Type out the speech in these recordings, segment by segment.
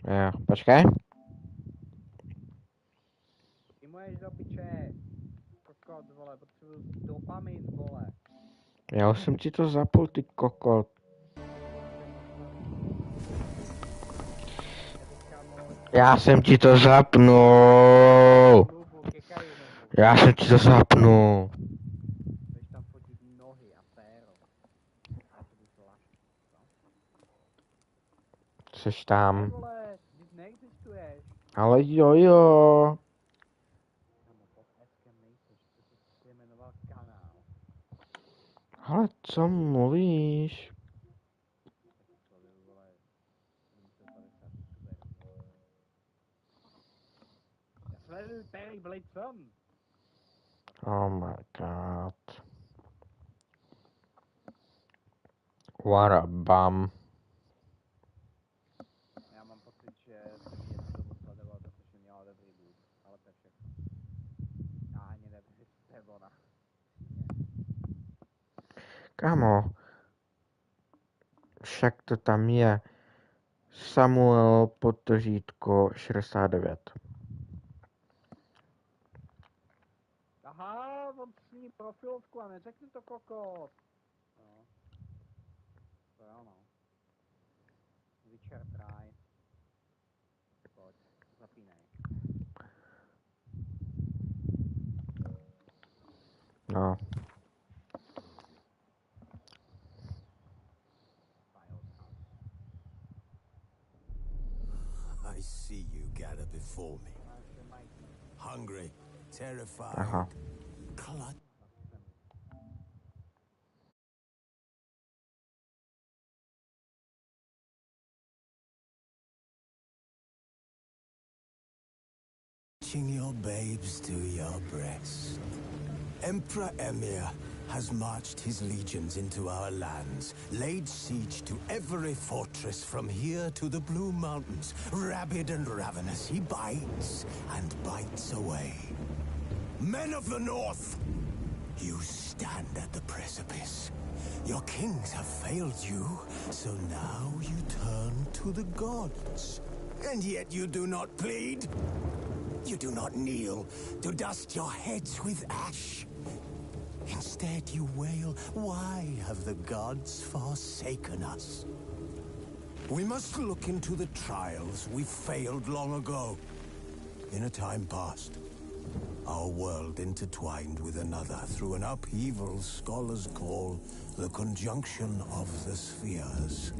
Jo, počkej. Ty můžeš do piče. Kokot, vole, potřebuji dopamin, vole. Já už jsem ti to zapl, ty kokot. Já jsem ti to zapnul. Já jsem ti to zapnul. Budeš tam fotit nohy a péro. A to bych lašť, co? Seš tam. Vole, když neexistuješ. Ale jo. Kamo, pod Eskem nejseš, to se jmenoval kanál. Ale co mluvíš? Taky člověk, vole, 750 subscriberů. Já sleduju Perry Blitzon. Oh my god. What a bum. Já mám pocit, že jsem ji jednu dobu sledoval, protože měla dobrý bůh, ale to je všechno. Já ani nevím, to je ona. Kamo. Však to tam je. Samuel podtržítko 69. Aha, on sní profilovku a neřekni to kokot. No. To jo no. Witcher try. Pojď, zapínej. No. I see you gather before me. Hungry, terrified, Aha. clutching your babes to your breast. Emperor Emir has marched his legions into our lands, laid siege to every fortress from here to the Blue Mountains. Rabid and ravenous, he bites and bites away. Men of the North, you stand at the precipice. Your kings have failed you, so now you turn to the gods. And yet you do not plead. You do not kneel to dust your heads with ash. Instead you wail, why have the gods forsaken us? We must look into the trials we failed long ago. In a time past, our world intertwined with another through an upheaval scholars call the conjunction of the spheres.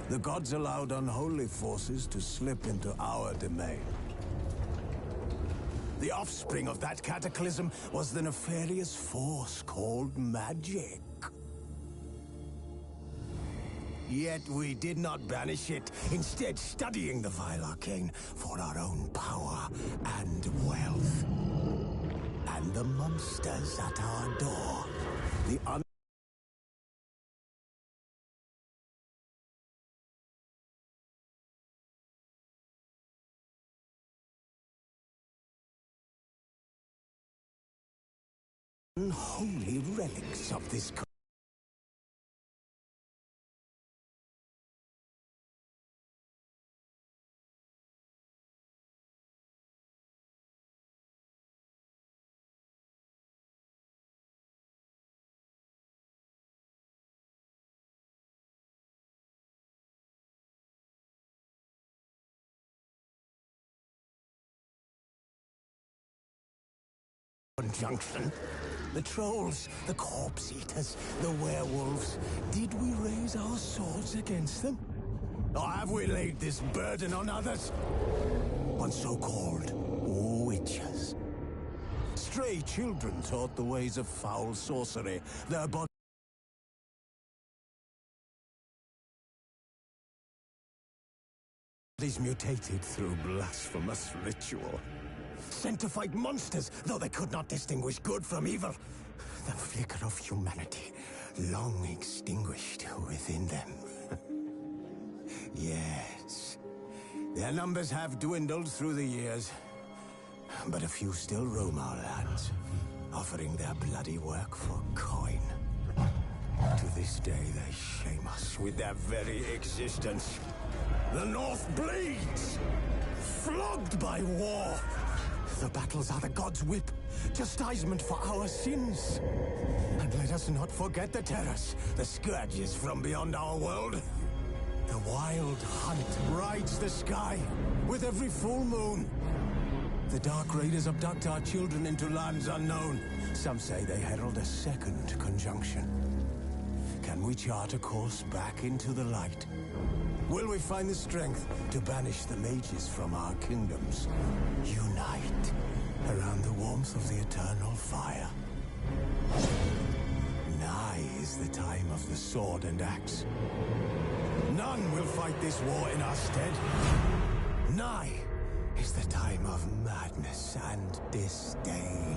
The gods allowed unholy forces to slip into our domain. The offspring of that cataclysm was the nefarious force called magic. Yet we did not banish it, instead studying the vile arcane for our own power and wealth. And the monsters at our door, the unholy relics of this conjunction. The trolls, the corpse eaters, the werewolves. Did we raise our swords against them? Or have we laid this burden on others? On so-called witches. Stray children taught the ways of foul sorcery. Their bodies mutated through blasphemous ritual. Sent to fight monsters, though they could not distinguish good from evil. The flicker of humanity, long extinguished within them. Yes, their numbers have dwindled through the years, but a few still roam our lands, offering their bloody work for coin. To this day, they shame us with their very existence. The North bleeds, flogged by war. The battles are the gods' whip, chastisement for our sins. And let us not forget the terrors, the scourges from beyond our world. The wild hunt rides the sky with every full moon. The Dark Raiders abduct our children into lands unknown. Some say they herald a second conjunction. Can we chart a course back into the light? Will we find the strength to banish the mages from our kingdoms? Unite around the warmth of the eternal fire. Nigh is the time of the sword and axe. None will fight this war in our stead. Nigh is the time of madness and disdain.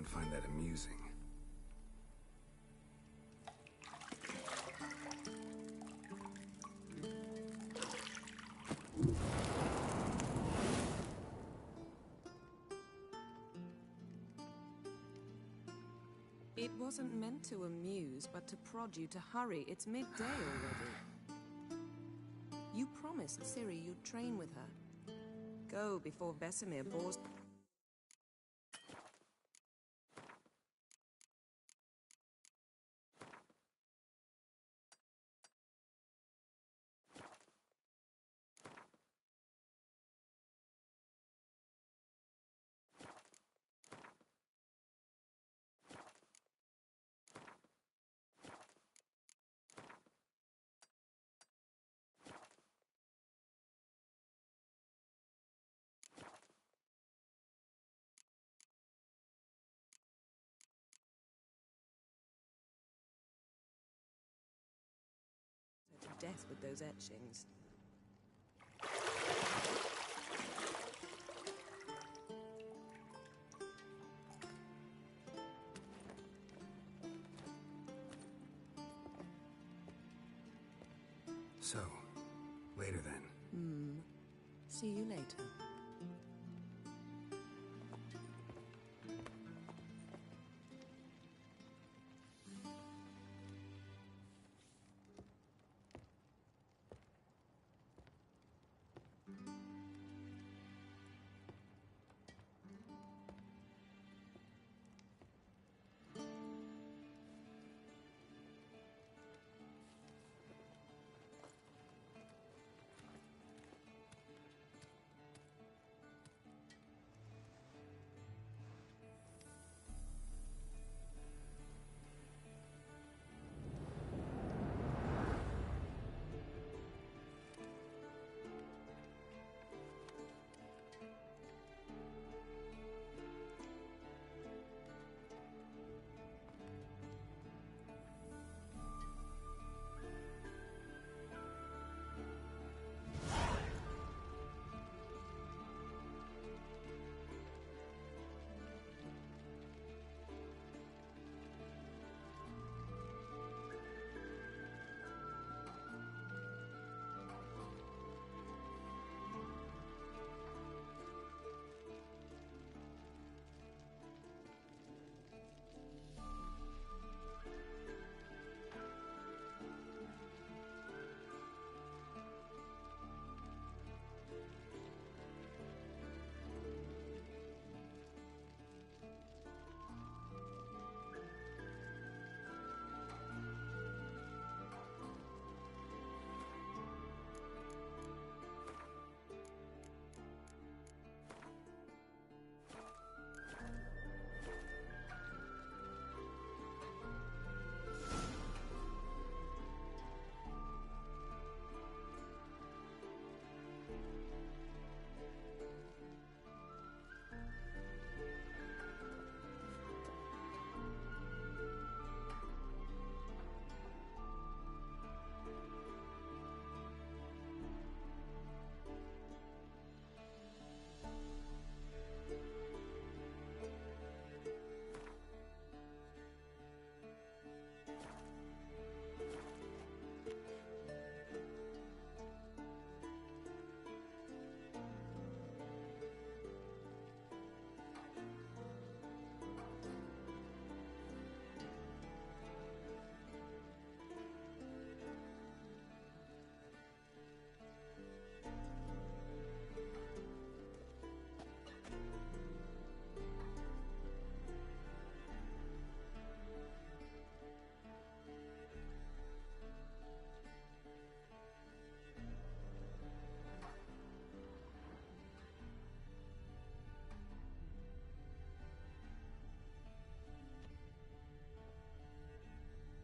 find that amusing. It wasn't meant to amuse, but to prod you to hurry. It's midday already. You promised Ciri you'd train with her. Go before Vesemir bores... to death with those etchings. So, later then. See you later.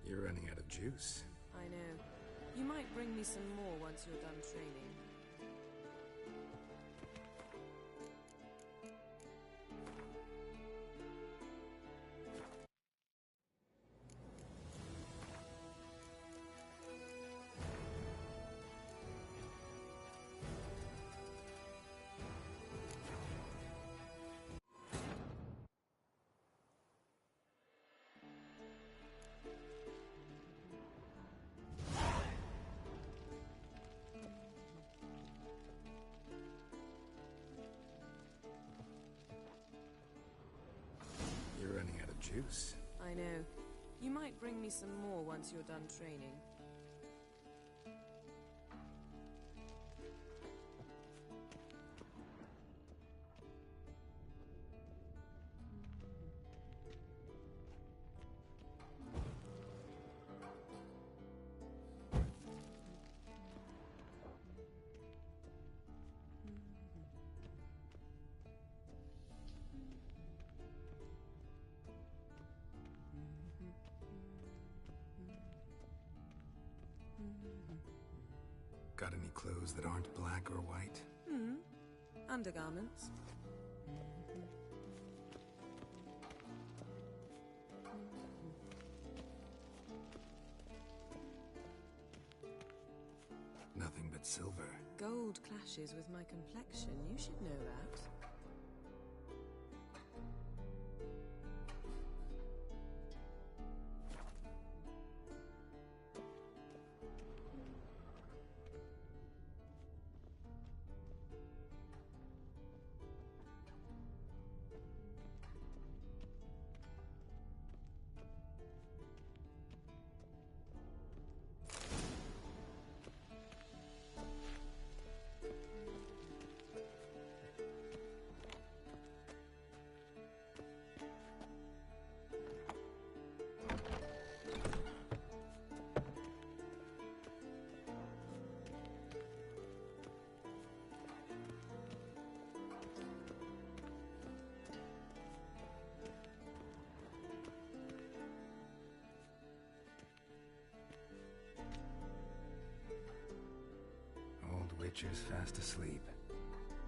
You're running out of juice. I know. You might bring me some more once you're done training. juice. I know. You might bring me some more once you're done training. Got any clothes that aren't black or white? Undergarments. Nothing but silver. Gold clashes with my complexion. You should know that. Old witcher's fast asleep.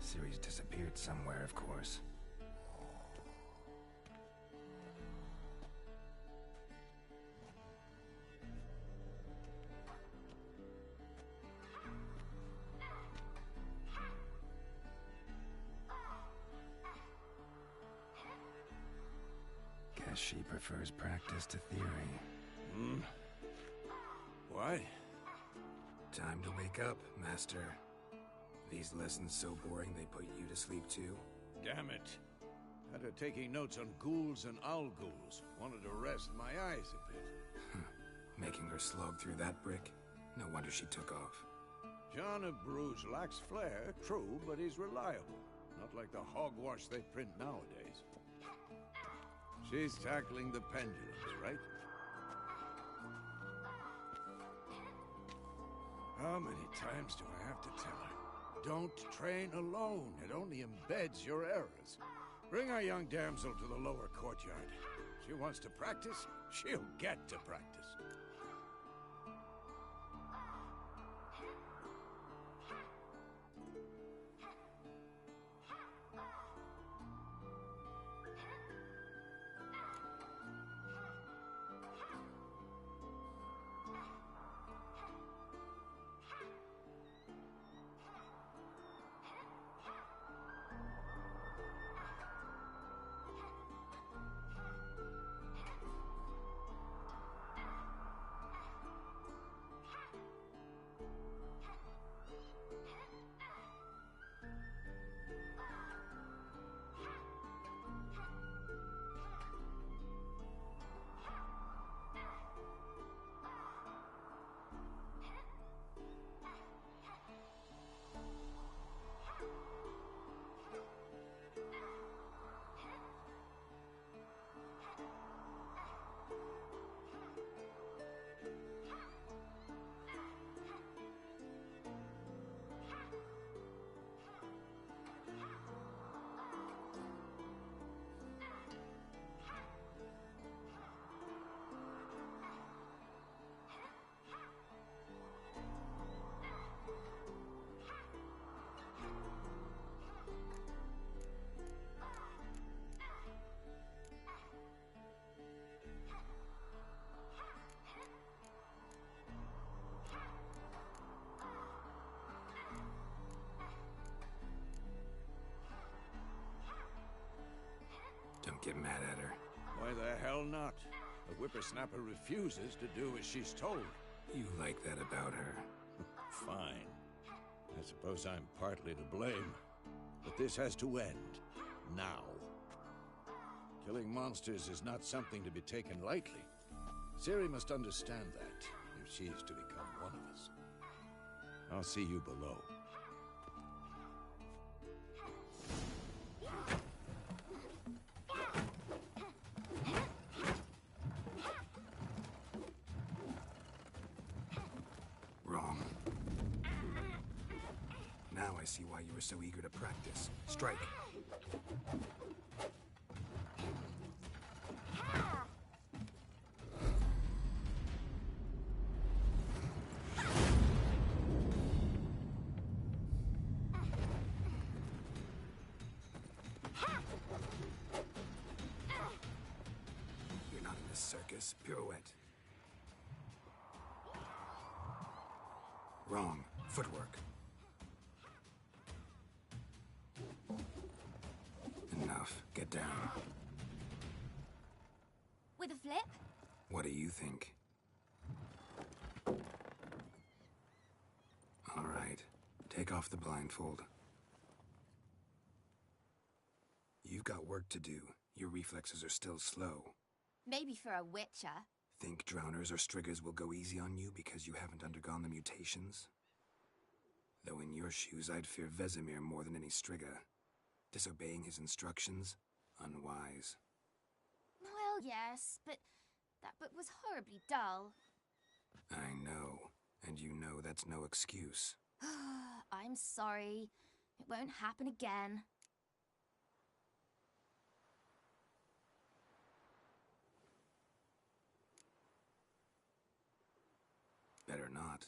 Ciri's disappeared somewhere, of course. Guess she prefers practice to theory. Why? Time to wake up, Master. These lessons so boring they put you to sleep too? Damn it. Had her taking notes on ghouls and owl ghouls. Wanted to rest my eyes a bit. Making her slog through that brick? No wonder she took off. John of Bruges lacks flair, true, but he's reliable. Not like the hogwash they print nowadays. She's tackling the pendulums, right? How many times do I have to tell her? Don't train alone. It only embeds your errors. Bring our young damsel to the lower courtyard. She wants to practice, she'll get to practice. Don't get mad at her. Why the hell not? The whippersnapper refuses to do as she's told. You like that about her? Fine. I suppose I'm partly to blame. But this has to end. Now. Killing monsters is not something to be taken lightly. Ciri must understand that, if she is to become one of us. I'll see you below. Wrong. Now I see why you were so eager to practice. Strike. You're not in this circus. Pirouette. Wrong. Footwork. Enough. Get down. With a flip? What do you think? All right. Take off the blindfold. You've got work to do. Your reflexes are still slow. Maybe for a witcher. Think drowners or striggers will go easy on you because you haven't undergone the mutations? Though in your shoes, I'd fear Vesemir more than any strigger. Disobeying his instructions? Unwise. Well, yes, but that book was horribly dull. I know. And you know that's no excuse. I'm sorry. It won't happen again. Better not.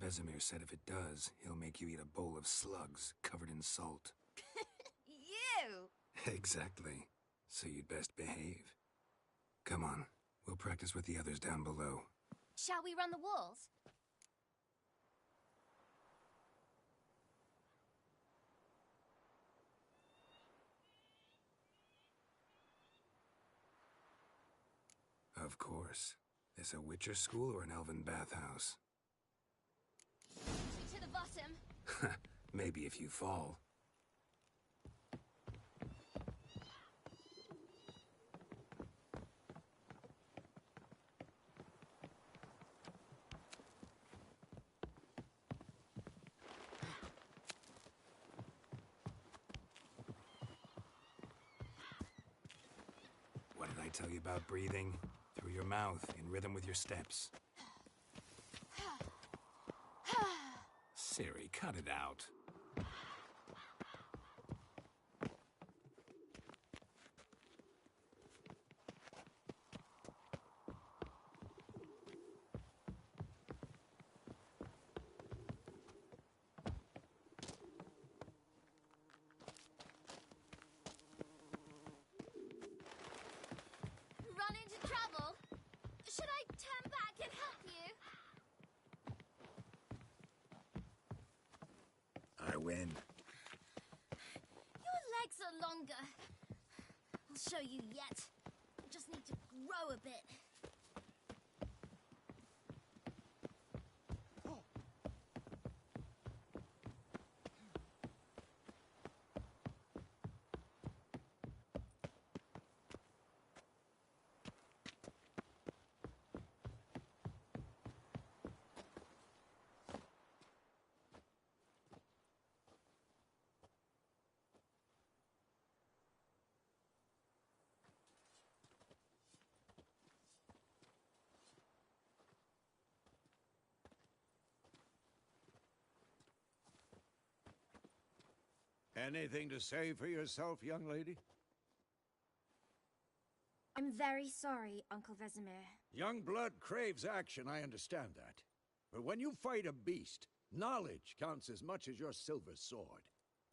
Vesemir said if it does, he'll make you eat a bowl of slugs covered in salt. You! Exactly. So you'd best behave. Come on. We'll practice with the others down below. Shall we run the walls? Of course. This a Witcher school or an elven bathhouse? To the bottom. Maybe if you fall. What did I tell you about breathing? Through your mouth, in rhythm with your steps. Ciri, cut it out. Run into trouble? Should I turn back and help you? I win. Your legs are longer. I'll show you yet. I just need to grow a bit. Anything to say for yourself, young lady? I'm very sorry, Uncle Vesemir. Young blood craves action, I understand that. But when you fight a beast, knowledge counts as much as your silver sword.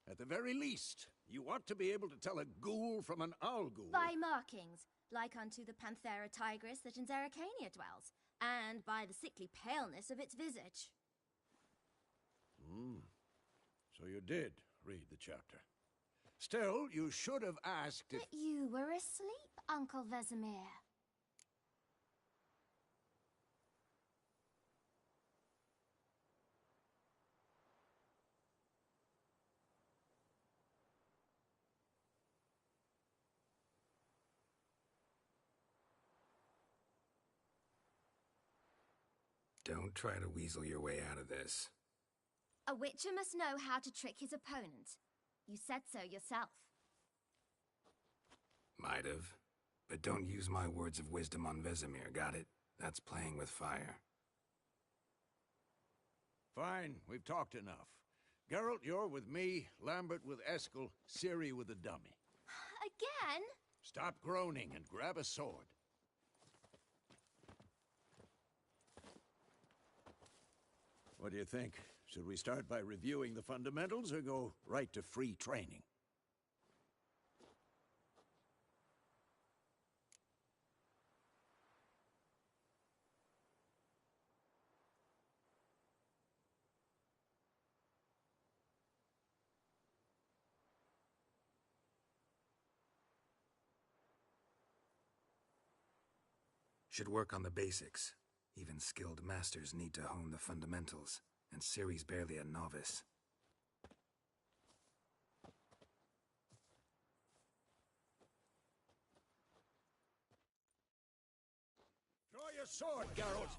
At the very least, you ought to be able to tell a ghoul from an owl ghoul. By markings, like unto the Panthera tigris that in Zerrikania dwells, and by the sickly paleness of its visage. So you did read the chapter. Still, you should have asked if... But you were asleep, Uncle Vesemir. Don't try to weasel your way out of this. A witcher must know how to trick his opponent. You said so yourself. Might have. But don't use my words of wisdom on Vesemir, got it? That's playing with fire. Fine, we've talked enough. Geralt, you're with me, Lambert with Eskel, Ciri with the dummy. Again? Stop groaning and grab a sword. What do you think? Should we start by reviewing the fundamentals or go right to free training? Should work on the basics. Even skilled masters need to hone the fundamentals, and Ciri's barely a novice. Draw your sword, Geralt!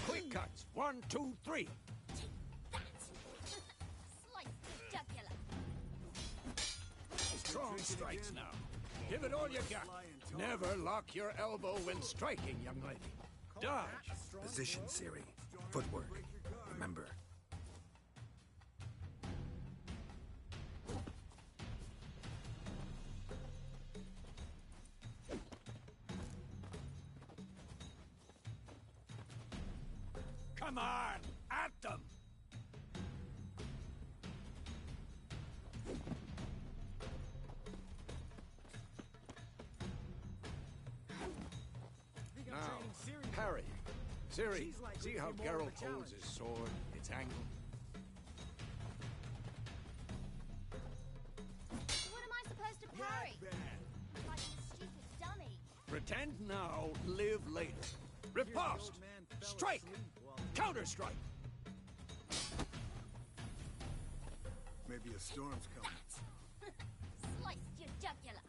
Quick cuts! 1, 2, 3! That! Slice the jugular. Strong strikes now. Give it all you got. Never lock your elbow when striking, young lady. Dodge! Position, Ciri. Footwork. Remember. Come on! At them! Now, parry. Ciri, see how Geralt holds his sword, its angle? What am I supposed to parry? Like a stupid dummy. Pretend now, live later. Riposte! Strike! Counter-strike! Maybe a storm's coming. Sliced your jugular.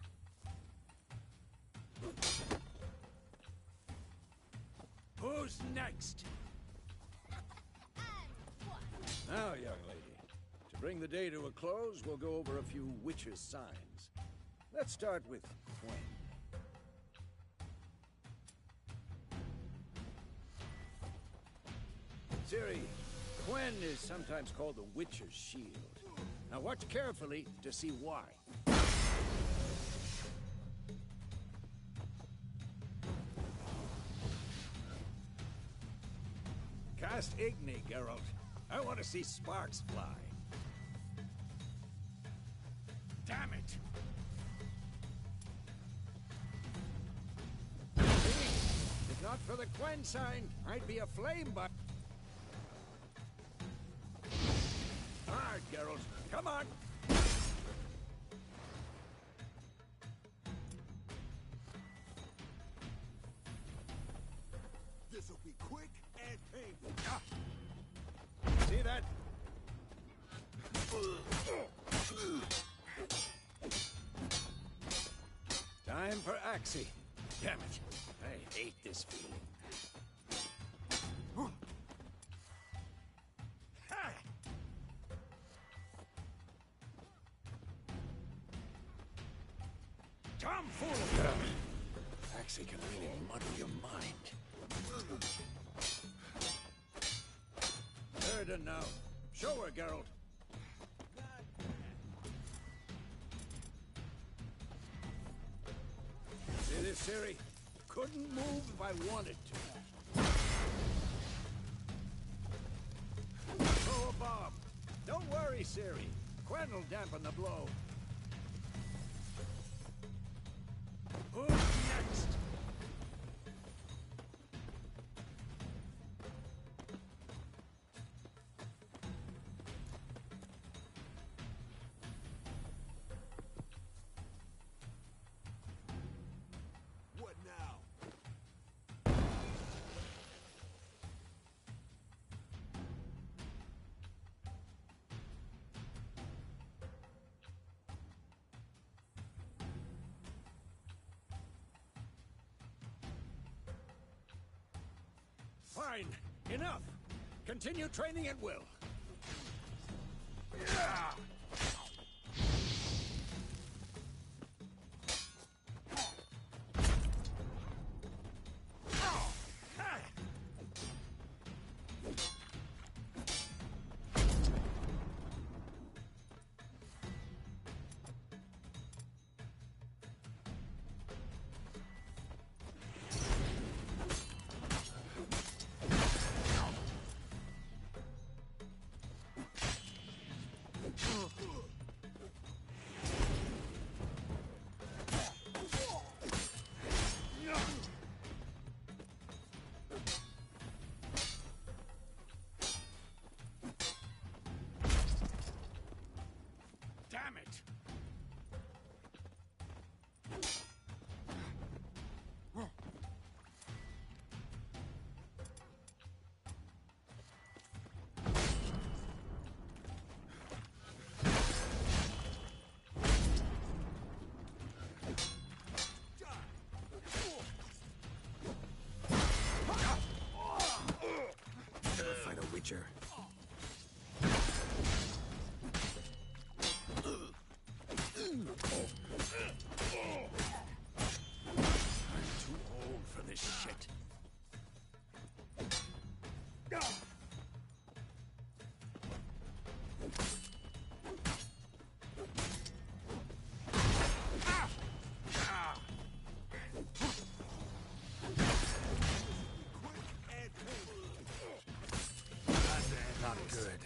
Who's next? And what? Now, young lady, to bring the day to a close, we'll go over a few witches' signs. Let's start with Quinn. Ciri, Quinn is sometimes called the Witcher's Shield. Now watch carefully to see why. Cast Igni, Geralt. I want to see sparks fly. Damn it! See? If not for the Quen sign, I'd be a flame by. Hard, Geralt. Come on! This'll be quick and painful. Ah. See that? Time for Axie. Damn it. I hate this feeling. Ha! Tomfool! Axie can really muddle your mind. Erden now. Show her, Geralt. See this, Ciri? Couldn't move if I wanted to. Throw a bomb. Don't worry, Ciri. Quen will dampen the blow. Who's next? What now? Fine. Enough. Continue training at will. Damn it! Never fight a Witcher. I'm too old for this shit. Not good.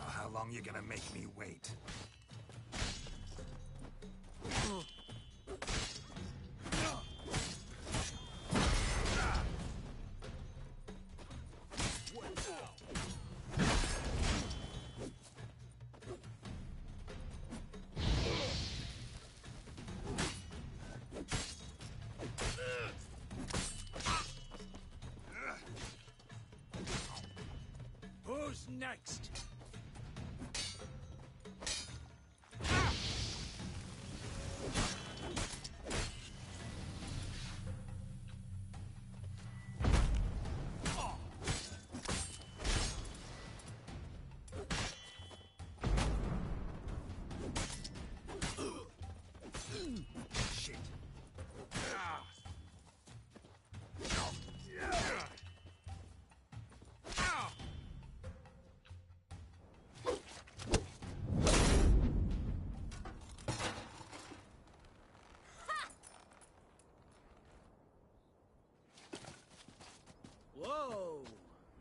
How long you gonna make me wait? Who's next? Shit. Whoa!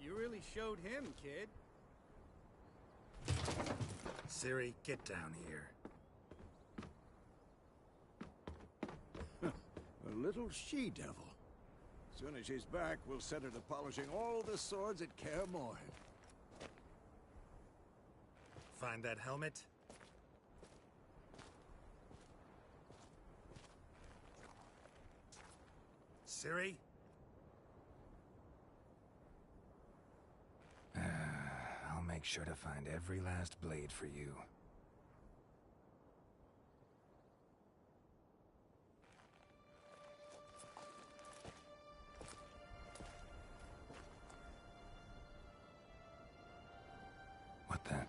You really showed him, kid. Ciri, get down here. A little she-devil. Soon as she's back, we'll set her to polishing all the swords at Kaer Morhen. Find that helmet? Ciri? I'll make sure to find every last blade for you. What the?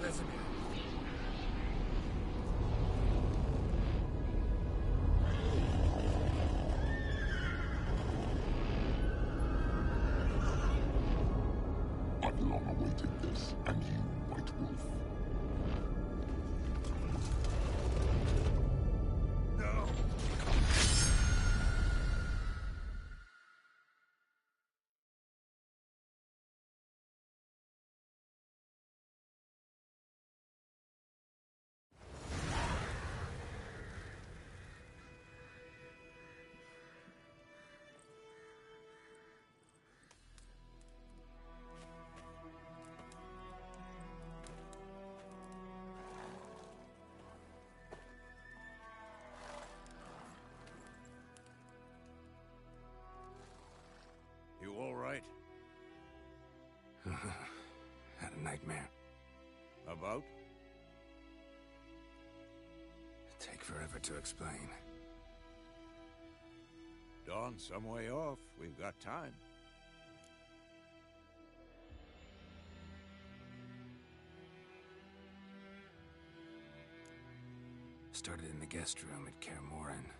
Vesemir. I've long awaited this, and you, White Wolf. No! You all right? Had a nightmare. About? Take forever to explain. Dawn's some way off. We've got time. Started in the guest room at Kaer Morhen.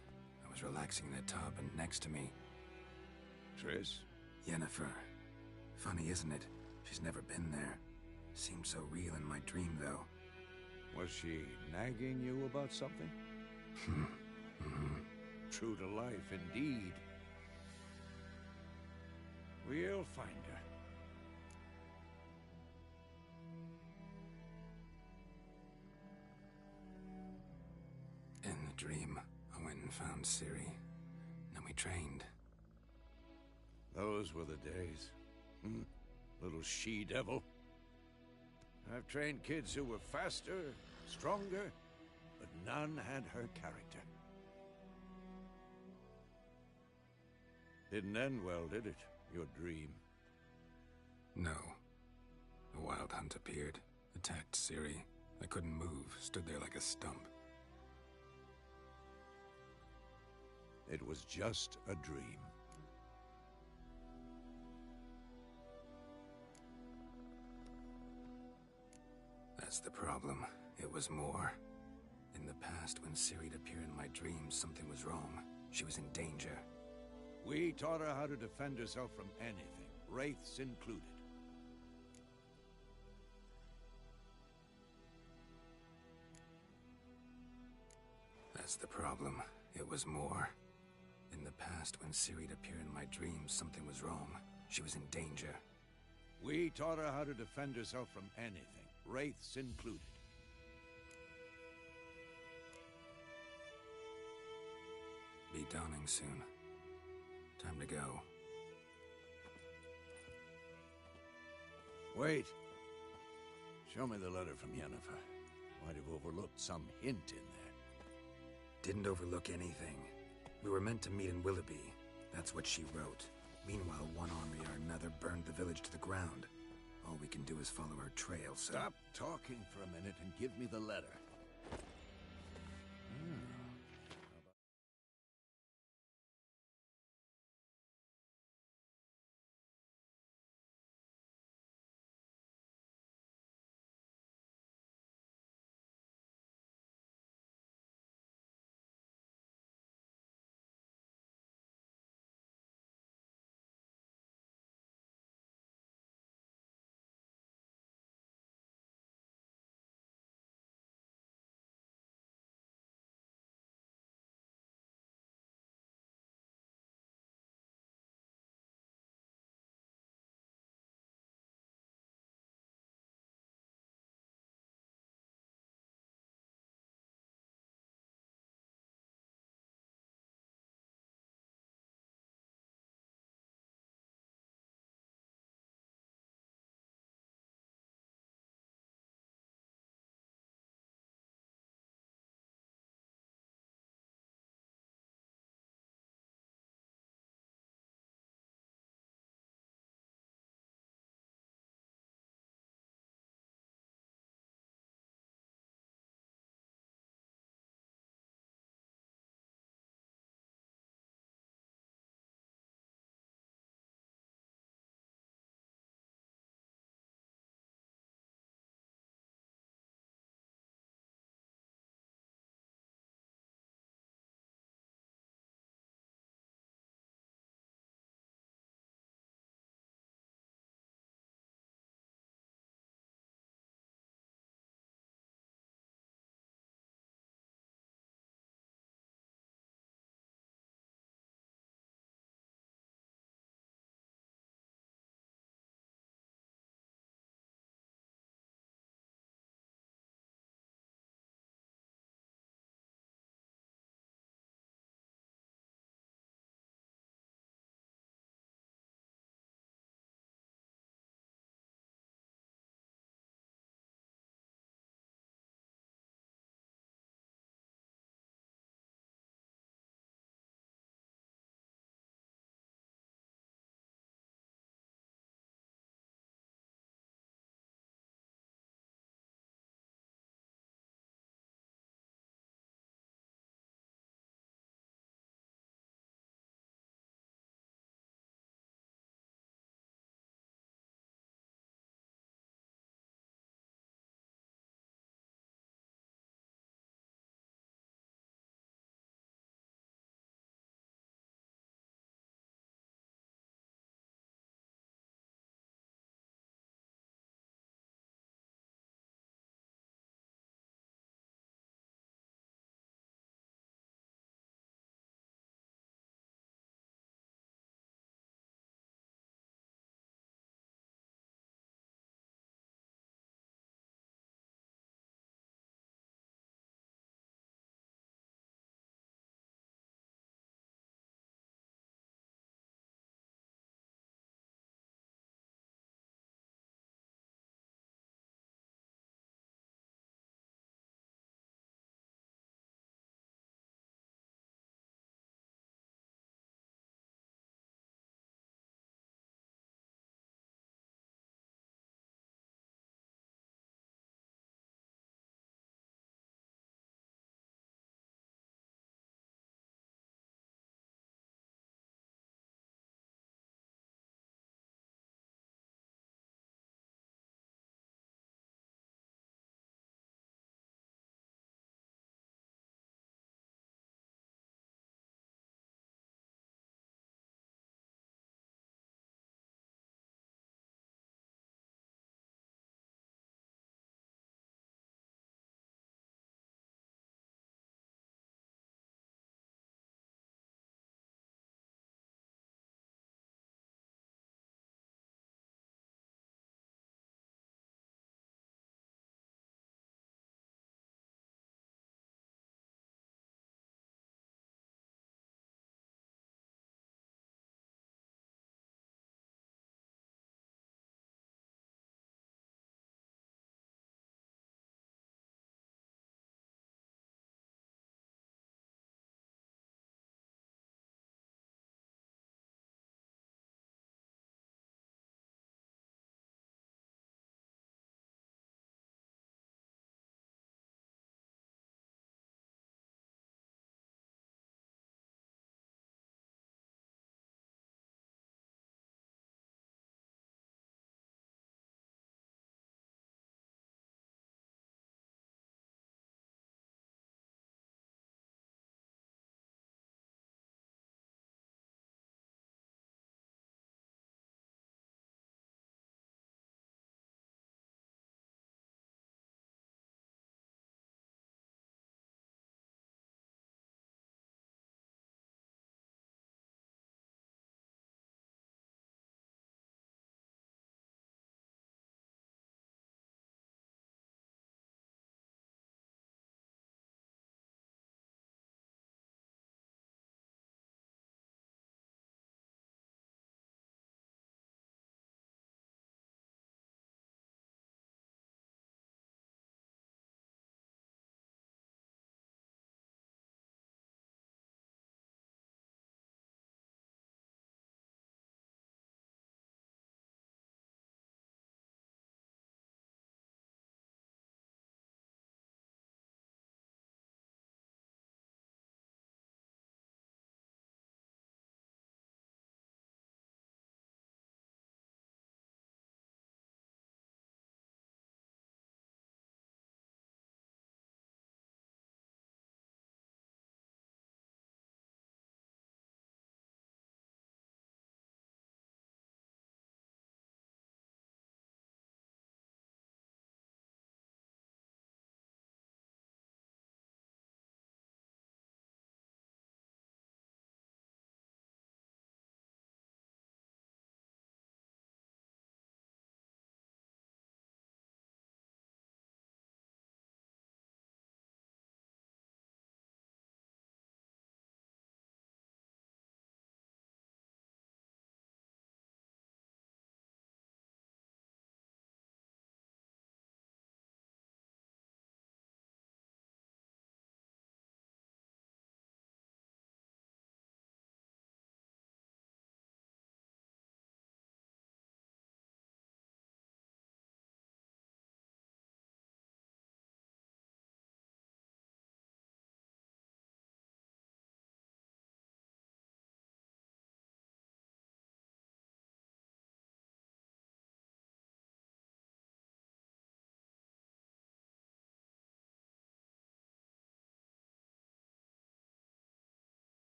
I was relaxing in a tub, and next to me, Triss? Yennefer. Funny, isn't it? She's never been there. Seemed so real in my dream, though. Was she nagging you about something? True to life, indeed. We'll find her. In the dream, I went and found Ciri. Then we trained. Those were the days. Little she-devil. I've trained kids who were faster, stronger, but none had her character. Didn't end well, did it? Your dream? No. A wild hunt appeared, attacked Ciri. I couldn't move, stood there like a stump. It was just a dream. That's the problem. It was more. In the past, when Ciri'd appear in my dreams, something was wrong. She was in danger. We taught her how to defend herself from anything, wraiths included. That's the problem. It was more. In the past, when Ciri'd appear in my dreams, something was wrong. She was in danger. We taught her how to defend herself from anything, wraiths included. Be dawning soon. Time to go. Wait. Show me the letter from Yennefer. Might have overlooked some hint in there. Didn't overlook anything. We were meant to meet in Willoughby. That's what she wrote. Meanwhile, one army or another burned the village to the ground. All we can do is follow her trail, so... Stop talking for a minute and give me the letter.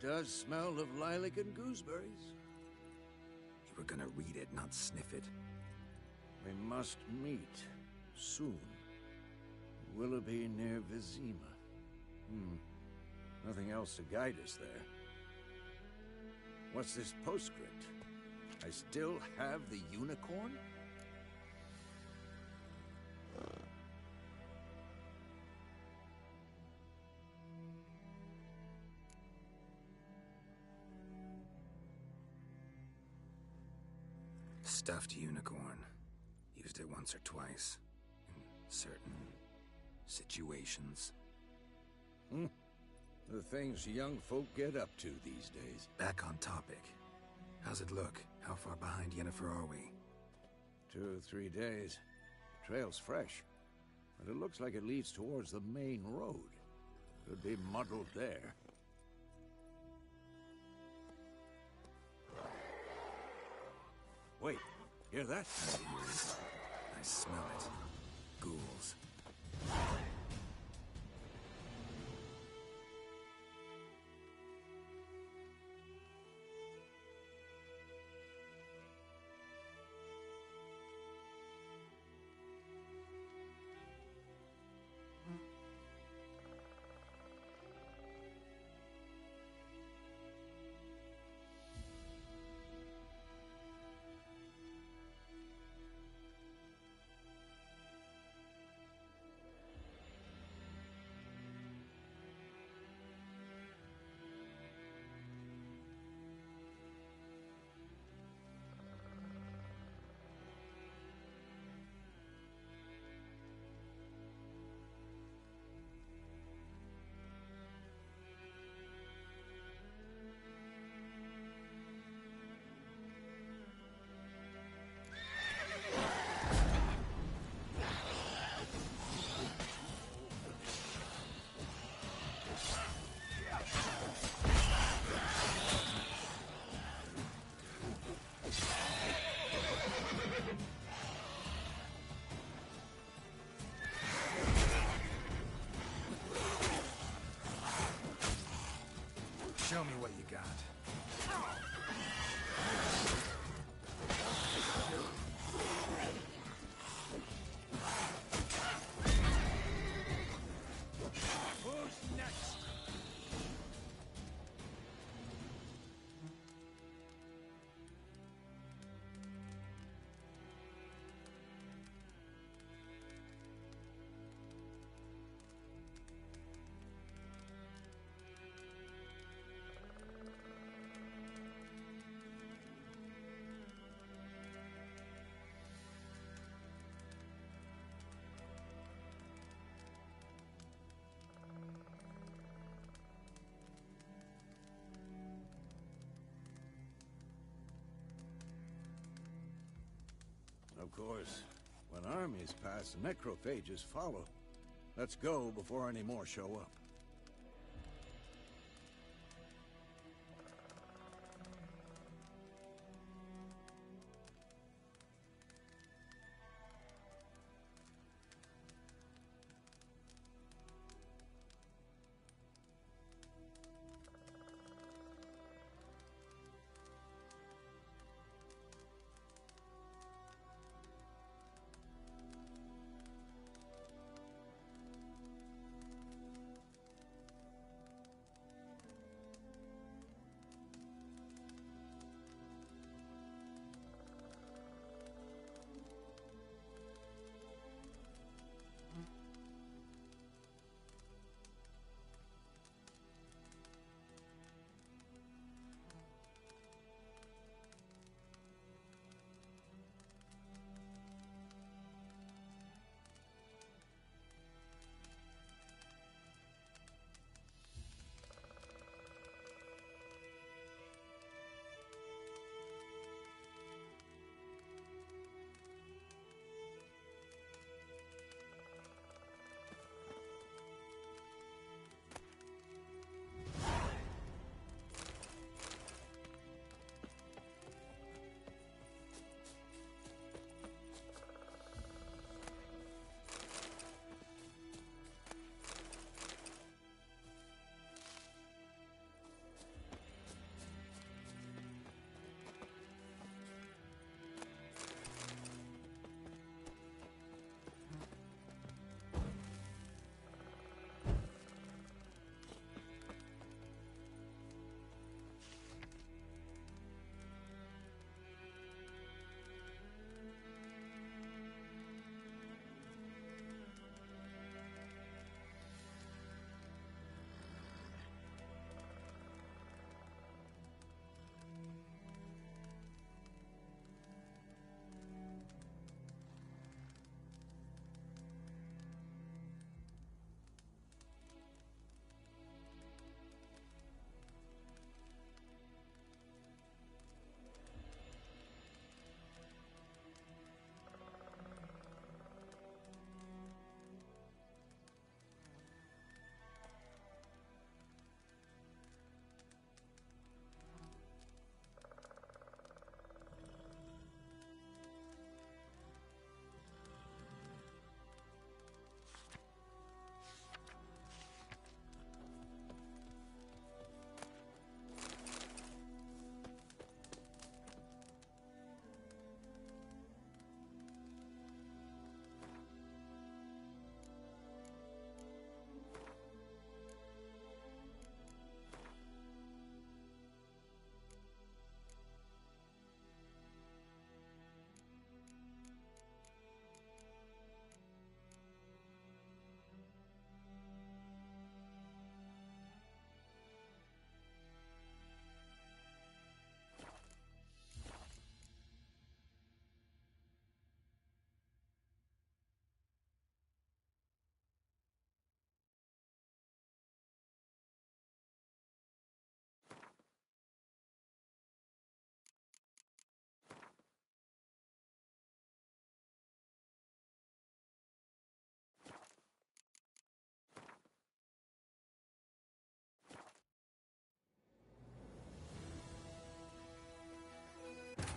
does smell of lilac and gooseberries. You were gonna read it, not sniff it. We must meet soon. Willoughby near Vizima. Nothing else to guide us there. What's this postscript? I still have the unicorn? Stuffed unicorn. Used it once or twice. In certain situations. The things young folk get up to these days. Back on topic. How's it look? How far behind Yennefer are we? 2 or 3 days. The trail's fresh. But it looks like it leads towards the main road. Could be muddled there. Wait, hear that? I smell it. Ghouls. Show me what you got. Who's next? Of course, when armies pass, necrophages follow. Let's go before any more show up.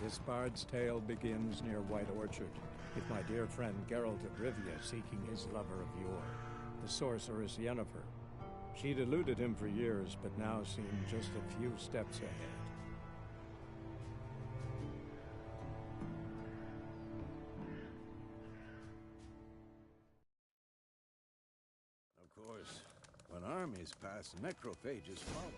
This bard's tale begins near White Orchard, with my dear friend Geralt of Rivia seeking his lover of yore, the sorceress Yennefer. She'd eluded him for years, but now seemed just a few steps ahead. Of course, when armies pass, necrophages follow.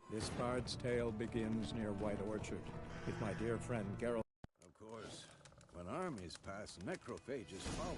This bard's tale begins near White Orchard, with my dear friend Geralt. Of course, when armies pass, necrophages follow.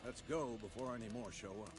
Let's go before any more show up.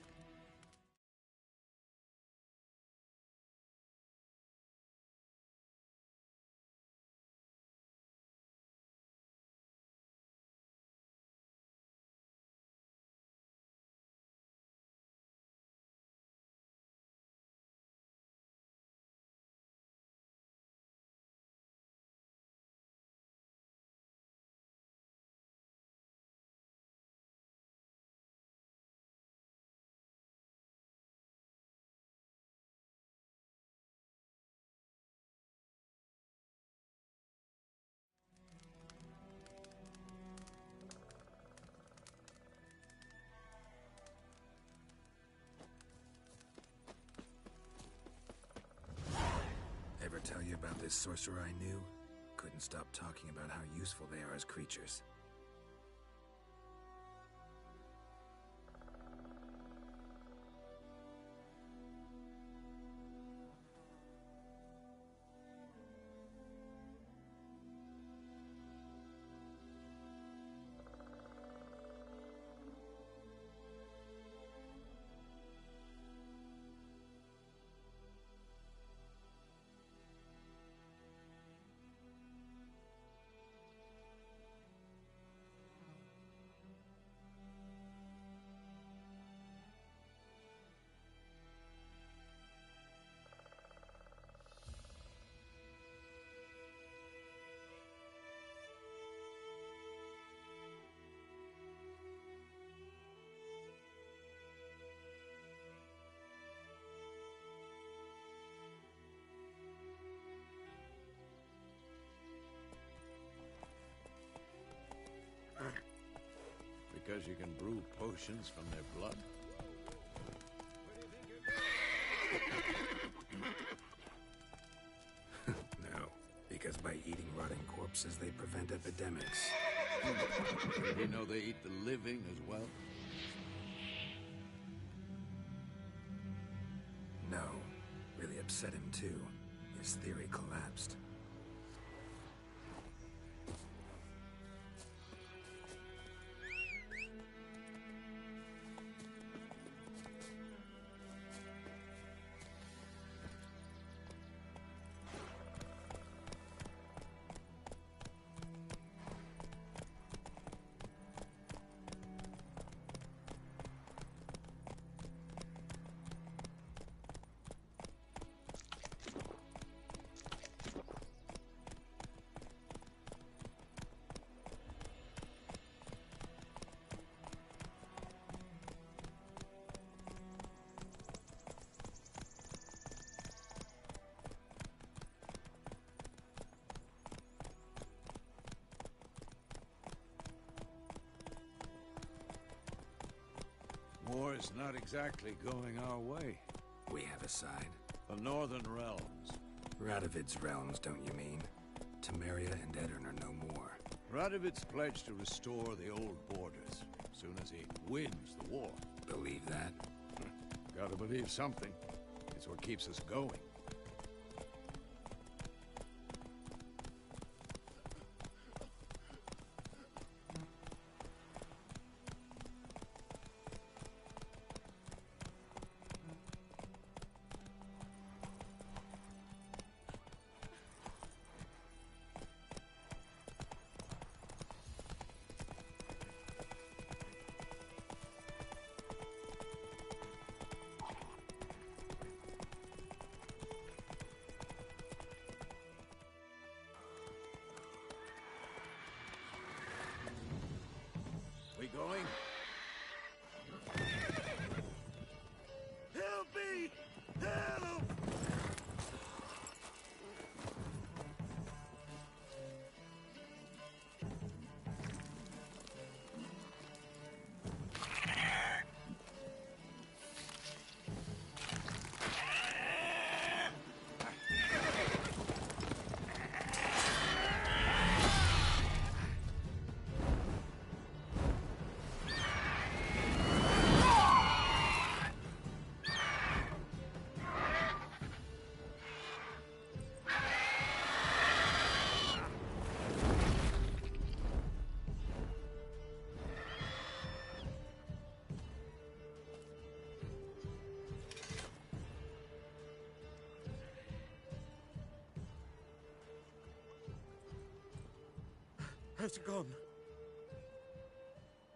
Ever tell you about this sorcerer I knew? Couldn't stop talking about how useful they are as creatures. Because you can brew potions from their blood? No, because by eating rotting corpses, they prevent epidemics. Did you know they eat the living as well? No, really upset him too. His theory collapsed. War's not exactly going our way. We have a side. The Northern Realms. Radovid's realms, don't you mean? Temeria and Edirn are no more. Radovid's pledged to restore the old borders, as soon as he wins the war. Believe that? Gotta believe something. It's what keeps us going. Has it gone?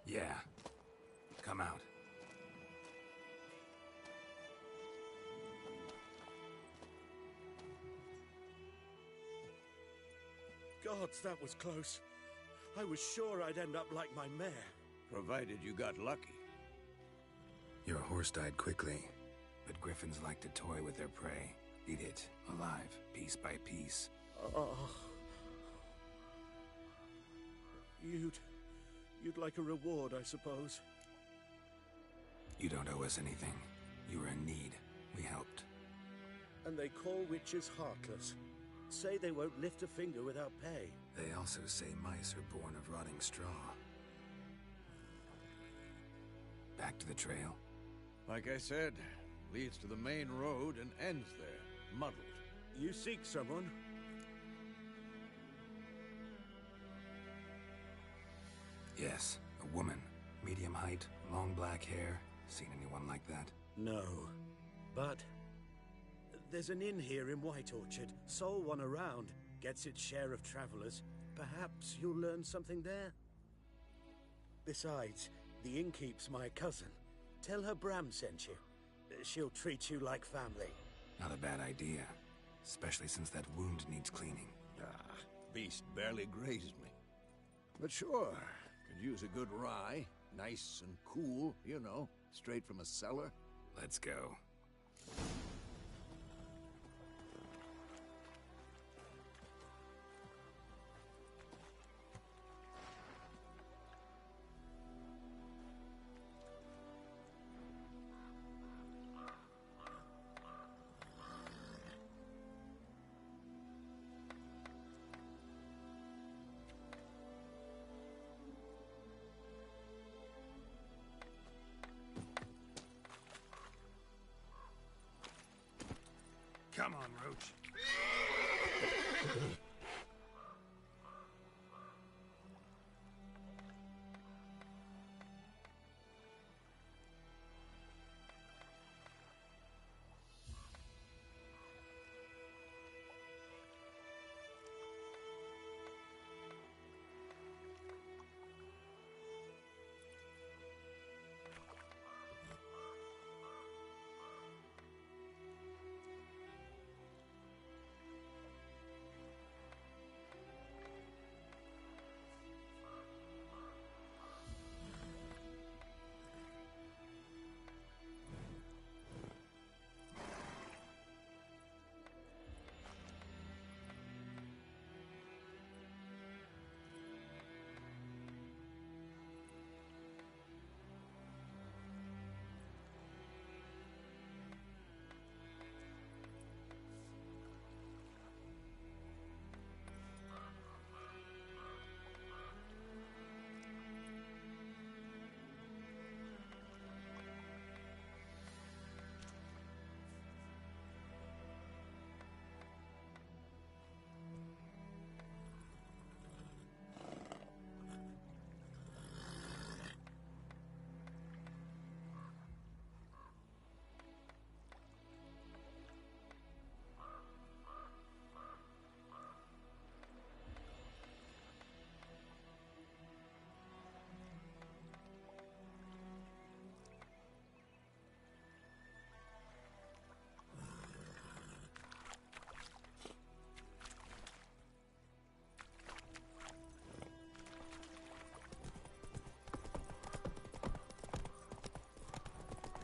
Yeah. Come out. Gods, that was close. I was sure I'd end up like my mare. Provided you got lucky. Your horse died quickly, but griffins like to toy with their prey. Eat it, alive, piece by piece. Oh. You'd like a reward, I suppose. You don't owe us anything. You were in need. We helped. And they call witches heartless. Say they won't lift a finger without pay. They also say mice are born of rotting straw. Back to the trail? Like I said, leads to the main road and ends there, muddled. You seek someone? Yes, a woman. Medium height, long black hair. Seen anyone like that? No. But there's an inn here in White Orchard. Sole one around. Gets its share of travelers. Perhaps you'll learn something there? Besides, the innkeep's my cousin. Tell her Bram sent you. She'll treat you like family. Not a bad idea. Especially since that wound needs cleaning. Ah, beast barely grazed me. But sure, could use a good rye. Nice and cool, you know, straight from a cellar. Let's go. Come on, Roach.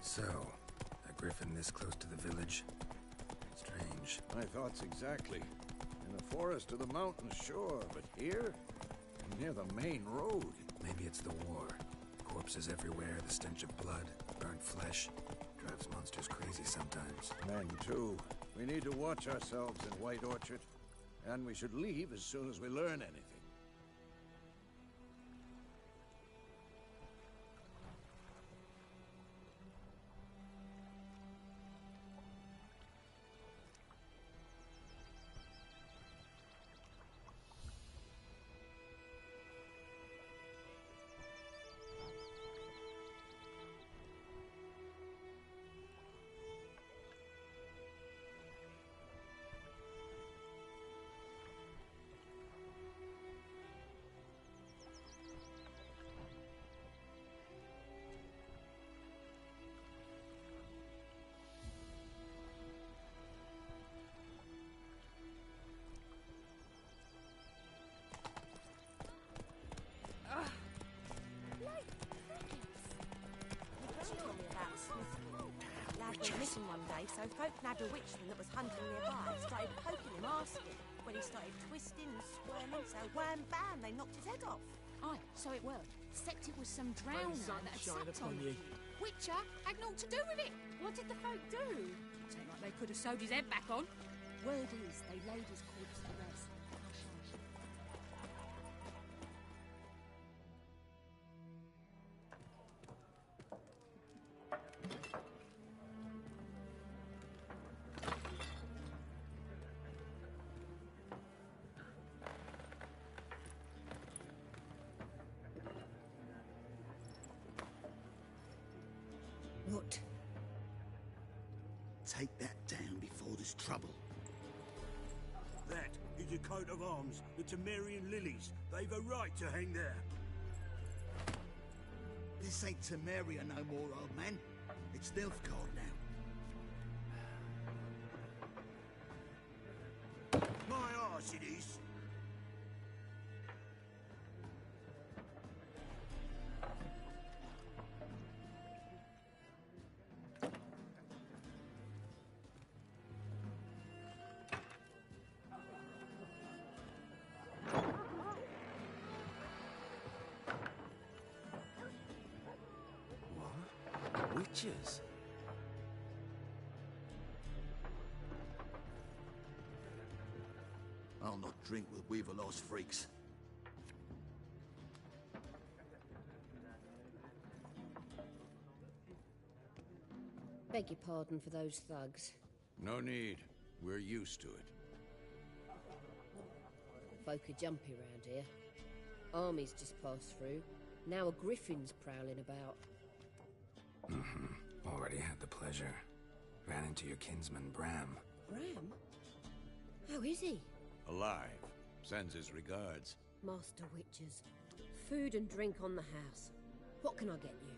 So, a griffin this close to the village? Strange. My thoughts exactly. In the forest or the mountains, sure, but here? Near the main road. Maybe it's the war. Corpses everywhere, the stench of blood, burnt flesh. Drives monsters crazy sometimes. Men, too. We need to watch ourselves in White Orchard. And we should leave as soon as we learn anything. went missing one day, so folk nabbed a witchman that was hunting nearby, started poking him, asking. When he started twisting and squirming, so wham bam, they knocked his head off. Aye, so it were. Except it was some drowner that had sucked on you. Witcher had naught to do with it. What did the folk do? Seemed like they could have sewed his head back on. Word is, they laid his corpse to rest. What? Take that down before there's trouble. That is a coat of arms, the Temerian lilies. They've a right to hang there. This ain't Temeria no more, old man. It's Nilfgaard now. My arse it is. Witches? I'll not drink with Weaverlost freaks. Beg your pardon for those thugs. No need. We're used to it. Folk are jumpy round here. Armies just passed through. Now a griffin's prowling about. Already had the pleasure. Ran into your kinsman, Bram. Bram? How is he? Alive. Sends his regards. Master Witchers. Food and drink on the house. What can I get you?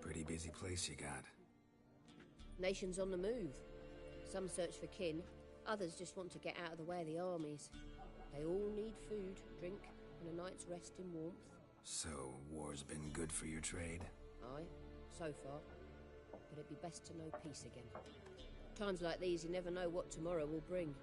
Pretty busy place you got. Nations on the move. Some search for kin, others just want to get out of the way of the armies. They all need food, drink, and a night's rest in warmth. So, war's been good for your trade? Aye, so far. But it'd be best to know peace again. Times like these, you never know what tomorrow will bring.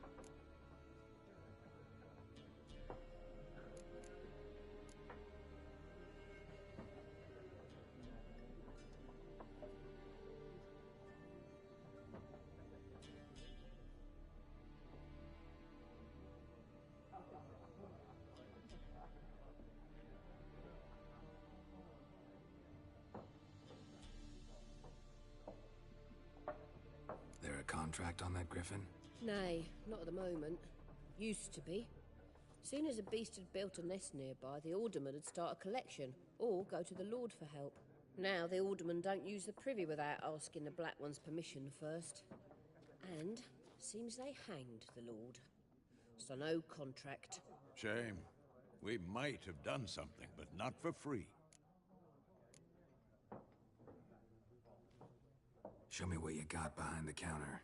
There a contract on that griffin? Nay, not at the moment. Used to be. Soon as a beast had built a nest nearby, the alderman would start a collection, or go to the lord for help. Now the aldermen don't use the privy without asking the Black One's permission first. And seems they hanged the lord. So no contract. Shame. We might have done something, but not for free. Show me what you got behind the counter.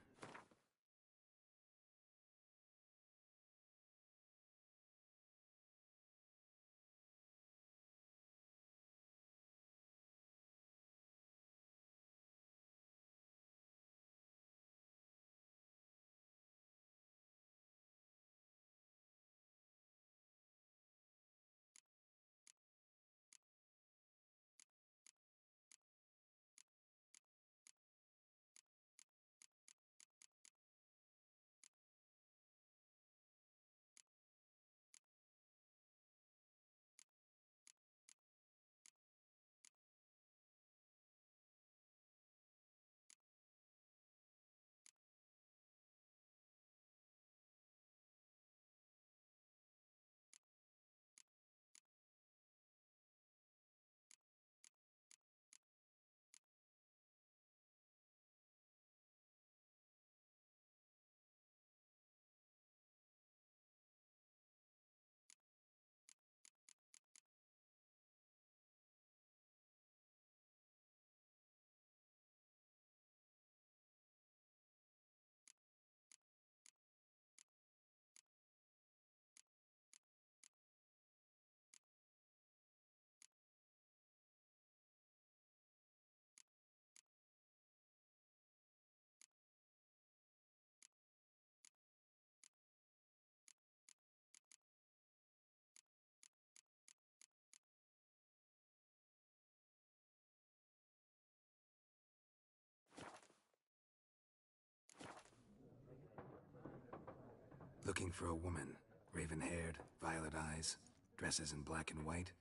Looking for a woman. Raven-haired, violet eyes, dresses in black and white.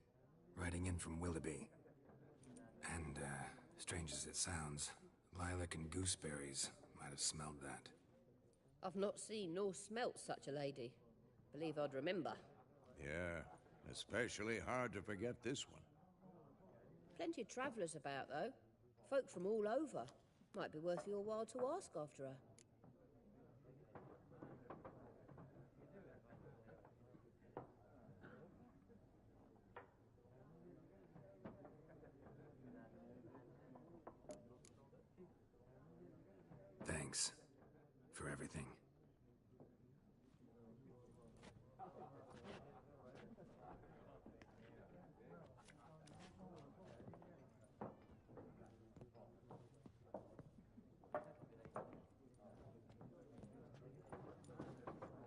Riding in from Willoughby. And, strange as it sounds, lilac and gooseberries might have smelled that. I've not seen nor smelt such a lady. Believe I'd remember. Yeah, especially hard to forget this one. Plenty of travellers about, though. Folk from all over. Might be worth your while to ask after her. Thanks. For everything.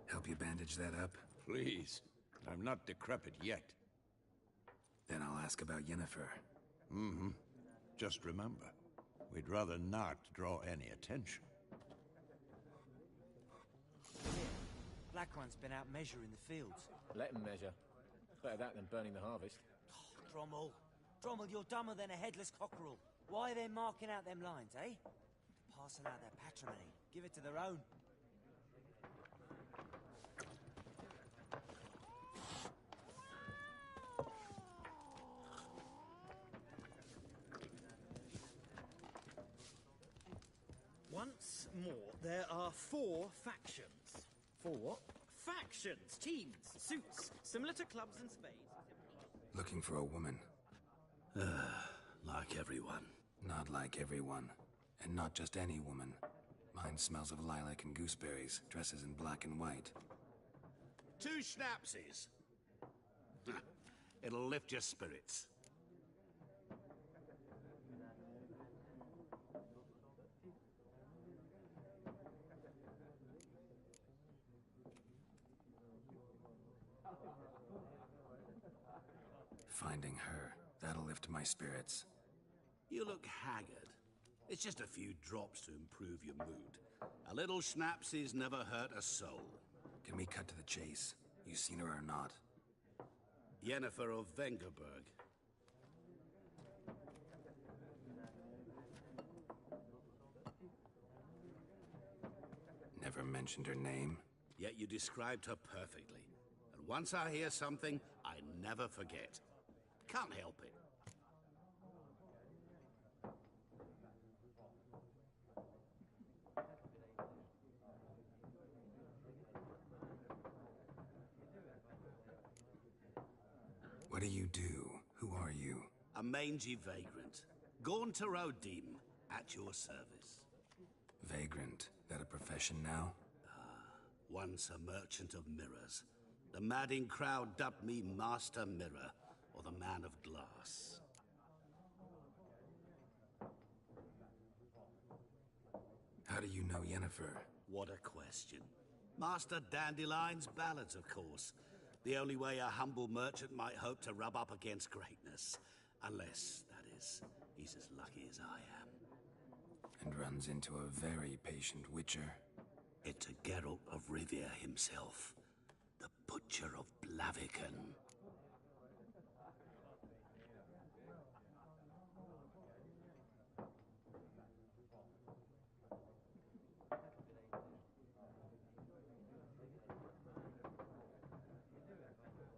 Help you bandage that up? Please. I'm not decrepit yet. Then I'll ask about Yennefer. Mm-hmm. Just remember, we'd rather not draw any attention. Black One's been out measuring the fields. Let him measure. Better that than burning the harvest. Oh, Drommel. Drommel, you're dumber than a headless cockerel. Why are they marking out them lines, eh? Passing out their patrimony. Give it to their own. Once more, there are 4 factions. 4 what? Factions, teams, suits, similar to clubs and spades. Looking for a woman. Like everyone. Not like everyone. And not just any woman. Mine smells of lilac and gooseberries, dresses in black and white. 2 schnapsies. It'll lift your spirits. Finding her, that'll lift my spirits. You look haggard. It's just a few drops to improve your mood. A little schnapsies never hurt a soul. Can we cut to the chase? You seen her or not? Yennefer of Vengerberg. Never mentioned her name. Yet you described her perfectly. And once I hear something, I never forget. Can't help it. What do you do? Who are you? A mangy vagrant. Gone to Rodim, at your service. Vagrant. That a profession now? Once a merchant of mirrors. The madding crowd dubbed me Master Mirror, or the Man of Glass. How do you know Yennefer? What a question. Master Dandelion's ballads, of course. The only way a humble merchant might hope to rub up against greatness. Unless, that is, he's as lucky as I am. And runs into a very patient witcher. It's a Geralt of Rivia himself. The Butcher of Blaviken.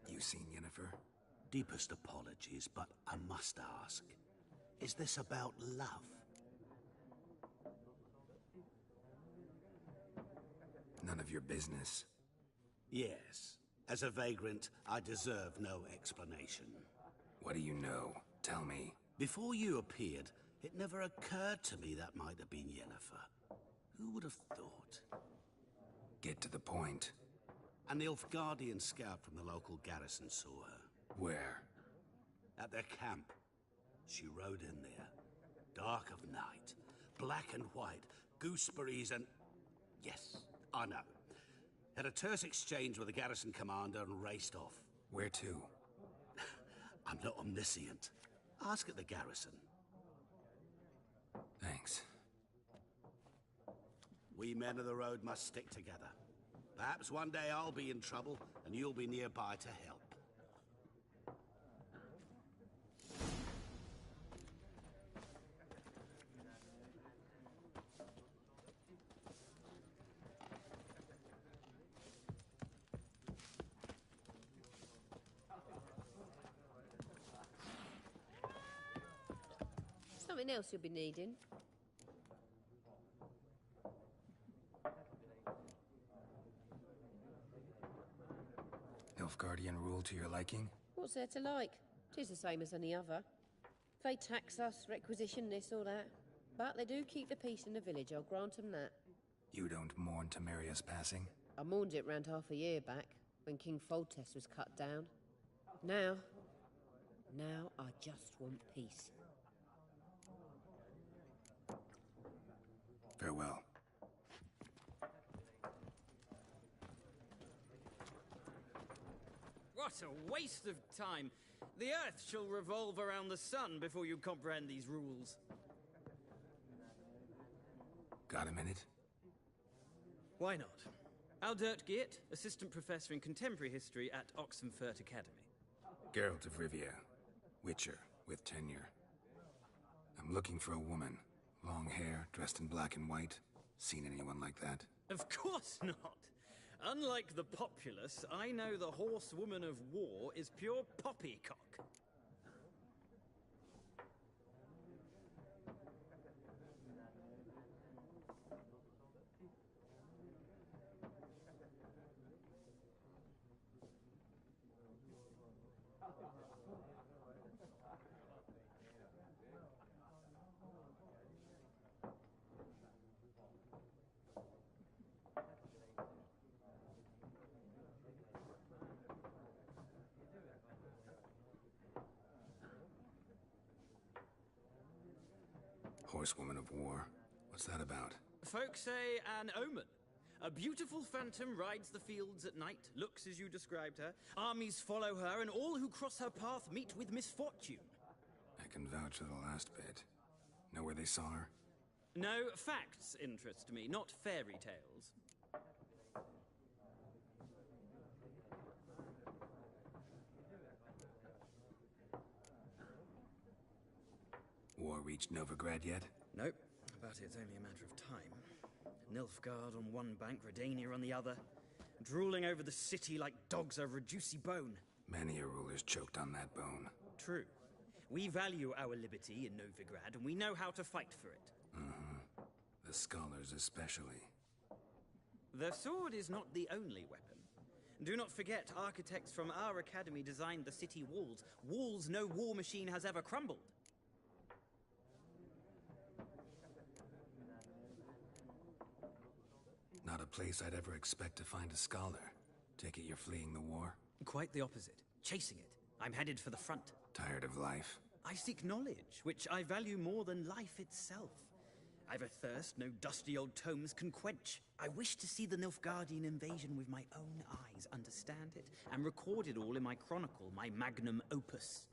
You seen Yennefer? Deepest apologies, but I must ask. Is this about love? None of your business. Yes. As a vagrant, I deserve no explanation. What do you know? Tell me. Before you appeared, it never occurred to me that might have been Yennefer. Who would have thought? Get to the point. An Nilfgaardian scout from the local garrison saw her. Where? At their camp. She rode in there. Dark of night. Black and white. Gooseberries and... Yes, I know. Had a terse exchange with the garrison commander and raced off. Where to? I'm not omniscient. Ask at the garrison. Thanks. We men of the road must stick together. Perhaps one day I'll be in trouble and you'll be nearby to help. Something else you'll be needing. Nilfgaardian rule to your liking? What's there to like? 'Tis the same as any other. They tax us, requisition this or that. But they do keep the peace in the village, I'll grant them that. You don't mourn Temeria's passing? I mourned it round half a year back, when King Foltest was cut down. Now I just want peace. Farewell. What a waste of time! The Earth shall revolve around the sun before you comprehend these rules. Got a minute? Why not? Aldert Geert, Assistant Professor in Contemporary History at Oxenfurt Academy. Geralt of Rivia. Witcher, with tenure. I'm looking for a woman. Long hair, dressed in black and white. Seen anyone like that? Of course not! Unlike the populace, I know the horsewoman of war is pure poppycock. Horsewoman of war. What's that about? Folk say an omen. A beautiful phantom rides the fields at night, looks as you described her. Armies follow her, and all who cross her path meet with misfortune. I can vouch for the last bit. Know where they saw her? No, facts interest me, not fairy tales. War reached Novigrad yet? Nope, but it's only a matter of time. Nilfgaard on one bank, Redania on the other, drooling over the city like dogs over a juicy bone. Many a ruler's choked on that bone. True. We value our liberty in Novigrad, and we know how to fight for it. Uh-huh. The scholars especially. The sword is not the only weapon. Do not forget, architects from our academy designed the city walls. Walls no war machine has ever crumbled. Not a place I'd ever expect to find a scholar. Take it you're fleeing the war? Quite the opposite. Chasing it. I'm headed for the front. Tired of life? I seek knowledge, which I value more than life itself. I've a thirst no dusty old tomes can quench. I wish to see the Nilfgaardian invasion with my own eyes, understand it, and record it all in my chronicle, my magnum opus.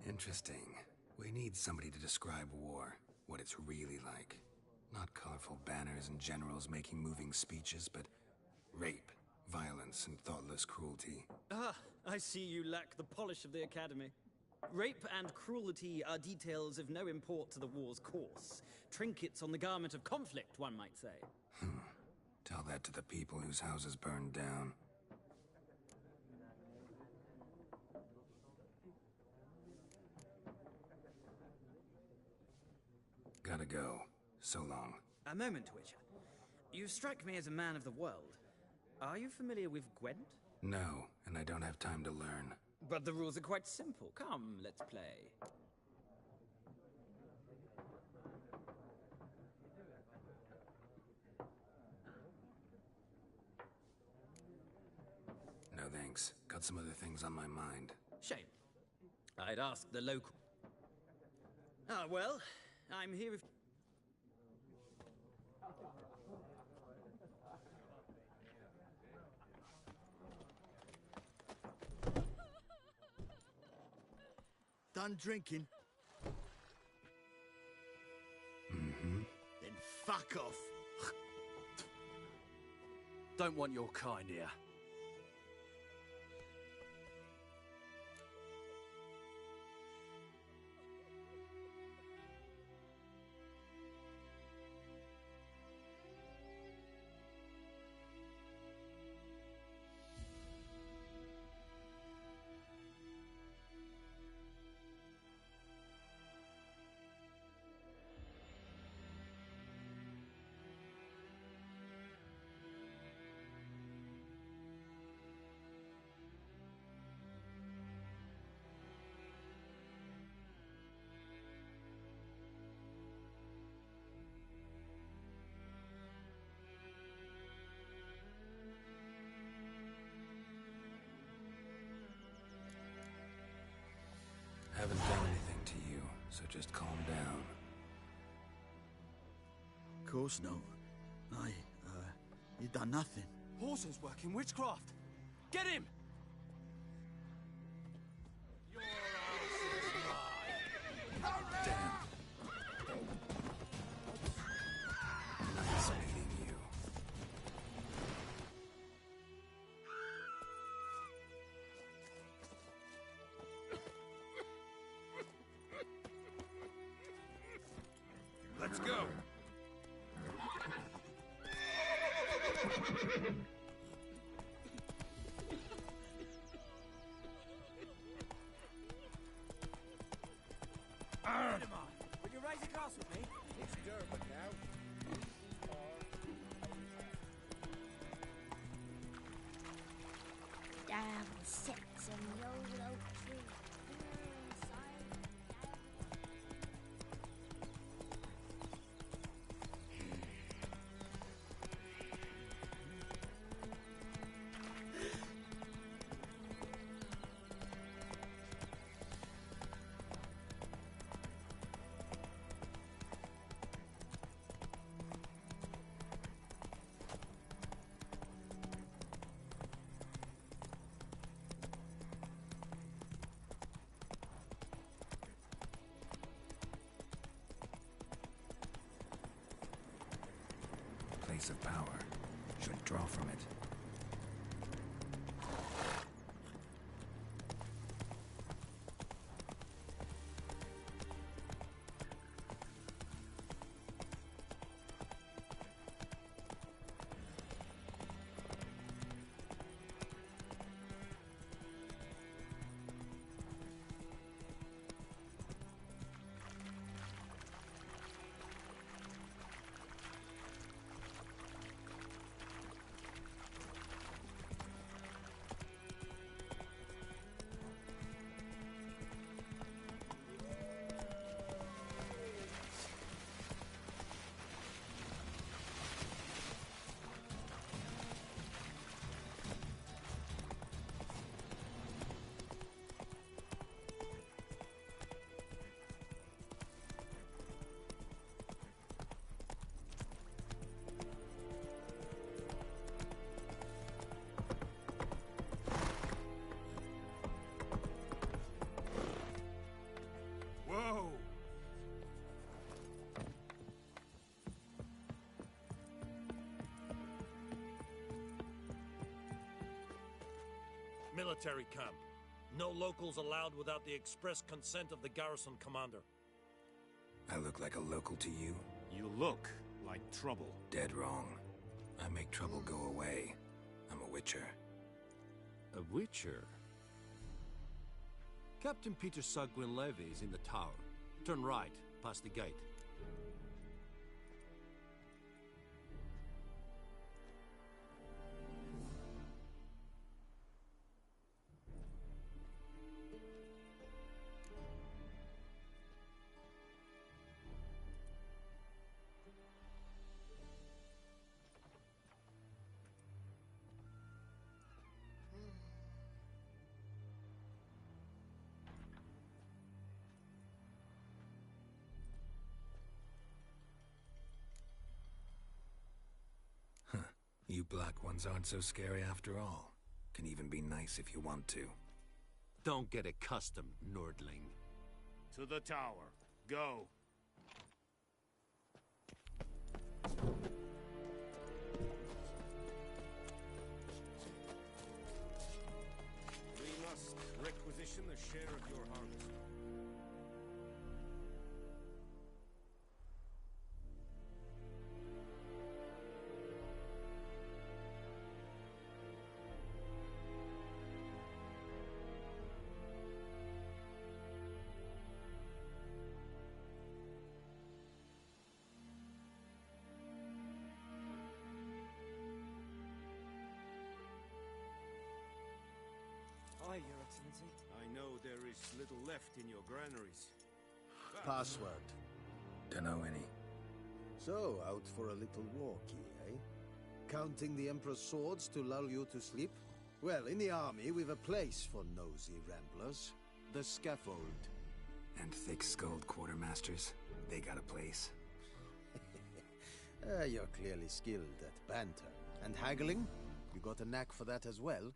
Interesting. We need somebody to describe war, what it's really like. Not colorful banners and generals making moving speeches, but rape, violence, and thoughtless cruelty. Ah, I see you lack the polish of the Academy. Rape and cruelty are details of no import to the war's course. Trinkets on the garment of conflict, one might say. Tell that to the people whose houses burned down. Gotta go. So long. A moment, Witcher. You strike me as a man of the world. Are you familiar with Gwent? No, and I don't have time to learn. But the rules are quite simple. Come, let's play. No thanks. Got some other things on my mind. Shame. I'd ask the local... Ah, well, I'm here if... Done drinking? Mm-hmm. Then fuck off. Don't want your kind here. Haven't done anything to you, so just calm down. Of course no. You done nothing. Horses working witchcraft. Get him! Nice meeting you. Let's go. Some old oak tree. Inside. Place of power. Should draw from it. Whoa! Military camp. No locals allowed without the express consent of the garrison commander. I look like a local to you? You look like trouble. Dead wrong. I make trouble go away. I'm a witcher. A witcher? Captain Peter Sagwin Levy is in the tower. Turn right, past the gate. You black ones aren't so scary after all. Can even be nice if you want to. Don't get accustomed, Nordling. To the tower. Go. We must requisition a share of your harvest. Aye, Your Excellency. I know there is little left in your granaries. Password. Dunno any. So, out for a little walkie, eh? Counting the Emperor's swords to lull you to sleep? Well, in the army, we've a place for nosy ramblers. The scaffold. And thick-skulled quartermasters. They got a place. You're clearly skilled at banter. And haggling? You got a knack for that as well?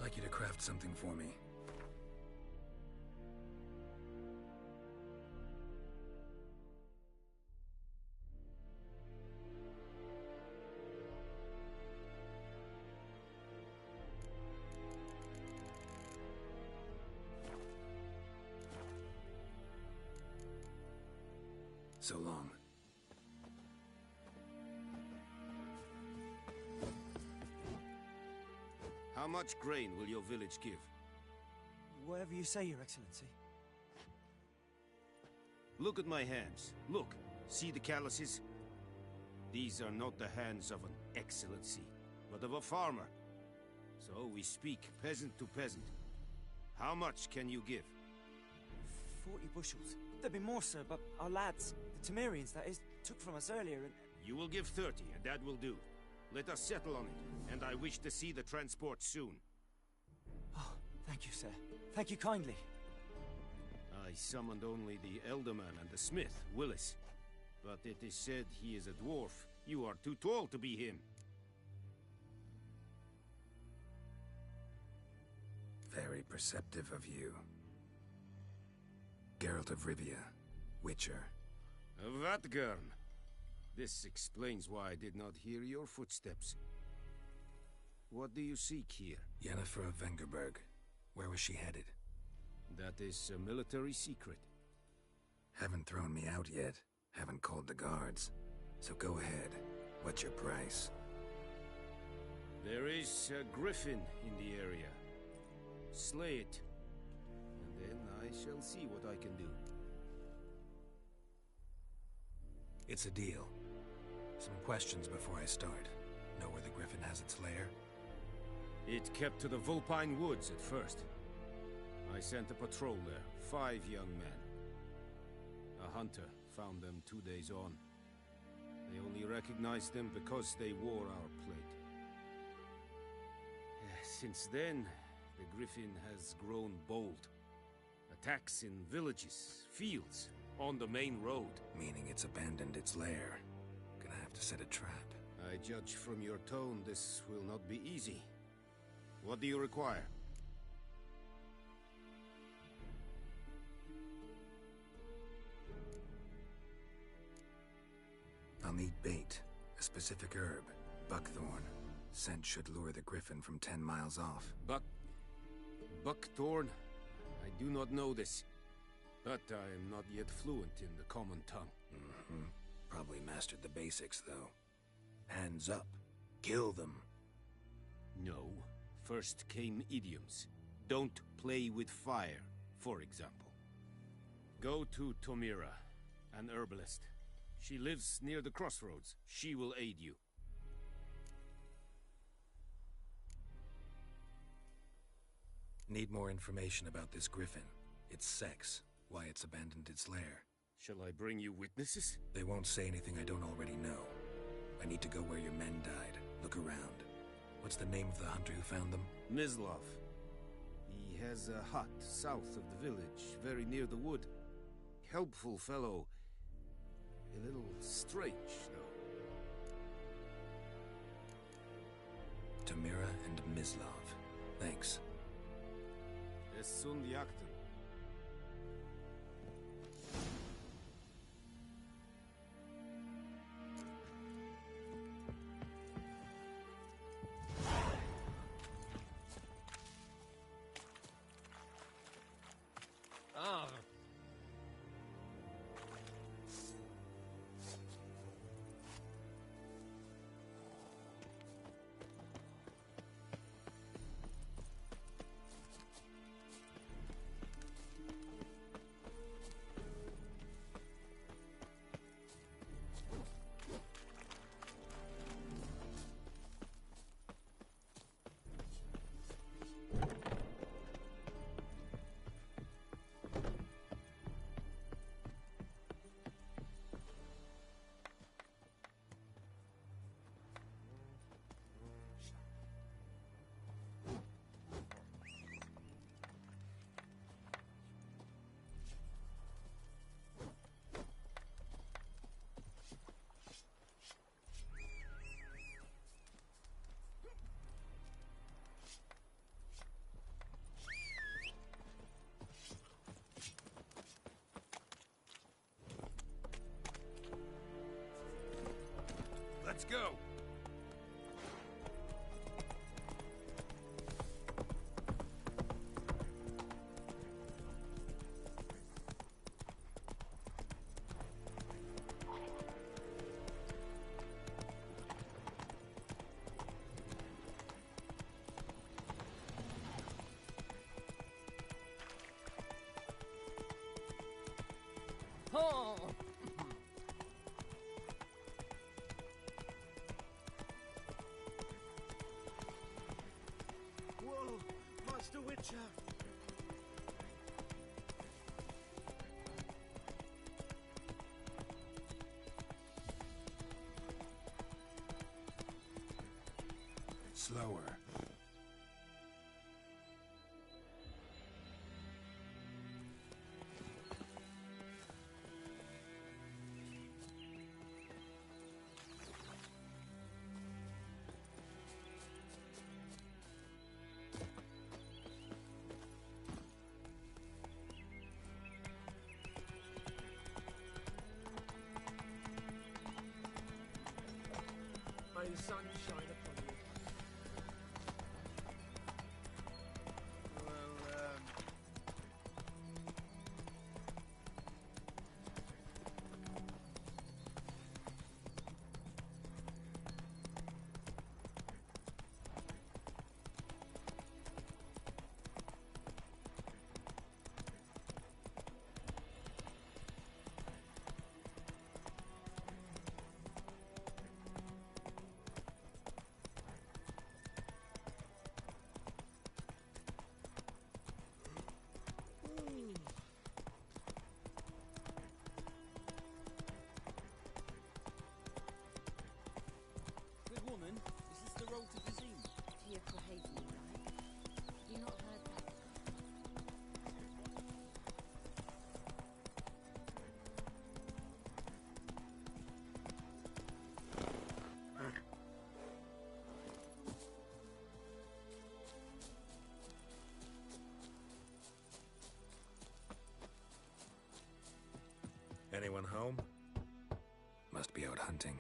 I'd like you to craft something for me. So long. How much grain will your village give? Whatever you say, Your Excellency. Look at my hands. Look. See the calluses? These are not the hands of an excellency, but of a farmer. So we speak peasant to peasant. How much can you give? 40 bushels. There'd be more, sir, but our lads, the Temerians, that is, took from us earlier and... You will give 30, and that will do. Let us settle on it, and I wish to see the transport soon. Oh, thank you, sir. Thank you kindly. I summoned only the Elderman and the smith, Willis. But it is said he is a dwarf. You are too tall to be him. Very perceptive of you. Geralt of Rivia, Witcher. Vatgern. This explains why I did not hear your footsteps. What do you seek here? Yennefer of Vengerberg. Where was she headed? That is a military secret. Haven't thrown me out yet. Haven't called the guards. So go ahead. What's your price? There is a griffin in the area. Slay it. And then I shall see what I can do. It's a deal. Some questions before I start. Know where the griffin has its lair? It kept to the Vulpine Woods at first. I sent a patrol there, 5 young men. A hunter found them 2 days on. They only recognized them because they wore our plate. Since then, the griffin has grown bold. Attacks in villages, fields, on the main road. Meaning it's abandoned its lair. Gonna have to set a trap. I judge from your tone this will not be easy. What do you require? I'll need bait. A specific herb. Buckthorn. Scent should lure the griffin from 10 miles off. Buckthorn? I do not know this. But I am not yet fluent in the common tongue. Mm-hmm. Probably mastered the basics, though. Hands up. Kill them. No. First came idioms. Don't play with fire, for example. Go to Tomira, an herbalist. She lives near the crossroads. She will aid you. Need more information about this griffin. Its sex. Why it's abandoned its lair. Shall I bring you witnesses? They won't say anything I don't already know. I need to go where your men died. Look around. What's the name of the hunter who found them? Mislav. He has a hut south of the village, very near the wood. Helpful fellow. A little strange, though. Tomira and Mislav. Thanks. Es sunt jagten. go! Oh! Whoa! Master Witcher! Slower. May the sun shine upon you. Well, Good woman, is this the road to Vizim? To your Crohaven, like. Have you not heard that? Anyone home? Must be out hunting.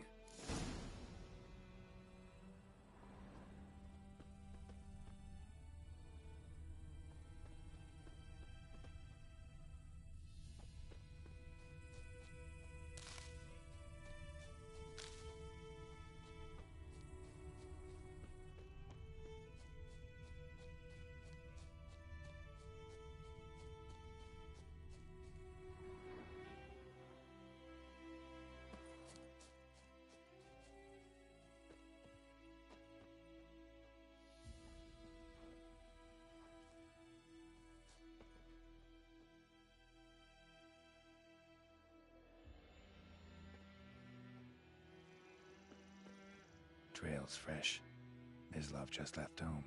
Trail's fresh. Mislav just left home.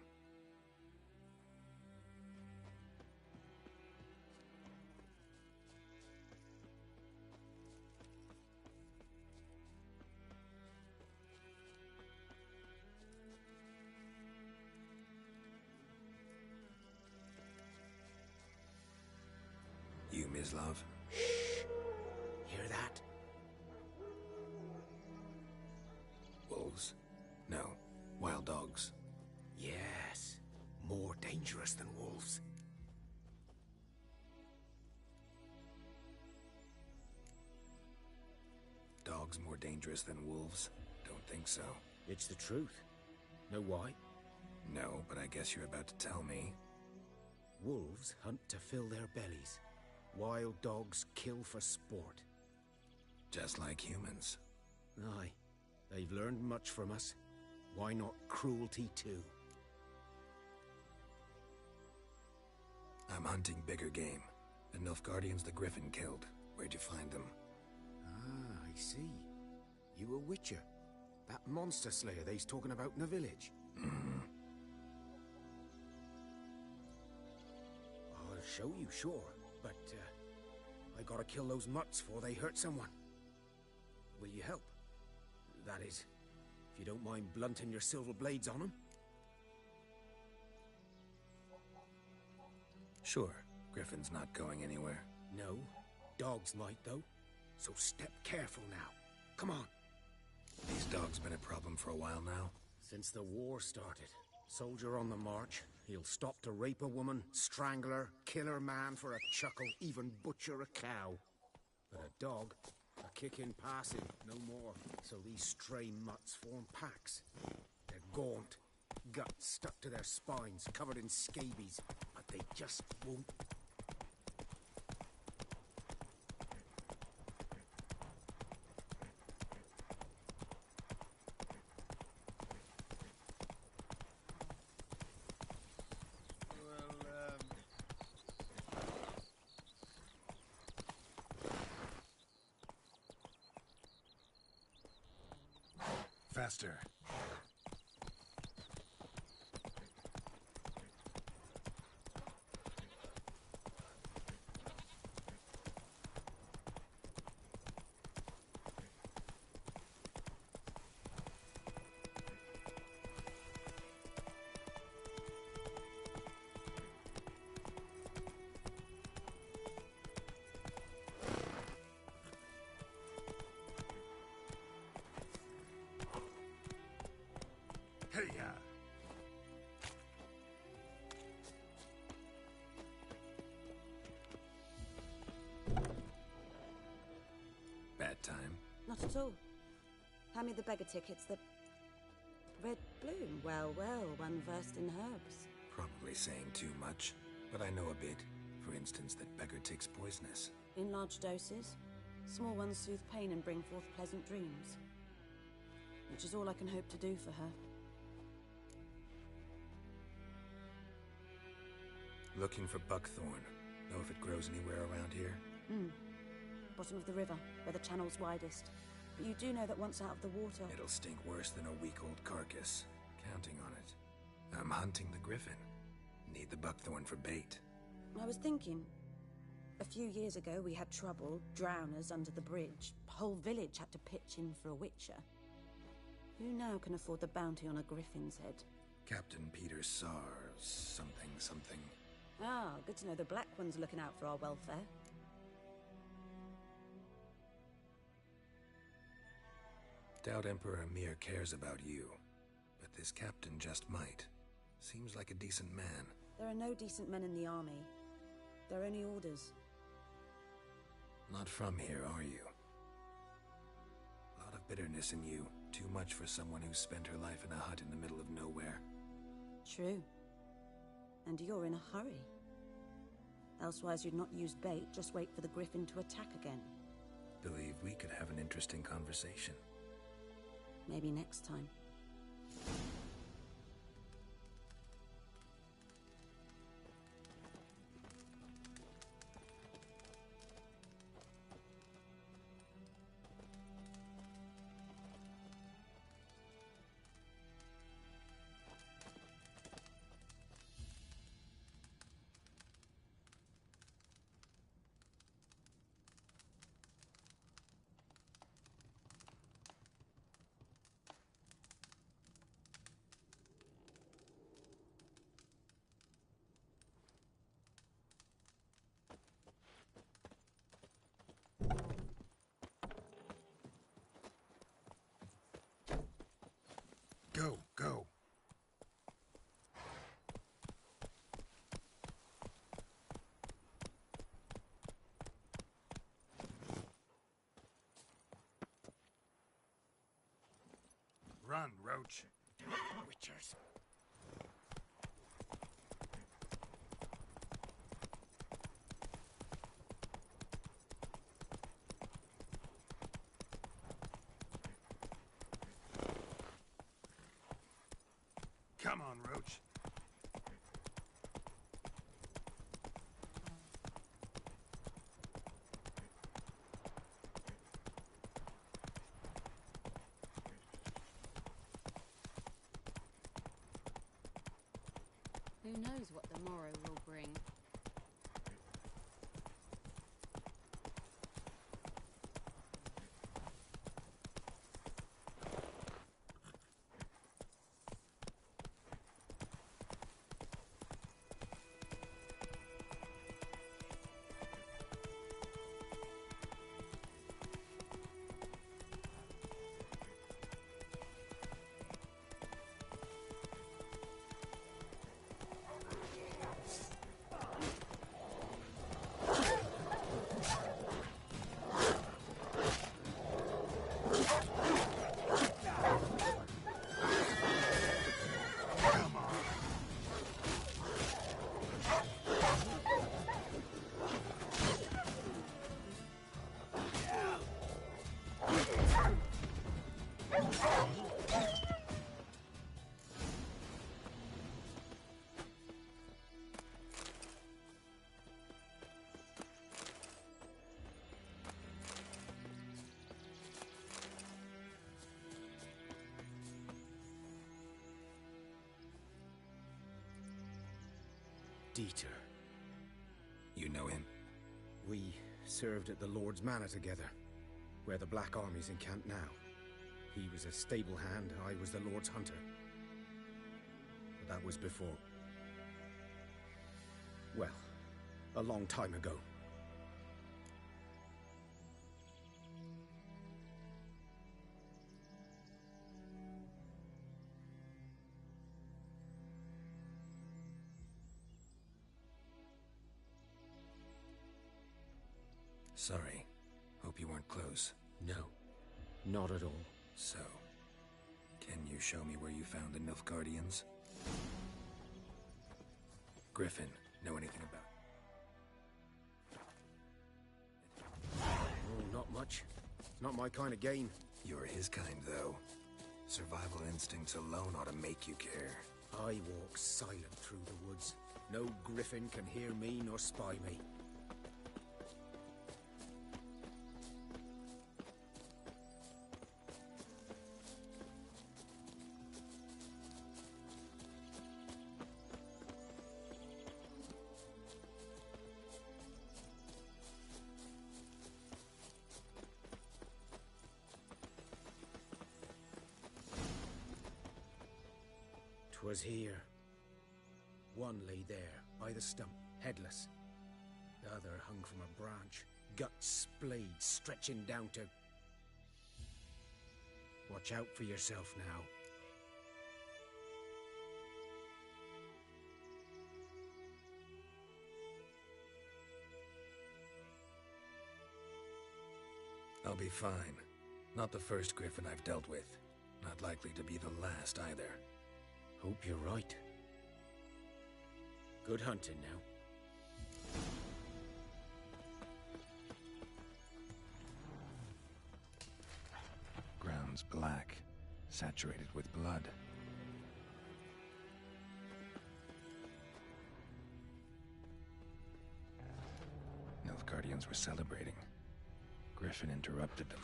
You, Mislav? Hear that? Wolves? No. Wild dogs. Yes. More dangerous than wolves. Dogs more dangerous than wolves? Don't think so. It's the truth. Know why? No, but I guess you're about to tell me. Wolves hunt to fill their bellies. Wild dogs kill for sport. Just like humans. Aye. They've learned much from us. Why not cruelty too? I'm hunting bigger game. The Nilfgaardians the Griffin killed. Where'd you find them? Ah, I see. You a witcher. That monster slayer they's talking about in the village. I'll show you, sure. But, I gotta kill those mutts before they hurt someone. Will you help? That is, if you don't mind blunting your silver blades on them. Sure. Griffin's not going anywhere. No. Dogs might, though. So step careful now. Come on. These dogs been a problem for a while now? Since the war started. Soldier on the march. He'll stop to rape a woman, strangle her, kill her man for a chuckle, even butcher a cow. But a dog, a kick in passing, no more. So these stray mutts form packs. They're gaunt, guts stuck to their spines, covered in scabies, but they just won't. Faster. Hey-ya! Bad time? Not at all. Hand me the beggar tickets, the red bloom. Well, well, one versed in herbs. Probably saying too much, but I know a bit. For instance, that beggar tick's poisonous. In large doses. Small ones soothe pain and bring forth pleasant dreams. Which is all I can hope to do for her. Looking for buckthorn. Know if it grows anywhere around here? Bottom of the river, where the channel's widest. But you do know that once out of the water... It'll stink worse than a week-old carcass. Counting on it. I'm hunting the griffin. Need the buckthorn for bait. I was thinking... A few years ago, we had trouble, drowners under the bridge. The whole village had to pitch in for a witcher. Who now can afford the bounty on a griffin's head? Captain Peter Sar... something. Ah, good to know the Black One's looking out for our welfare. Doubt Emperor Amir cares about you, but this captain just might. Seems like a decent man. There are no decent men in the army. There are only orders. Not from here, are you? A lot of bitterness in you. Too much for someone who spent her life in a hut in the middle of nowhere. True. And you're in a hurry. Elsewise you'd not use bait, just wait for the griffin to attack again. Believe we could have an interesting conversation. Maybe next time. Go. Run, Roach. Witchers. Come on, Roach. Who knows what the morrow will bring? Dieter. You know him? We served at the Lord's Manor together, where the Black Army's encamped now. He was a stable hand, I was the Lord's hunter. But that was before... well, a long time ago. Sorry. Hope you weren't close. No, not at all. So, can you show me where you found the Nilfgaardians? Griffin, know anything about... Oh, not much. Not my kind of game. You're his kind, though. Survival instincts alone ought to make you care. I walk silent through the woods. No griffin can hear me nor spy me. 'Twas here. One lay there, by the stump, headless. The other hung from a branch, guts splayed, stretching down to... Watch out for yourself now. I'll be fine. Not the first griffin I've dealt with. Not likely to be the last either. Hope you're right. Good hunting now. Ground's black, saturated with blood. Nilfgaardians were celebrating. Griffin interrupted them.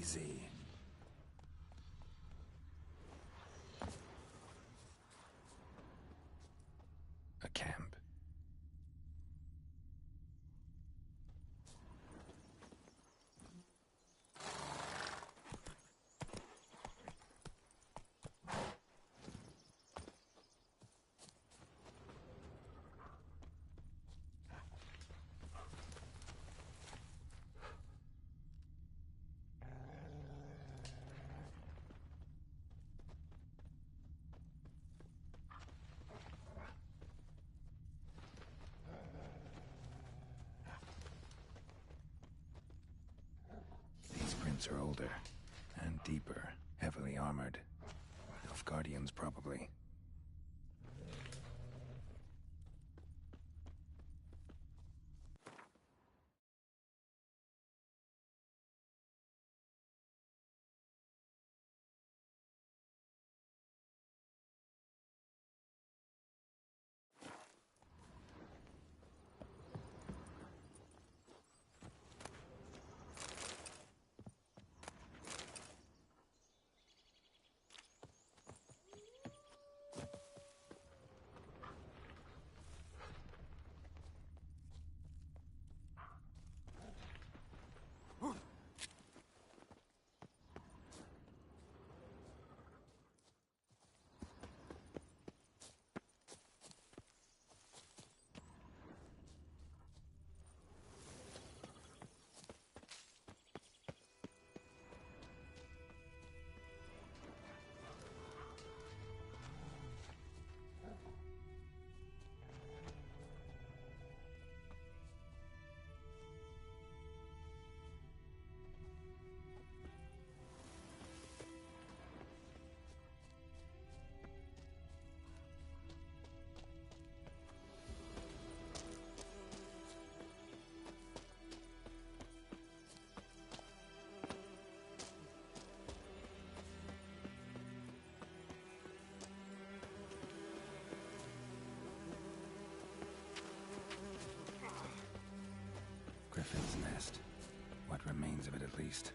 Easy. A camp. These prints are older and deeper, heavily armored. Elf Guardians, probably. Griffin's nest. What remains of it, at least.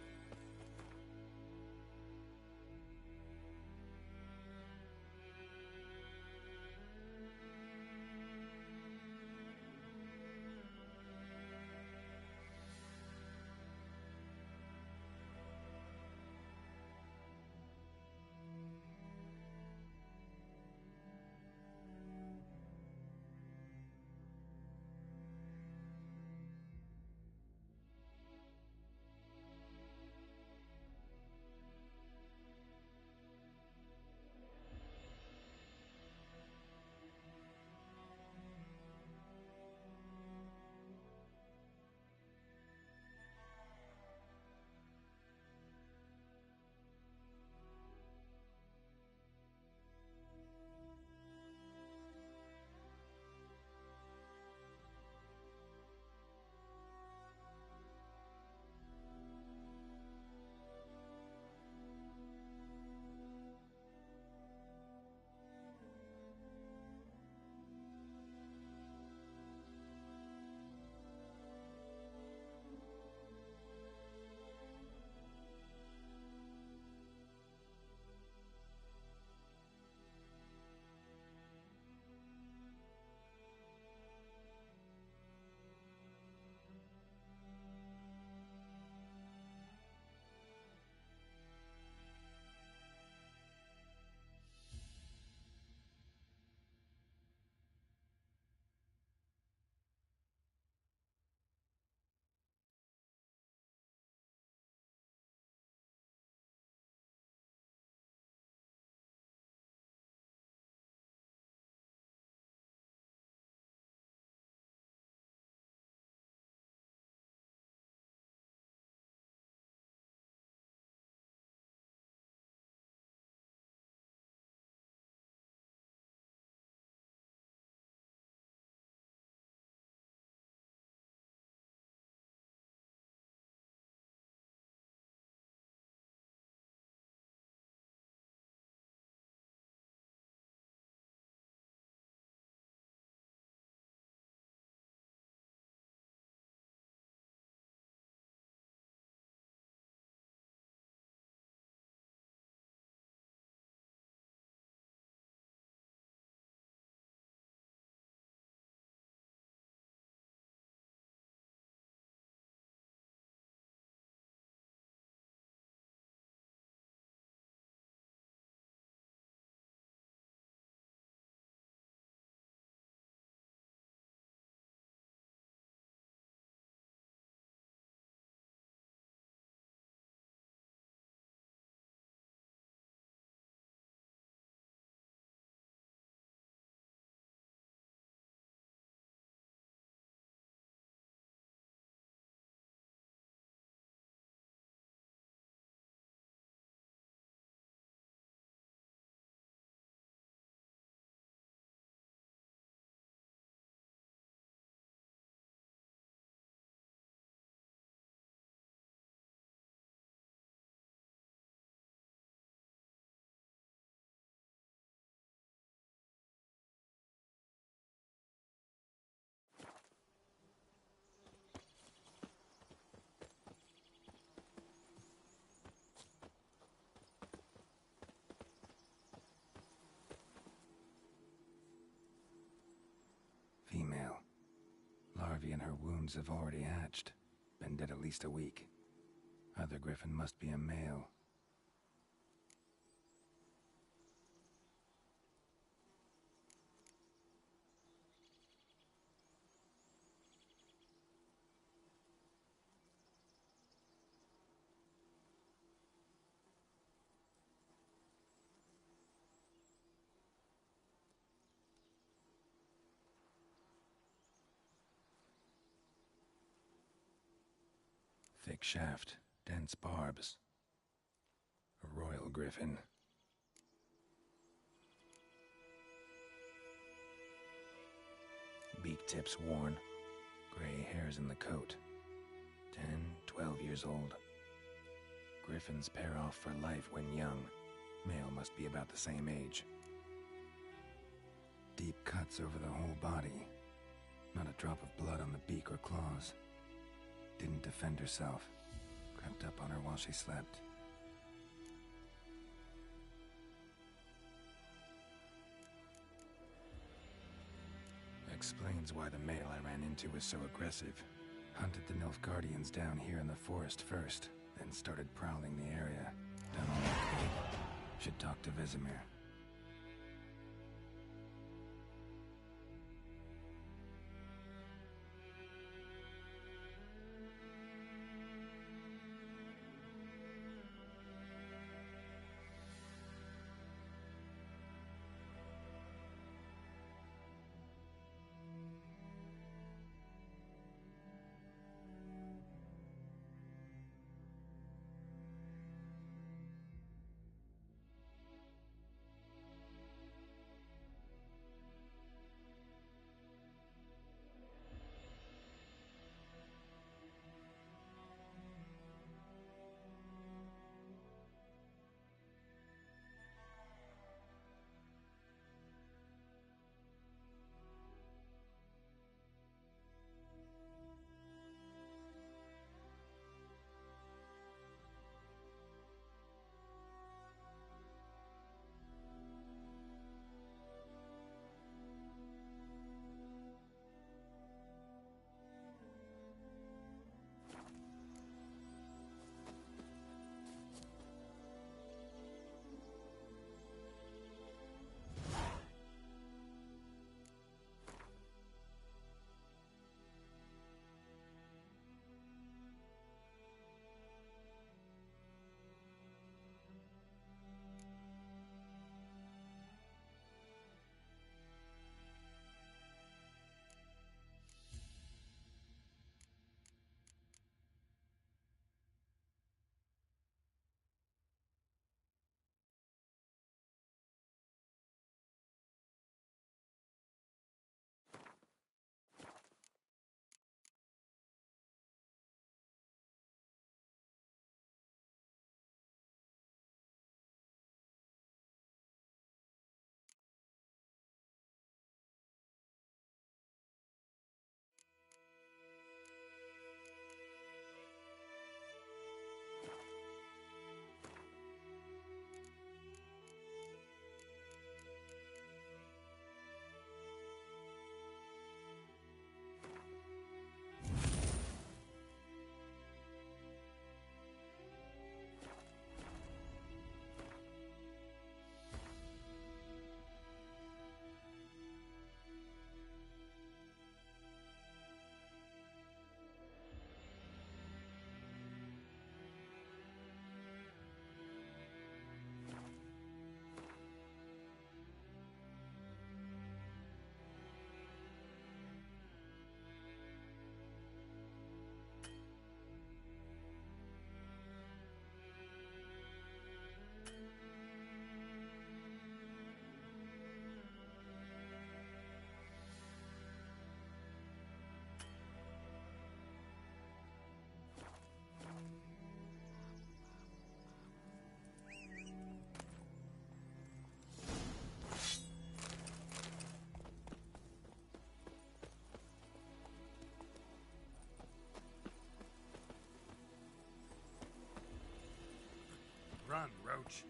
larvae in her wounds have already hatched. Been dead at least a week. Other griffin must be a male. Thick shaft, dense barbs. A royal griffin. Beak tips worn. Gray hairs in the coat. 10, 12 years old. Griffins pair off for life when young. Male must be about the same age. Deep cuts over the whole body. Not a drop of blood on the beak or claws. Didn't defend herself. Crept up on her while she slept. Explains why the male I ran into was so aggressive. Hunted the Nilfgaardians down here in the forest first, then started prowling the area. Done all I could. Should talk to Vesemir. Run, Roach.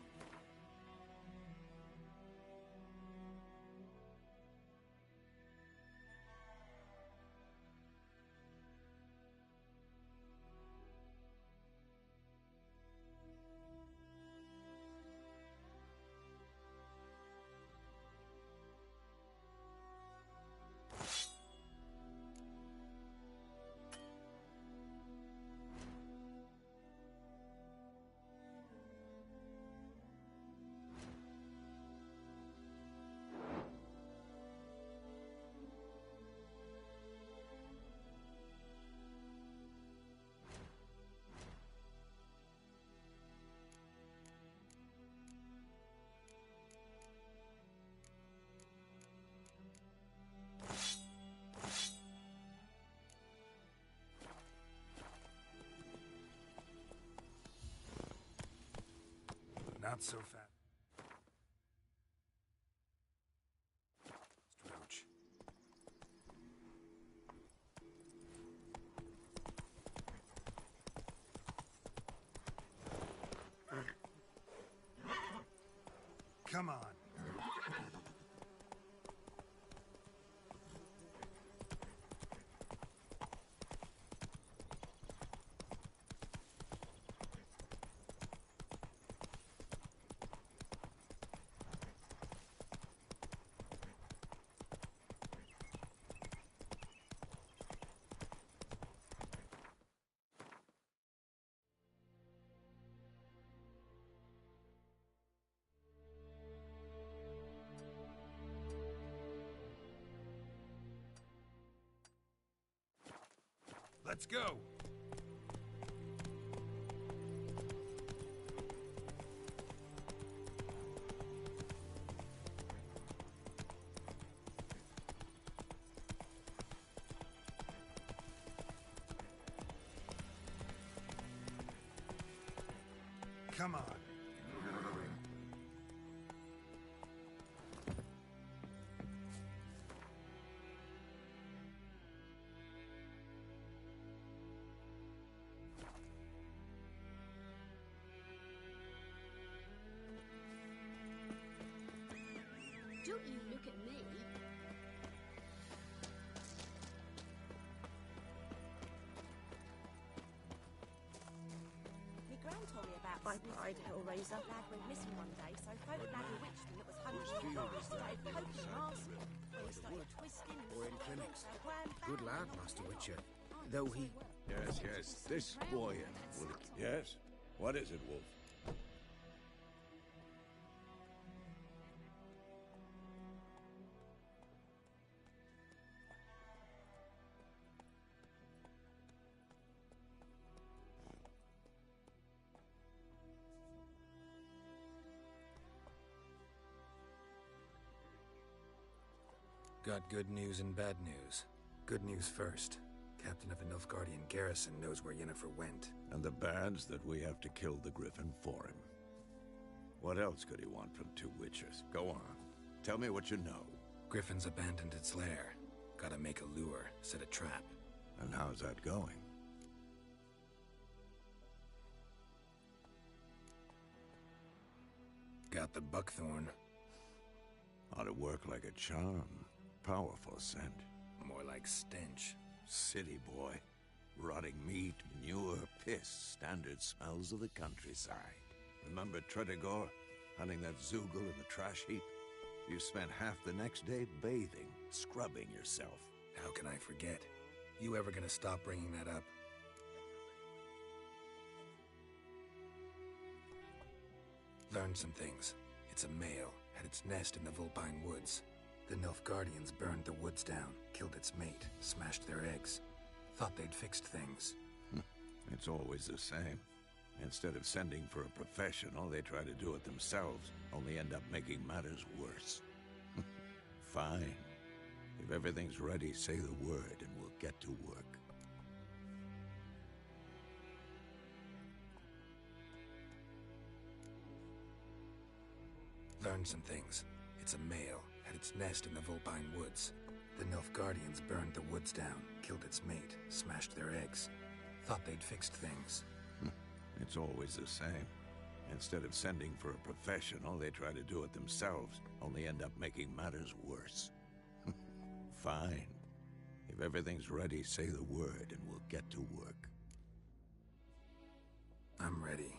Not so fast. Ouch. Come on. Let's go! Come on. Don't you look at me. Me gran told me about my bride, Hellraiser. Lad went missing one day, so phoned lad a witch that was hunting him. Started poking and asking. Then he started twisting and Or in clinics. so wham, bam. Good lad, Master Witcher. Though he... Yes, this boy. Yes? What is it, Wolf? Got good news and bad news. Good news first. Captain of a Nilfgaardian garrison knows where Yennefer went. And the bad's that we have to kill the Griffin for him. What else could he want from two witches? Go on. Tell me what you know. Griffin's abandoned its lair. Gotta make a lure, set a trap. And how's that going? Got the buckthorn. Ought to work like a charm. Powerful scent. More like stench. City boy. Rotting meat, manure, piss. Standard smells of the countryside. Remember Tredegor? Hunting that Zoogle in the trash heap? You spent half the next day bathing, scrubbing yourself. How can I forget? You ever gonna stop bringing that up? Learned some things. It's a male, had its nest in the Vulpine Woods. The Nilfgaardians burned the woods down, killed its mate, smashed their eggs. Thought they'd fixed things. It's always the same. Instead of sending for a professional, they try to do it themselves, only end up making matters worse. Fine. If everything's ready, say the word and we'll get to work. Learned some things. It's a male, had its nest in the Vulpine Woods. The Nilfgaardians burned the woods down, killed its mate, smashed their eggs. Thought they'd fixed things. It's always the same. Instead of sending for a professional, they try to do it themselves, only end up making matters worse. Fine. If everything's ready, say the word and we'll get to work. I'm ready.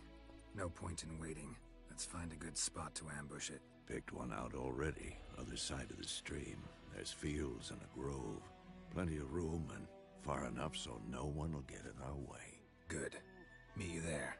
No point in waiting. Let's find a good spot to ambush it. Picked one out already, other side of the stream. There's fields and a grove. Plenty of room and far enough so no one will get in our way. Good. Meet you there.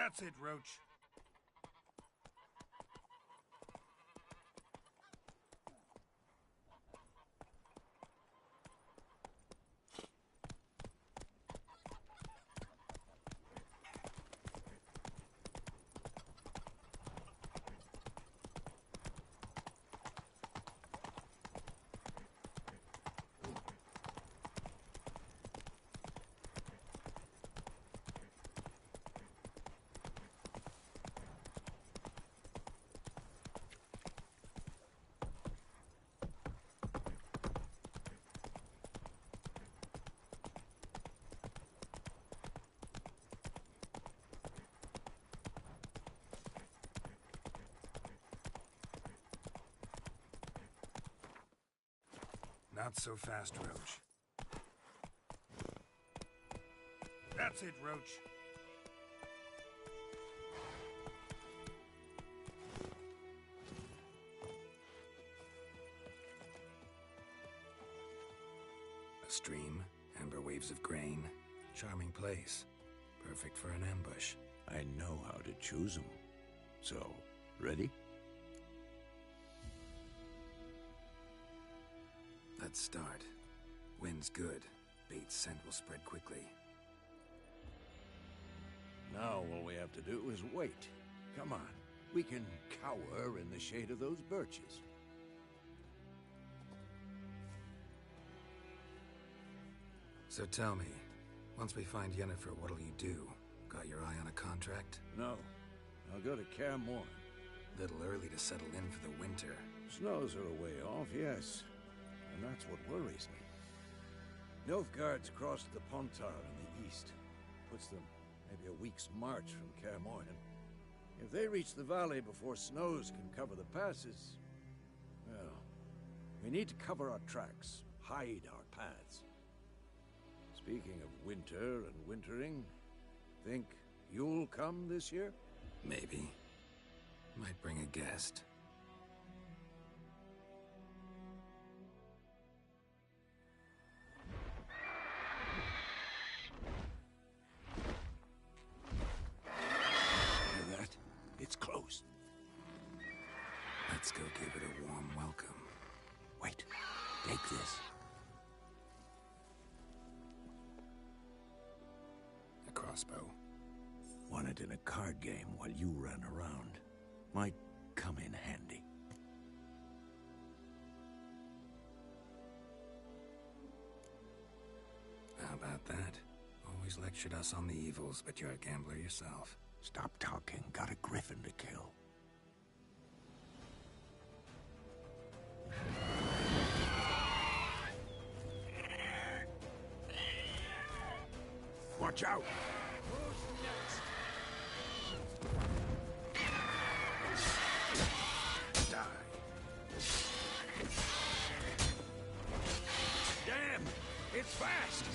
That's it, Roach. Not so fast, Roach. That's it, Roach. A stream, amber waves of grain. Charming place. Perfect for an ambush. I know how to choose them. So, ready? Let's start. Wind's good. Bait's scent will spread quickly. Now all we have to do is wait. Come on. We can cower in the shade of those birches. So tell me, once we find Yennefer, what'll you do? Got your eye on a contract? No. I'll go to Kaer Morhen. Little early to settle in for the winter. Snows are a way off, yes. And that's what worries me. Nilfgaard's crossed the Pontar in the east. Puts them maybe a week's march from Kaer Morhen. If they reach the valley before snows can cover the passes, well, we need to cover our tracks, hide our paths. Speaking of winter and wintering, think you'll come this year? Maybe. Might bring a guest. Hear that? It's close. Let's go give it a warm welcome. Wait. Take this. A crossbow. Won it in a card game while you ran around. Might come in handy. How about that? Always lectured us on the evils, but you're a gambler yourself. Stop talking. Got a griffin to kill. Watch out! Damn! It's fast!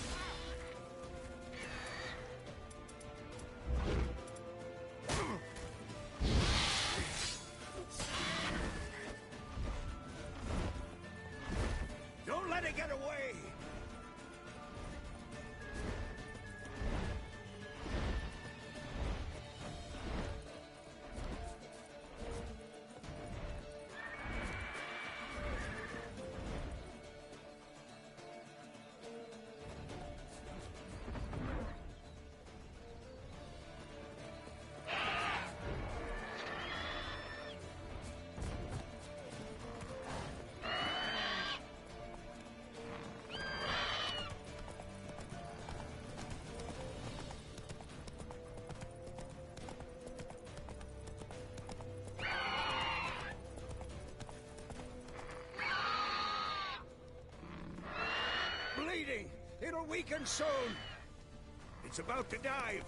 Don't let it get away! Bleeding! It'll weaken soon! It's about to dive!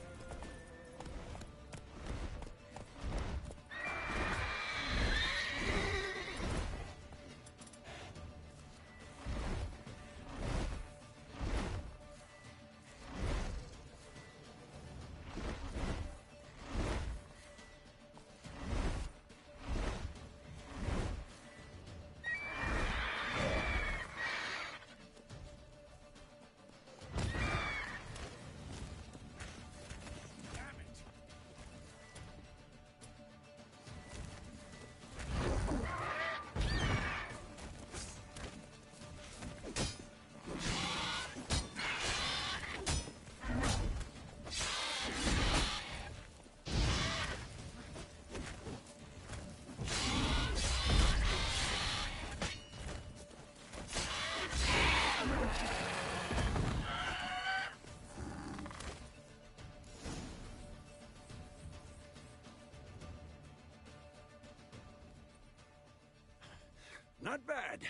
Not bad.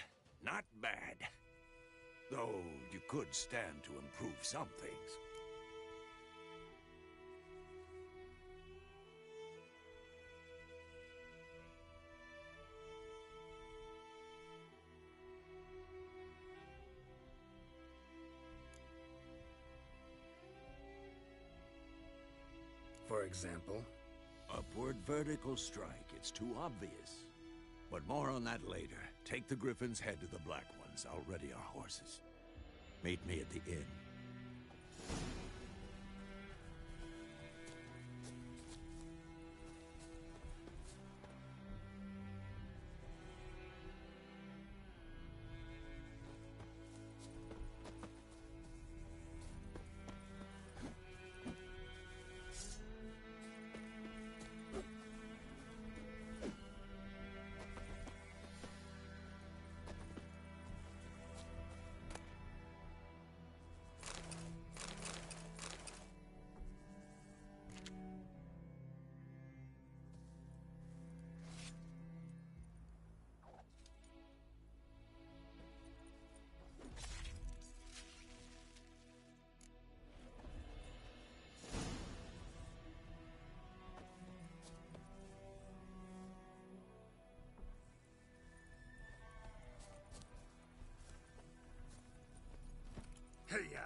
Not bad. Though you could stand to improve some things. For example? Upward vertical strike. It's too obvious. But more on that later. Take the Griffin's head to the Black Ones. I'll ready our horses. Meet me at the inn. Hey-ya!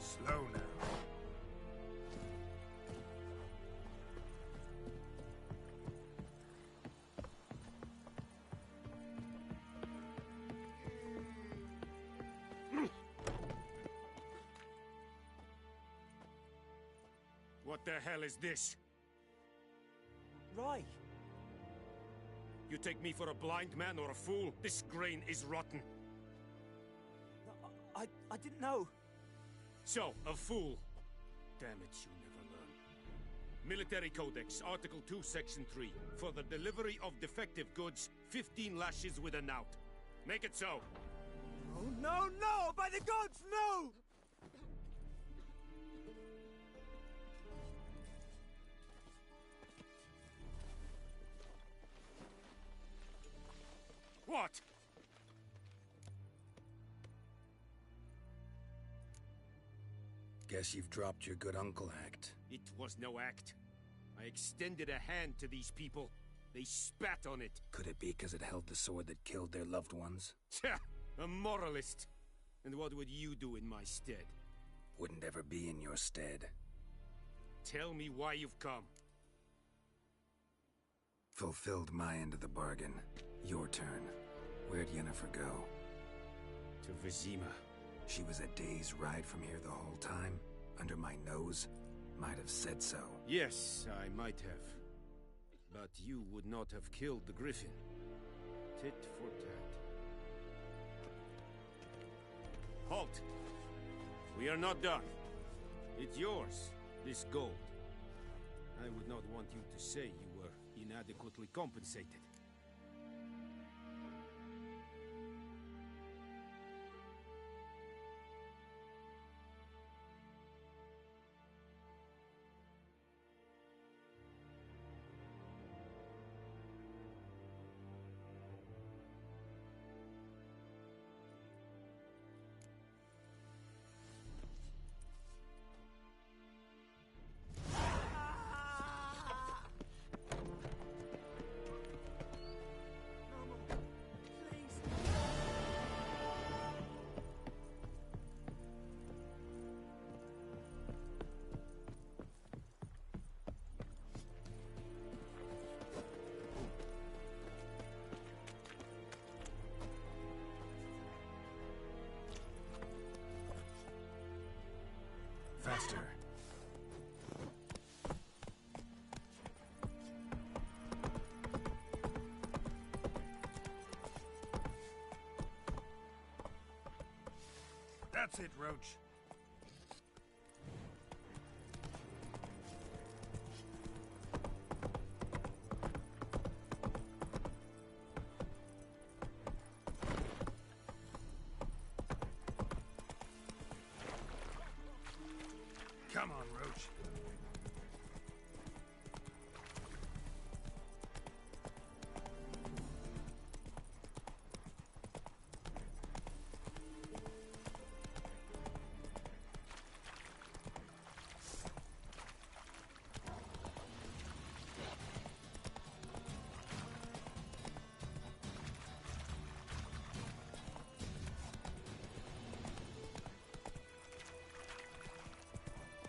Slow now. What the hell is this? Right. You take me for a blind man or a fool? This grain is rotten. I didn't know. So, a fool. Damn it, you never learn. Military Codex, Article 2, Section 3. For the delivery of defective goods, 15 lashes with a knout. Make it so. Oh, no, no! By the gods, no! What? Guess you've dropped your good uncle act. It was no act. I extended a hand to these people. They spat on it. Could it be because it held the sword that killed their loved ones? Tja, a moralist. And what would you do in my stead? Wouldn't ever be in your stead. Tell me why you've come. Fulfilled my end of the bargain. Your turn. Where'd Yennefer go? To Vizima. She was a day's ride from here the whole time? Under my nose? Might have said so. Yes, I might have. But you would not have killed the griffin. Tit for tat. Halt! We are not done. It's yours, this gold. I would not want you to say you were inadequately compensated. Faster. That's it, Roach. Come on, Roach.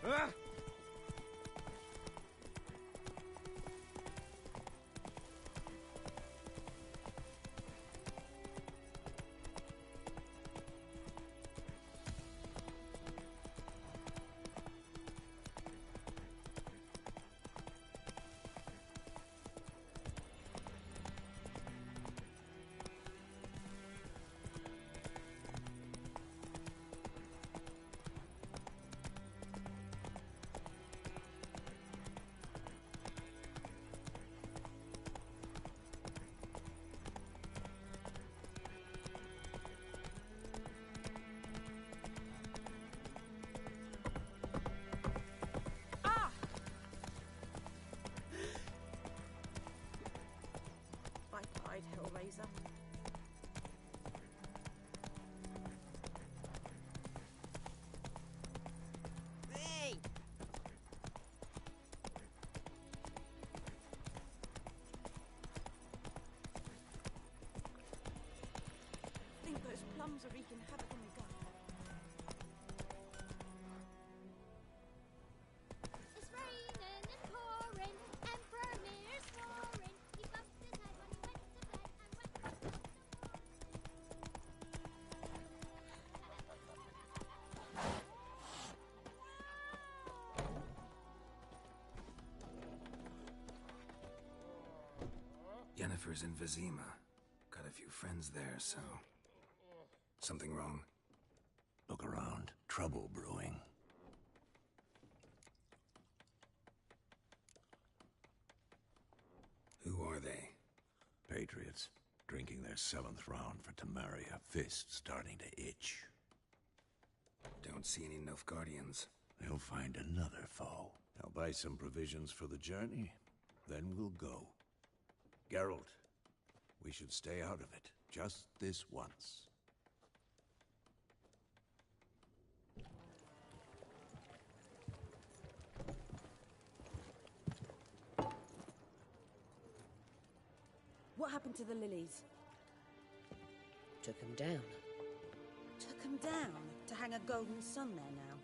Ah! Hellraiser. Hey! I think those plums are wreaking havoc on the gut. It's raining and pouring, Emperor Mir's roaring. He bumped his head when he went to bed and went. Yennefer's in Vizima. Got a few friends there, so... Something wrong? Look around. Trouble brewing. Who are they? Patriots. Drinking their 7th round for Temeria. Fists starting to itch. Don't see any Nilfgaardians. They'll find another foe. I'll buy some provisions for the journey. Then we'll go. Geralt, we should stay out of it. Just this once. What happened to the lilies? Took him down. Took them down to hang a golden sun there now.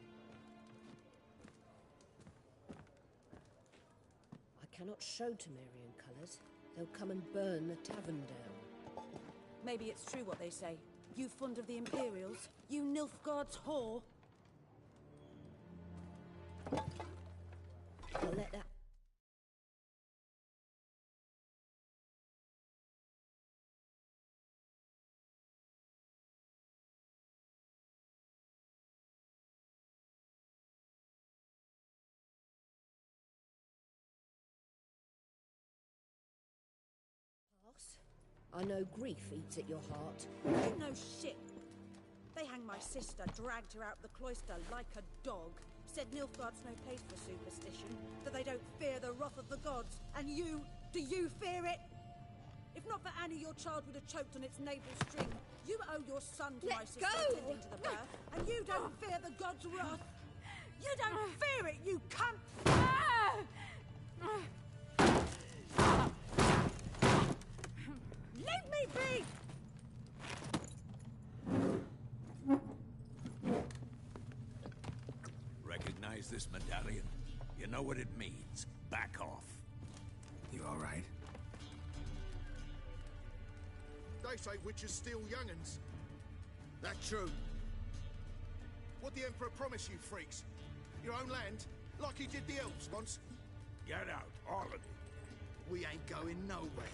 I cannot show Temerian colours. They'll come and burn the tavern down. Maybe it's true what they say. You fond of the Imperials? You Nilfgaard's whore? I'll let that... I know grief eats at your heart. You know shit. They hanged my sister, dragged her out the cloister like a dog. Said Nilfgaard's no place for superstition, that they don't fear the wrath of the gods. And you, do you fear it? If not for Annie, your child would have choked on its navel string. You owe your son to my sister attending to the birth, and you don't fear the gods' wrath. You don't fear it, you cunt! Leave me be! Recognize this medallion? You know what it means. Back off. You all right? They say witches steal young'uns. That true? What the Emperor promise you, freaks? Your own land? Like he did the elves once? Get out, all of you. We ain't going nowhere.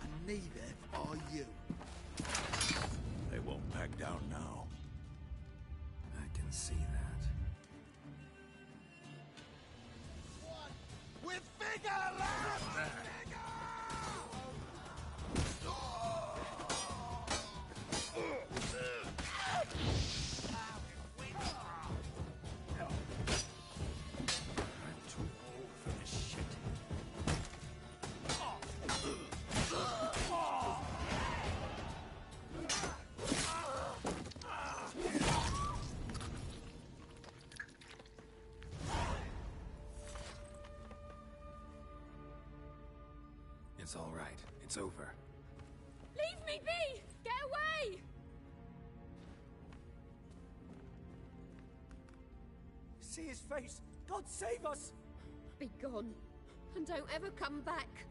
And neither are you. They won't back down now. I can see that. With vigor, lads! It's all right. It's over. Leave me be! Get away! See his face! God save us! Be gone, and don't ever come back.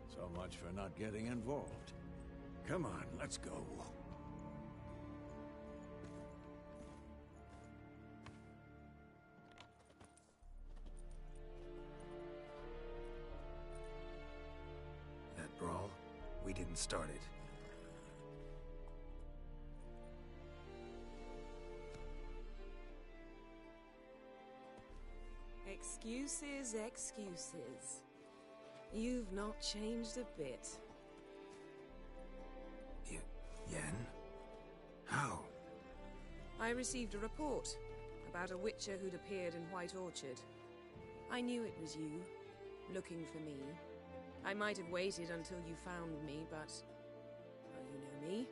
So much for not getting involved. Come on, let's go. That brawl, we didn't start it. Excuses, excuses. You've not changed a bit. Yen? How? I received a report about a witcher who'd appeared in White Orchard. I knew it was you, looking for me. I might have waited until you found me, but... well, you know me.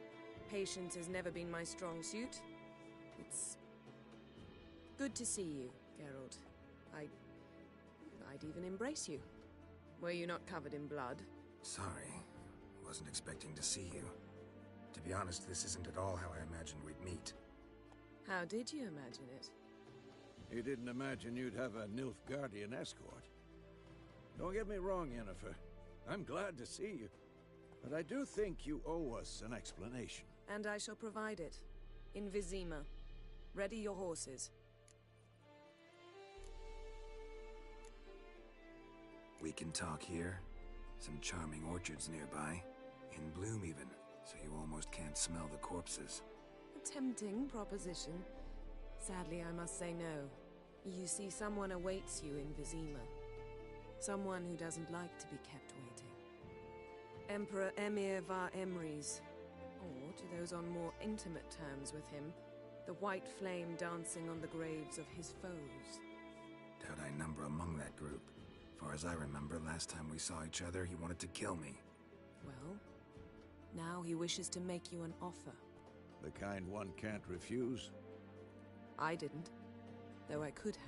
Patience has never been my strong suit. It's... good to see you, Geralt. I'd even embrace you. Were you not covered in blood? Sorry. Wasn't expecting to see you. To be honest, this isn't at all how I imagined we'd meet. How did you imagine it? You didn't imagine you'd have a Nilfgaardian escort. Don't get me wrong, Yennefer. I'm glad to see you. But I do think you owe us an explanation. And I shall provide it. In Vizima. Ready your horses. We can talk here. Some charming orchards nearby. In bloom even, so you almost can't smell the corpses. A tempting proposition. Sadly, I must say no. You see, someone awaits you in Vizima. Someone who doesn't like to be kept waiting. Emperor Emir var Emrys. Or, to those on more intimate terms with him, the white flame dancing on the graves of his foes. Doubt I number among that group. Far as I remember, last time we saw each other, he wanted to kill me. Well, now he wishes to make you an offer. The kind one can't refuse? I didn't, though I could have.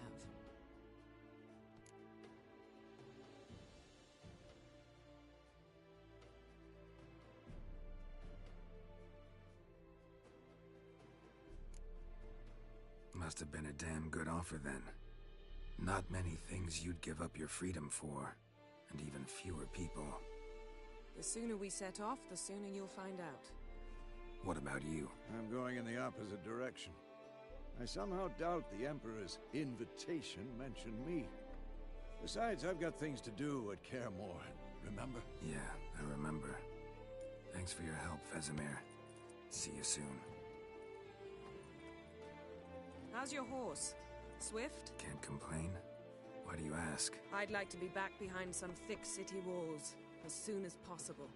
Must have been a damn good offer then. Not many things you'd give up your freedom for, and even fewer people. The sooner we set off, the sooner you'll find out. What about you? I'm going in the opposite direction. I somehow doubt the Emperor's invitation mentioned me. Besides, I've got things to do at Kaer Morhen, remember? Yeah, I remember. Thanks for your help, Vesemir. See you soon. How's your horse? Swift? Can't complain. Why do you ask? I'd like to be back behind some thick city walls as soon as possible.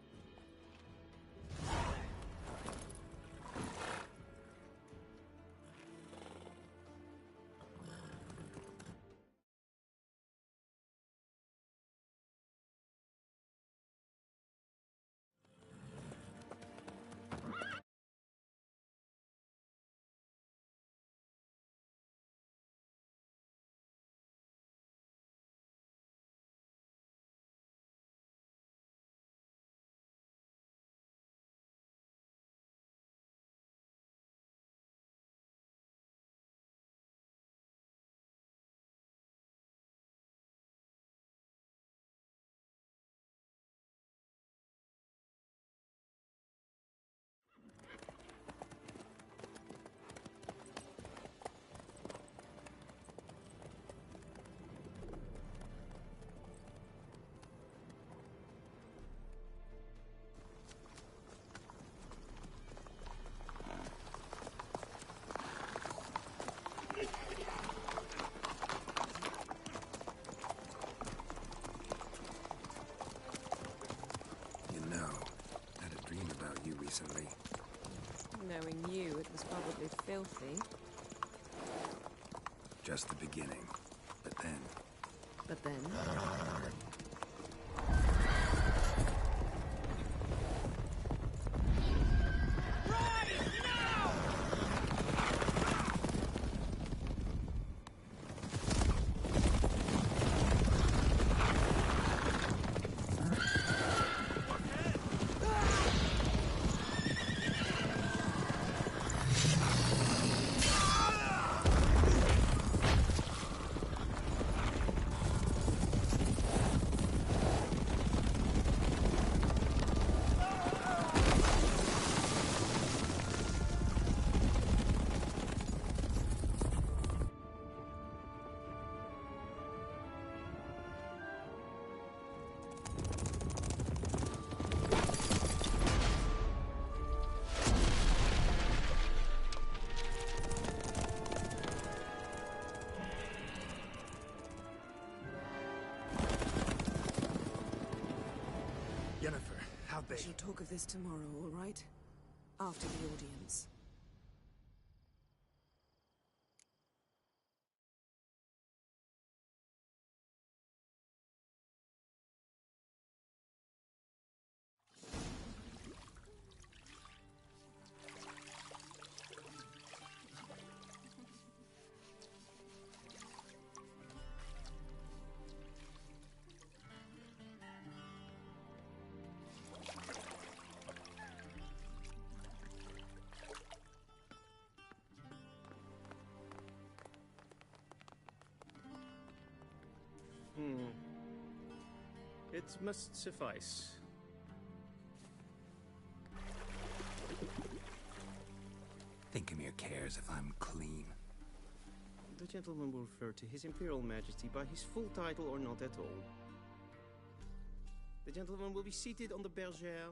Recently. Knowing you, it was probably filthy. Just the beginning. But then... But then? How'd they... We shall talk of this tomorrow, all right? After the audience. It must suffice. Thinkamere cares if I'm clean. The gentleman will refer to His Imperial Majesty by his full title or not at all. The gentleman will be seated on the bergère.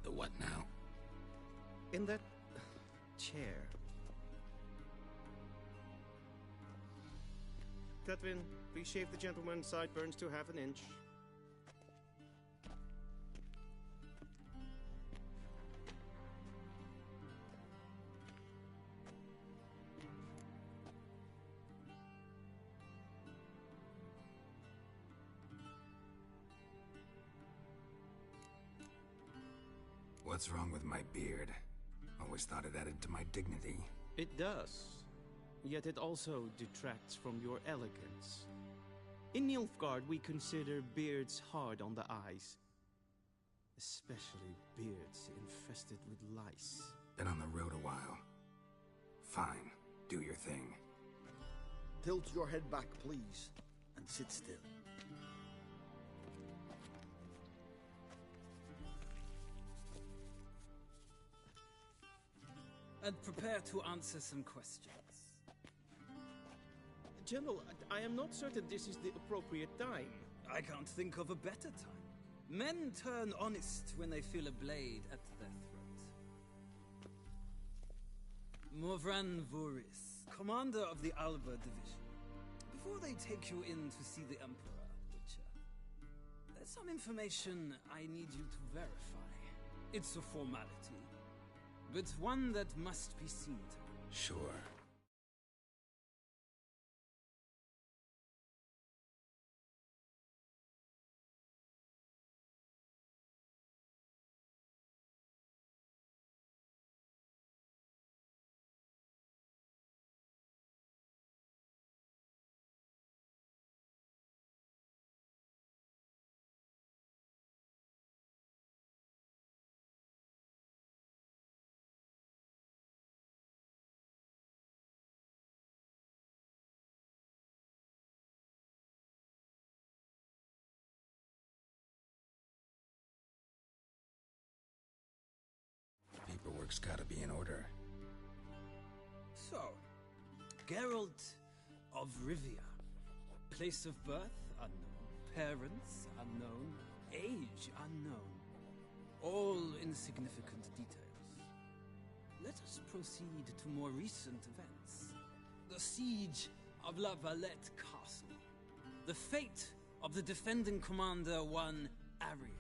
The what now? In that chair. Catwin, please shave the gentleman's sideburns to half an inch. What's wrong with my beard? Always thought it added to my dignity. It does. Yet it also detracts from your elegance. In Nilfgaard, we consider beards hard on the eyes. Especially beards infested with lice. Been on the road a while. Fine, do your thing. Tilt your head back, please, and sit still. And prepare to answer some questions. General, I am not certain this is the appropriate time. I can't think of a better time. Men turn honest when they feel a blade at their throat. Morvran Voris, commander of the Alba Division. Before they take you in to see the Emperor, Witcher, there's some information I need you to verify. It's a formality, but one that must be seen to. Sure. Paperwork's gotta be in order. So, Geralt of Rivia. Place of birth, unknown. Parents, unknown. Age, unknown. All insignificant details. Let us proceed to more recent events. The siege of La Valette Castle. The fate of the defending commander, one Arian.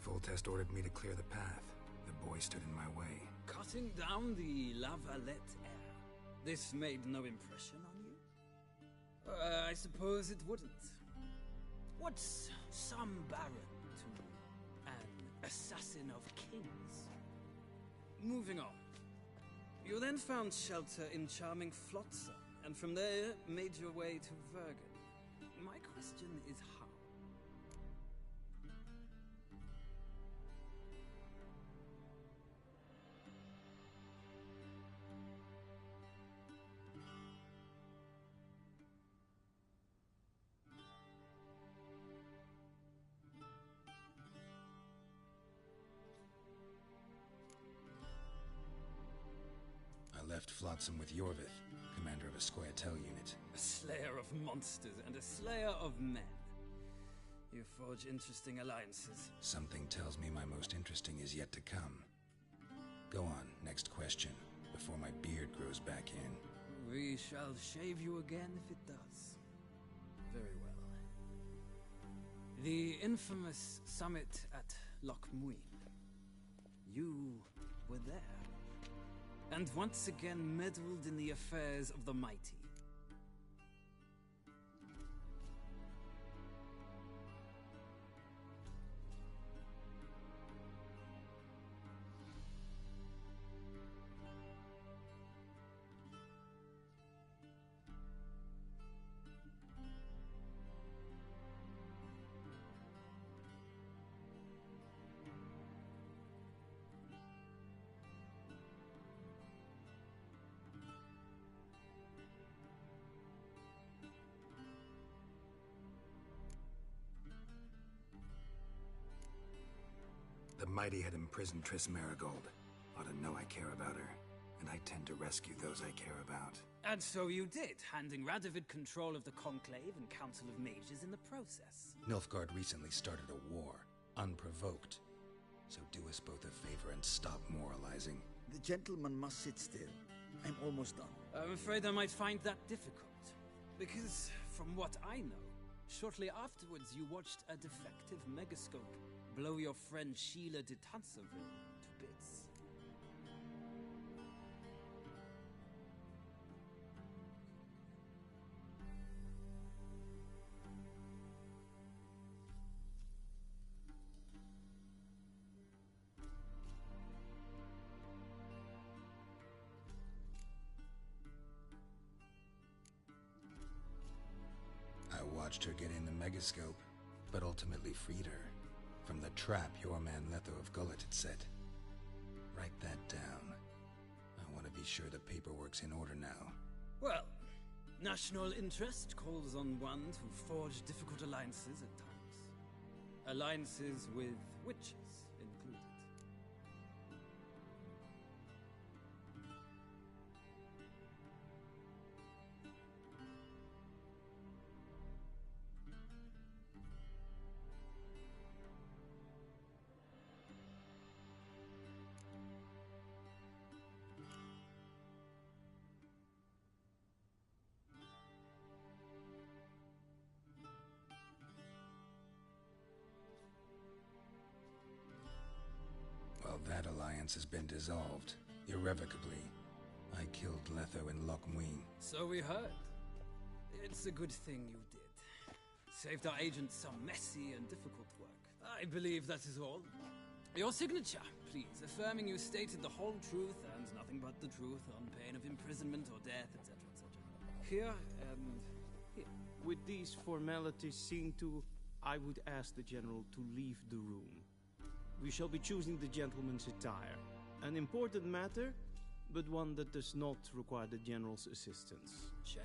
Foltest ordered me to clear the path. The boy stood in my way. Cutting down the La Valette heir. This made no impression on you? I suppose it wouldn't. What's some baron to an assassin of kings? Moving on. You then found shelter in charming Flotsam, and from there made your way to Vergen. My question is how? I left Flotsam with Yorvith, commander of a Scoia'tael unit. A slayer of monsters and a slayer of men. You forge interesting alliances. Something tells me my most interesting is yet to come. Go on, next question, before my beard grows back in. We shall shave you again if it does. Very well. The infamous summit at Loch Muin. You were there. And once again meddled in the affairs of the mighty. The mighty had imprisoned Triss Marigold. Ought to know I care about her. and I tend to rescue those I care about. And so you did, handing Radovid control of the Conclave and Council of Mages in the process. Nilfgaard recently started a war, unprovoked. So do us both a favor and stop moralizing. The gentleman must sit still. I'm almost done. I'm afraid I might find that difficult. Because, from what I know, shortly afterwards you watched a defective megascope blow your friend Sheila de Tanserville to bits. I watched her get in the megascope, but ultimately freed her from the trap your man Letho of Gullet had set. Write that down. I want to be sure the paperwork's in order now. Well, national interest calls on one to forge difficult alliances at times. Alliances with witches included. Well, that alliance has been dissolved, irrevocably. I killed Letho in Loch Muin. So we heard. It's a good thing you did. Saved our agent some messy and difficult work. I believe that is all. Your signature, please, affirming you stated the whole truth and nothing but the truth on pain of imprisonment or death, etc., etc. Here and here. With these formalities seen to, I would ask the General to leave the room. We shall be choosing the gentleman's attire. An important matter, but one that does not require the General's assistance. Shame.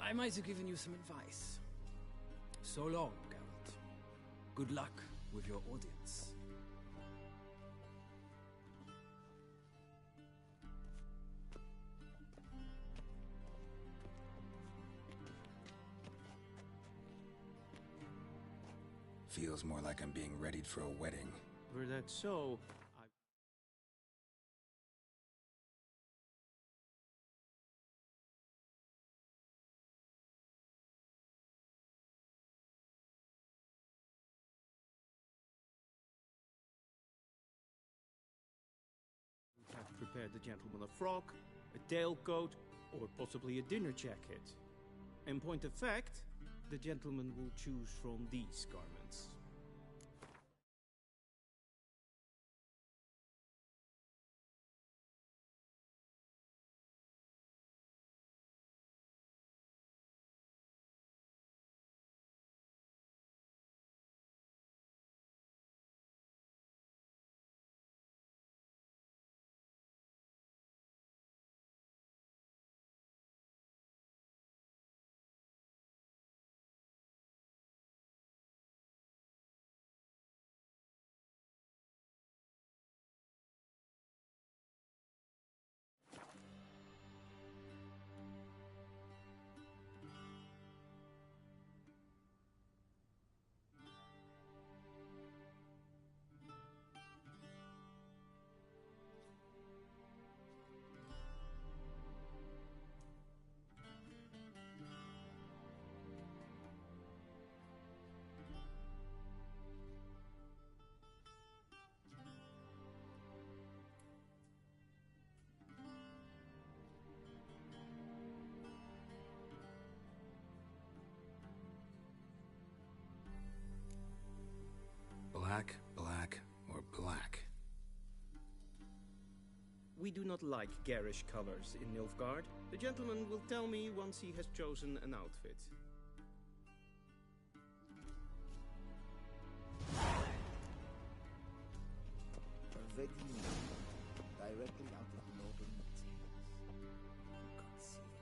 I might have given you some advice. So long, Geralt. Good luck with your audience. Feels more like I'm being readied for a wedding. Were that so, I have prepared the gentleman a frock, a tailcoat, or possibly a dinner jacket. In point of fact, the gentleman will choose from these garments. Black, black, or black? We do not like garish colors in Nilfgaard. The gentleman will tell me once he has chosen an outfit. Perfectly directly out of the northern mountains. Concealed.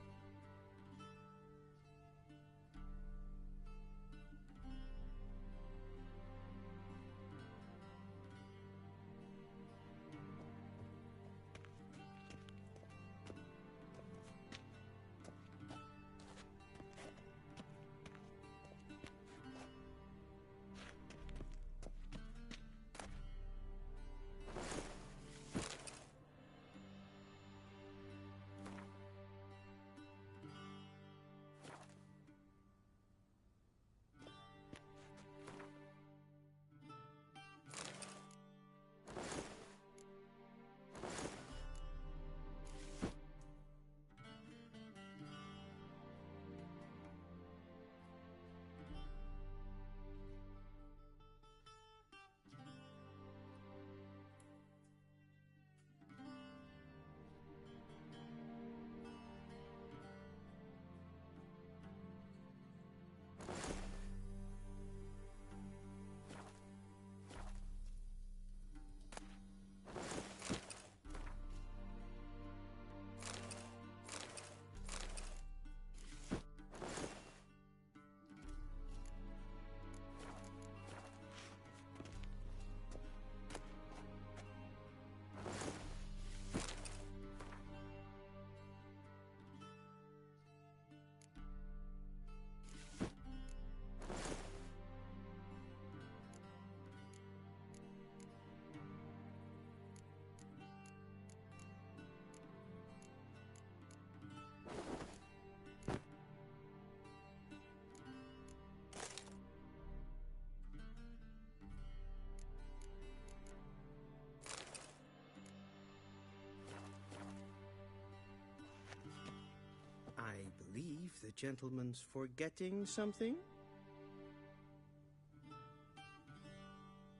the gentleman's forgetting something?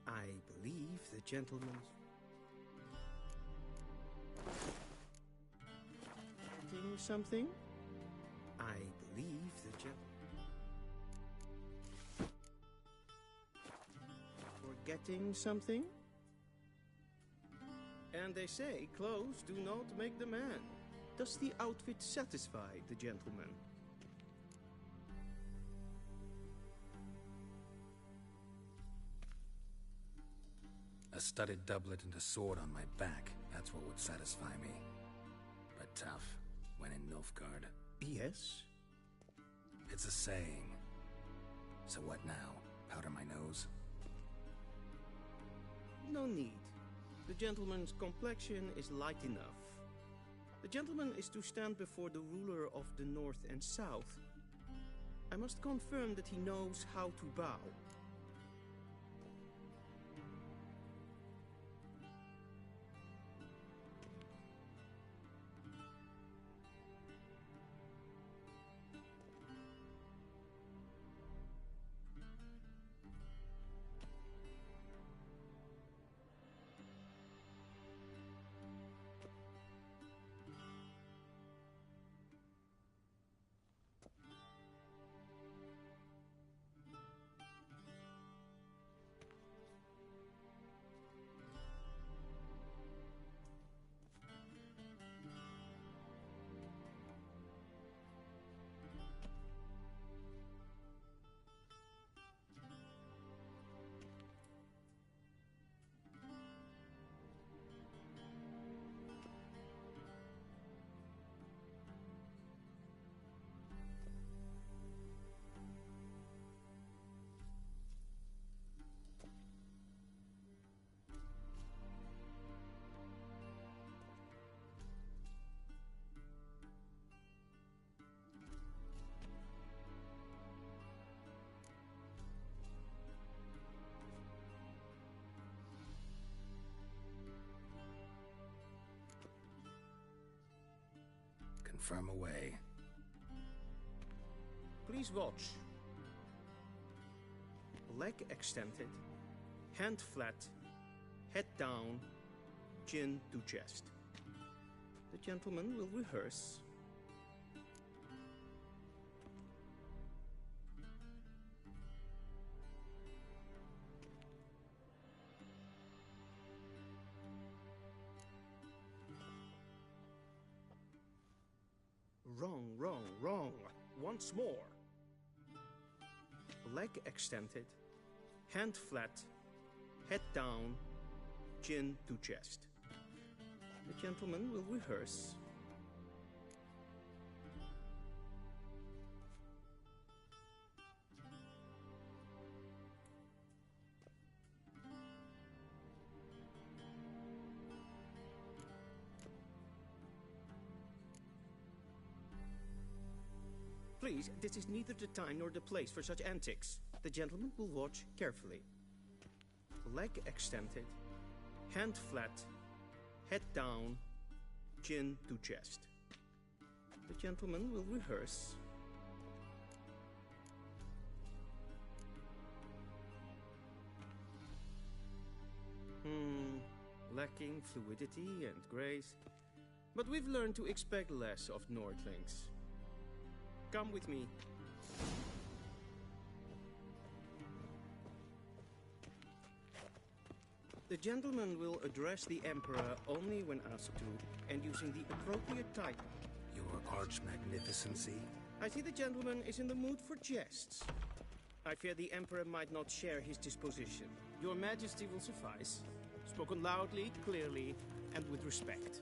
I believe the gentleman's forgetting something? I believe the forgetting something? And they say clothes do not make the man. Does the outfit satisfy the gentleman? A studded doublet and a sword on my back, that's what would satisfy me. But tough, when in Nilfgaard. Yes? It's a saying. So what now? Powder my nose? No need. The gentleman's complexion is light enough. The gentleman is to stand before the ruler of the North and South. I must confirm that he knows how to bow. Confirm away. Please watch. Leg extended, hand flat, head down, chin to chest. The gentleman will rehearse. Wrong, wrong, wrong. Once more. Leg extended, hand flat, head down, chin to chest. The gentleman will rehearse. Please, this is neither the time nor the place for such antics. The gentleman will watch carefully. Leg extended, hand flat, head down, chin to chest. The gentleman will rehearse. Lacking fluidity and grace. But we've learned to expect less of Nordlings. Come with me. The gentleman will address the Emperor only when asked to, and using the appropriate title. Your Arch-Magnificency? I see the gentleman is in the mood for jests. I fear the Emperor might not share his disposition. Your Majesty will suffice. Spoken loudly, clearly, and with respect.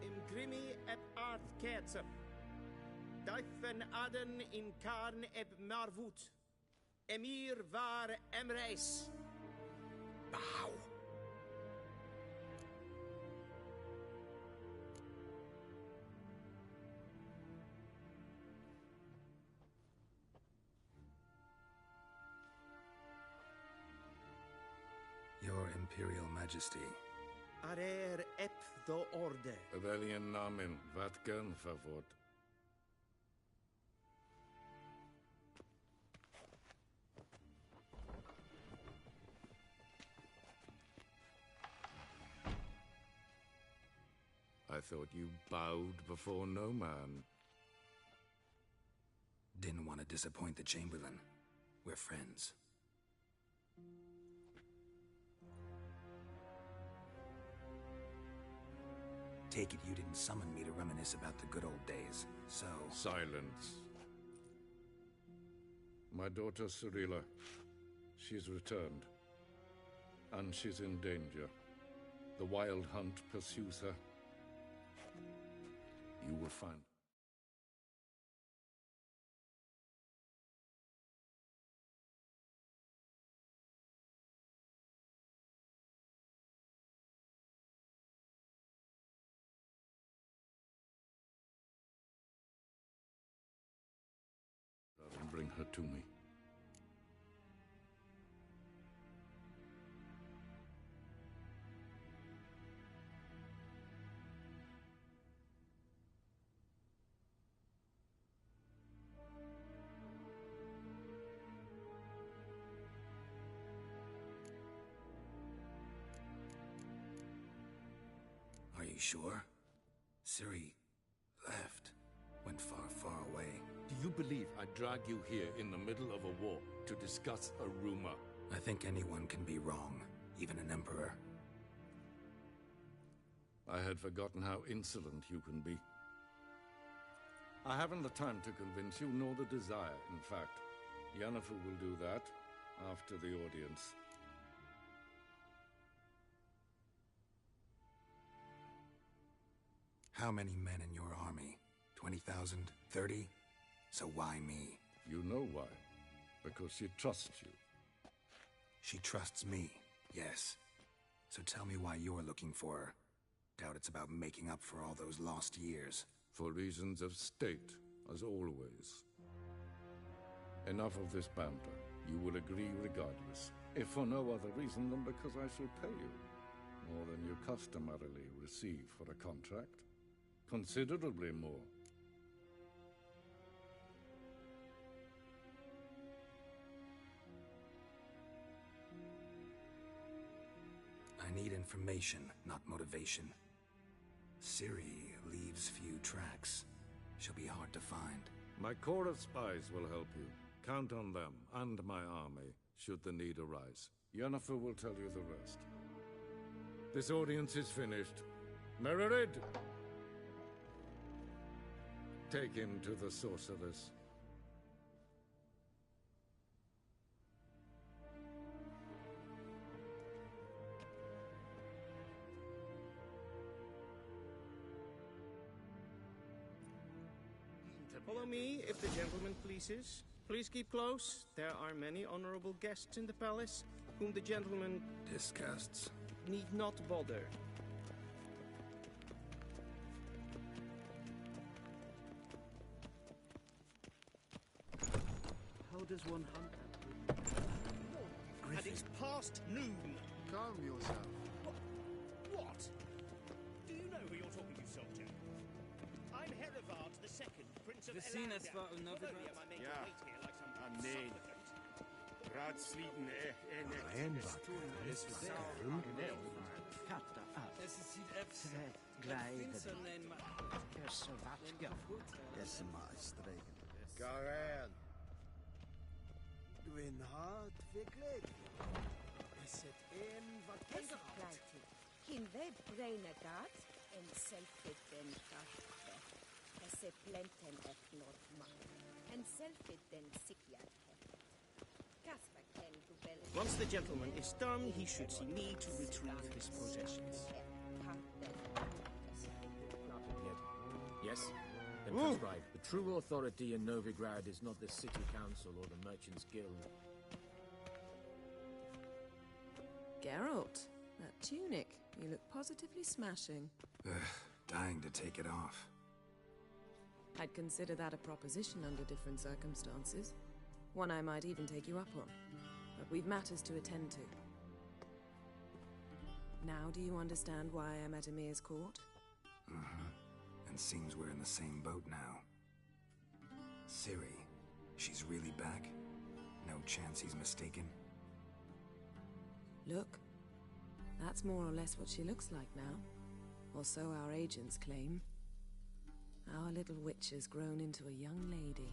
Imgrimi eb art ketzer. Daifen aden in karn eb marvut. Emir var emreis. Bow. Your Imperial Majesty. Arer ep do orde. Rebellion namen, vatkan favor. I thought you bowed before no man. Didn't want to disappoint the Chamberlain. We're friends. Take it you didn't summon me to reminisce about the good old days, so... Silence. My daughter Cirilla, she's returned. And she's in danger. The Wild Hunt pursues her. You will find... and bring her to me. Are you sure? Ciri left. Went far, far away. Do you believe I drag you here in the middle of a war to discuss a rumor? I think anyone can be wrong, even an emperor. I had forgotten how insolent you can be. I haven't the time to convince you, nor the desire, in fact. Yennefer will do that after the audience. How many men in your army? 20,000? 30? So why me? You know why. Because she trusts you. She trusts me, yes. So tell me why you're looking for her. Doubt it's about making up for all those lost years. For reasons of state, as always. Enough of this banter. You will agree regardless. If for no other reason than because I shall pay you. More than you customarily receive for a contract. Considerably more. I need information, not motivation. Ciri leaves few tracks. She'll be hard to find. My corps of spies will help you. Count on them, and my army, should the need arise. Yennefer will tell you the rest. This audience is finished. Mererid! Take him to the sorceress. Follow me, if the gentleman pleases. Please keep close. There are many honorable guests in the palace, whom the gentleman... disgusts. ...need not bother. How does one hunt? And it's past noon. Calm yourself. What? Do you know who you're talking to, soldier? I'm Herivard II, Prince of Vecinus var Novigrad. Ja, nee. Raadsleden Karen. Du in hart virkelig. Is het een wat Pleite. Hin web braine dat en selfit den karte. Esse plenten et not man. En selfit den sikyat heft. Kasper ken du bel. Once the gentleman is done, he should see me to retrieve his possessions. Yes? Then prescribe. The true authority in Novigrad is not the city council or the merchants' guild. Geralt, that tunic. You look positively smashing. Dying to take it off. I'd consider that a proposition under different circumstances. One I might even take you up on. But we've matters to attend to. Now do you understand why I'm at Emir's court? Mm-hmm. And seems we're in the same boat now. Ciri, she's really back? No chance he's mistaken? Look, that's more or less what she looks like now. Or so our agents claim. Our little witch has grown into a young lady.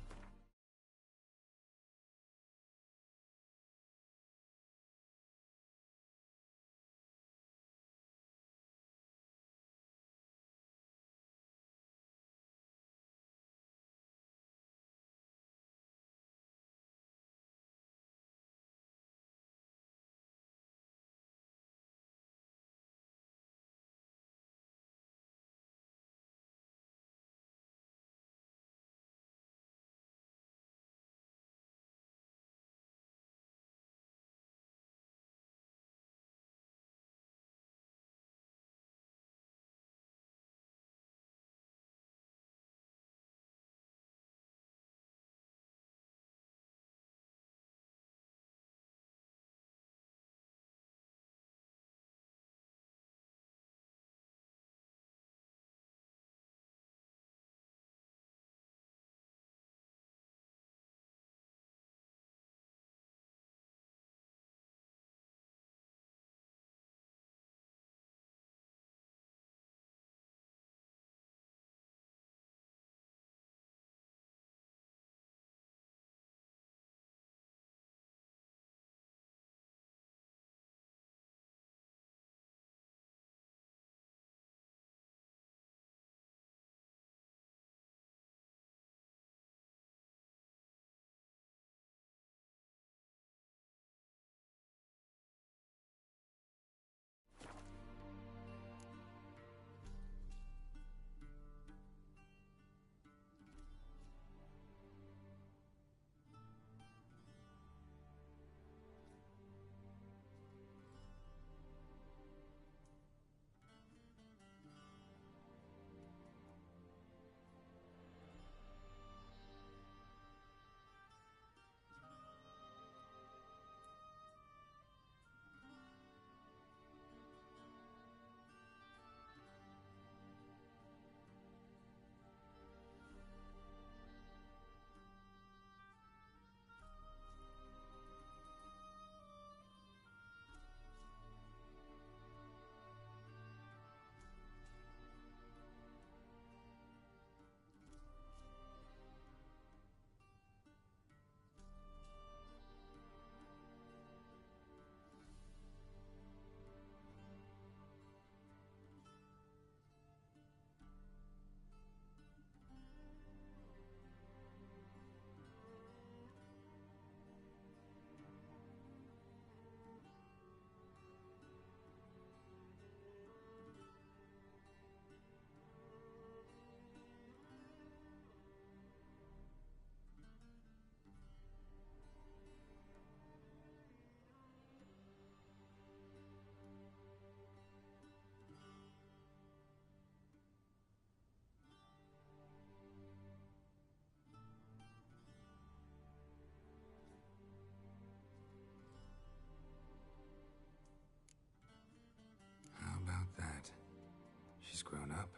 Grown up.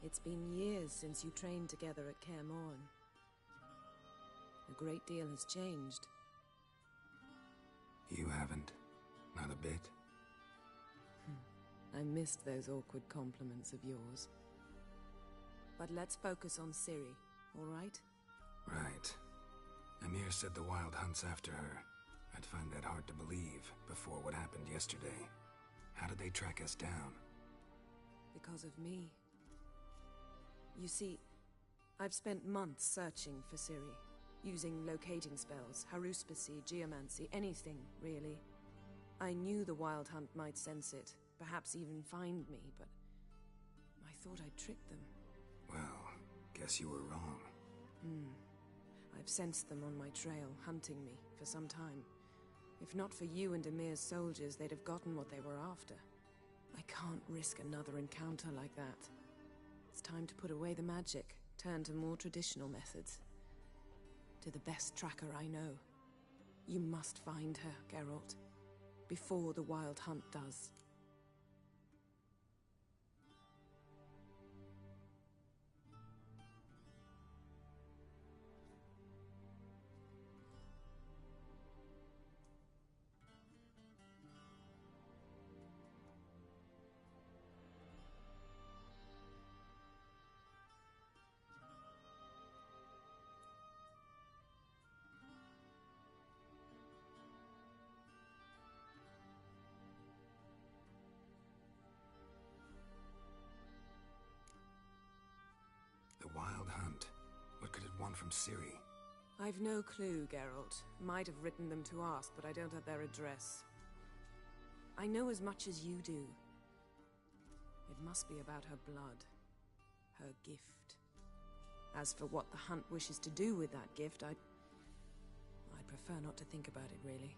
It's been years since you trained together at Kaer Morhen. A great deal has changed. You haven't. Not a bit. I missed those awkward compliments of yours. But let's focus on Ciri, all right? Right. Emir said the Wild Hunt's after her. I'd find that hard to believe before what happened yesterday. How did they track us down? Because of me. You see, I've spent months searching for Ciri, using locating spells, haruspicy, geomancy, anything, really. I knew the Wild Hunt might sense it, perhaps even find me, but I thought I'd tricked them. Well, guess you were wrong. I've sensed them on my trail, hunting me, for some time. If not for you and Emir's soldiers, they'd have gotten what they were after. I can't risk another encounter like that. It's time to put away the magic, turn to more traditional methods. To the best tracker I know. You must find her, Geralt. Before the Wild Hunt does. wild hunt. What could it want from Ciri? I've no clue, Geralt. Might have written them to ask, but I don't have their address. I know as much as you do. It must be about her blood. Her gift. As for what the hunt wishes to do with that gift, I'd prefer not to think about it, really.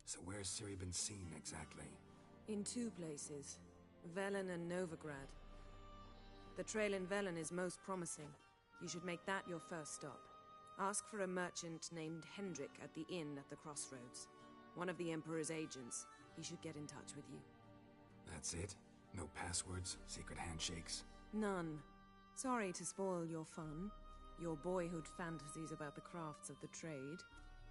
So where's Ciri been seen, exactly? In two places. Velen and Novigrad. The trail in Velen is most promising. You should make that your first stop. Ask for a merchant named Hendrik at the inn at the crossroads. One of the Emperor's agents. He should get in touch with you. That's it? No passwords? Secret handshakes? None. Sorry to spoil your fun. Your boyhood fantasies about the crafts of the trade.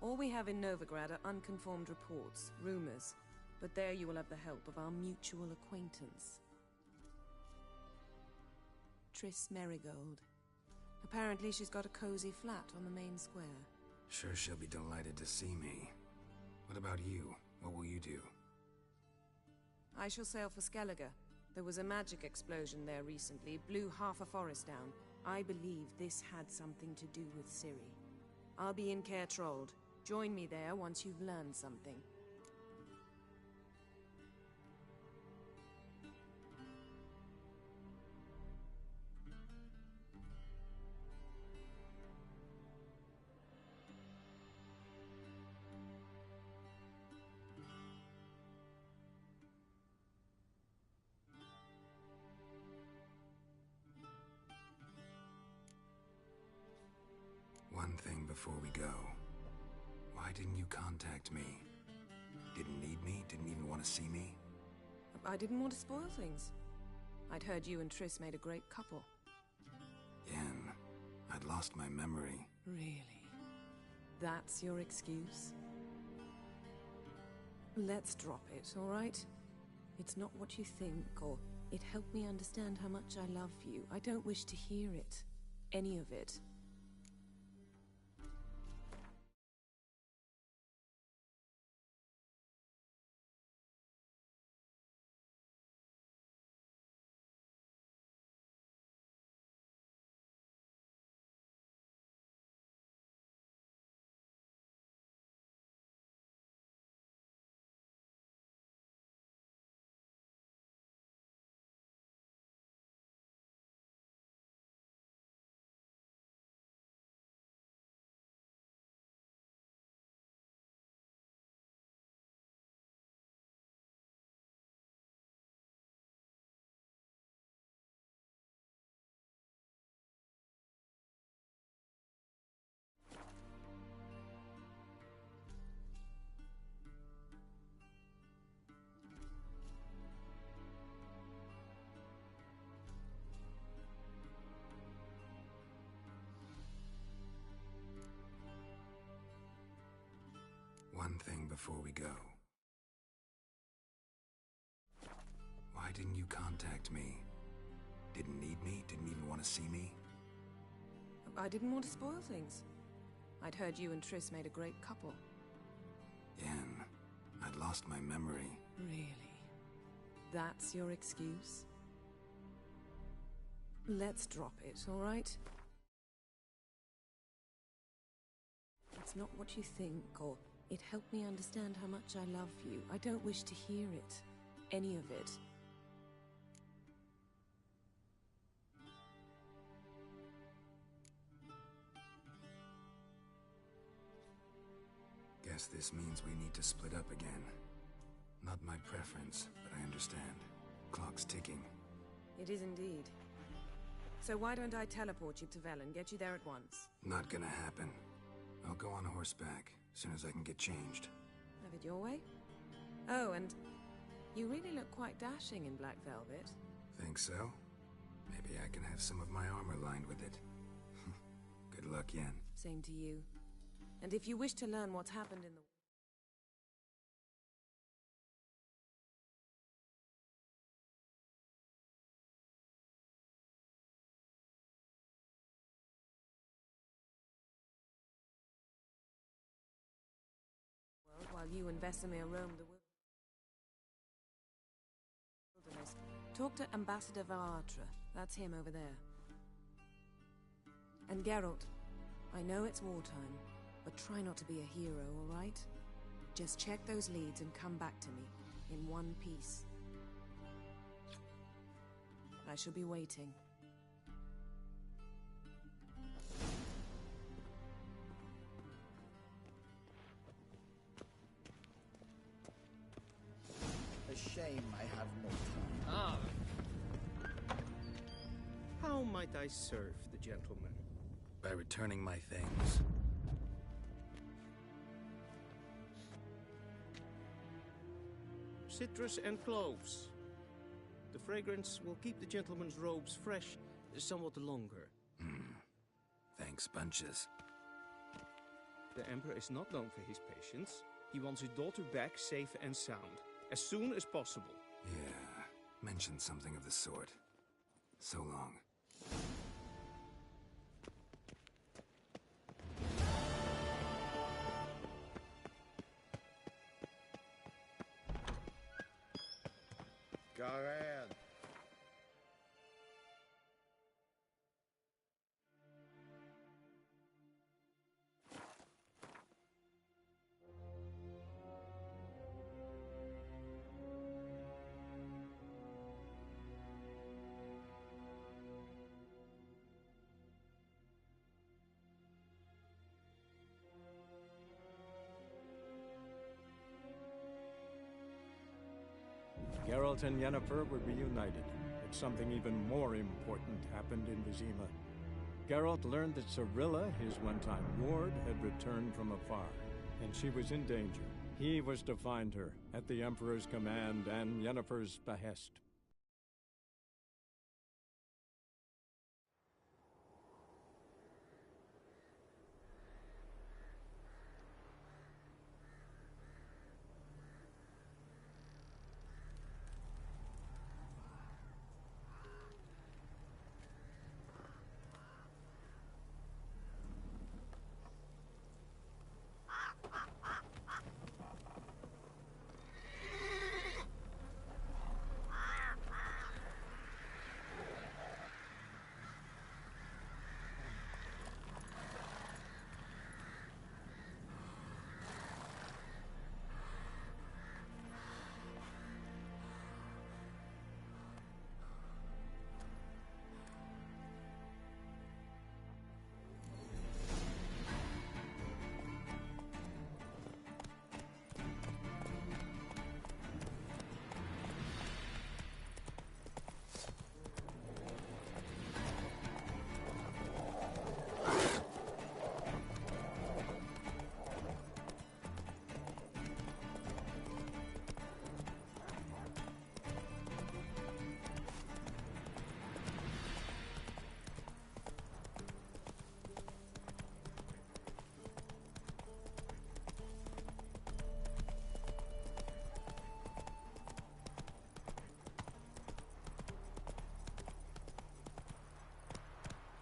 All we have in Novigrad are unconfirmed reports, rumors. But there you will have the help of our mutual acquaintance. Triss Merigold. Apparently she's got a cozy flat on the main square. Sure she'll be delighted to see me. What about you? What will you do? I shall sail for Skellige. There was a magic explosion there recently, blew half a forest down. I believe this had something to do with Ciri. I'll be in Caer Trold. Join me there once you've learned something. One thing before we go. Why didn't you contact me? Didn't need me? Didn't even want to see me? I didn't want to spoil things. I'd heard you and Triss made a great couple. Yen, I'd lost my memory. Really? That's your excuse? Let's drop it, all right? It's not what you think, or it helped me understand how much I love you. I don't wish to hear it. Any of it. One thing before we go. Why didn't you contact me? Didn't need me? Didn't even want to see me? I didn't want to spoil things. I'd heard you and Triss made a great couple. Yen, I'd lost my memory. Really? That's your excuse? Let's drop it, all right? It's not what you think, or it helped me understand how much I love you. I don't wish to hear it. Any of it. Guess this means we need to split up again. Not my preference, but I understand. Clock's ticking. It is indeed. So why don't I teleport you to Vel and get you there at once? Not gonna happen. I'll go on horseback as soon as I can get changed. Have it your way? Oh, and you really look quite dashing in black velvet. Think so? Maybe I can have some of my armor lined with it. Good luck, Yen. Same to you. And if you wish to learn what's happened in the... world while you and Vesemir roam the wilderness, talk to Ambassador Varatra. That's him over there. And Geralt, I know it's wartime, but try not to be a hero, all right? Just check those leads and come back to me, in one piece. I shall be waiting. A shame I have no time. Ah. How might I serve the gentleman? By returning my things. Citrus and cloves. The fragrance will keep the gentleman's robes fresh somewhat longer. Thanks, bunches. The Emperor is not known for his patience. He wants his daughter back safe and sound, as soon as possible. Yeah, mentioned something of the sort. So long. Go ahead. Geralt and Yennefer were reunited, but something even more important happened in Vizima. Geralt learned that Cirilla, his one-time ward, had returned from afar, and she was in danger. He was to find her, at the Emperor's command and Yennefer's behest.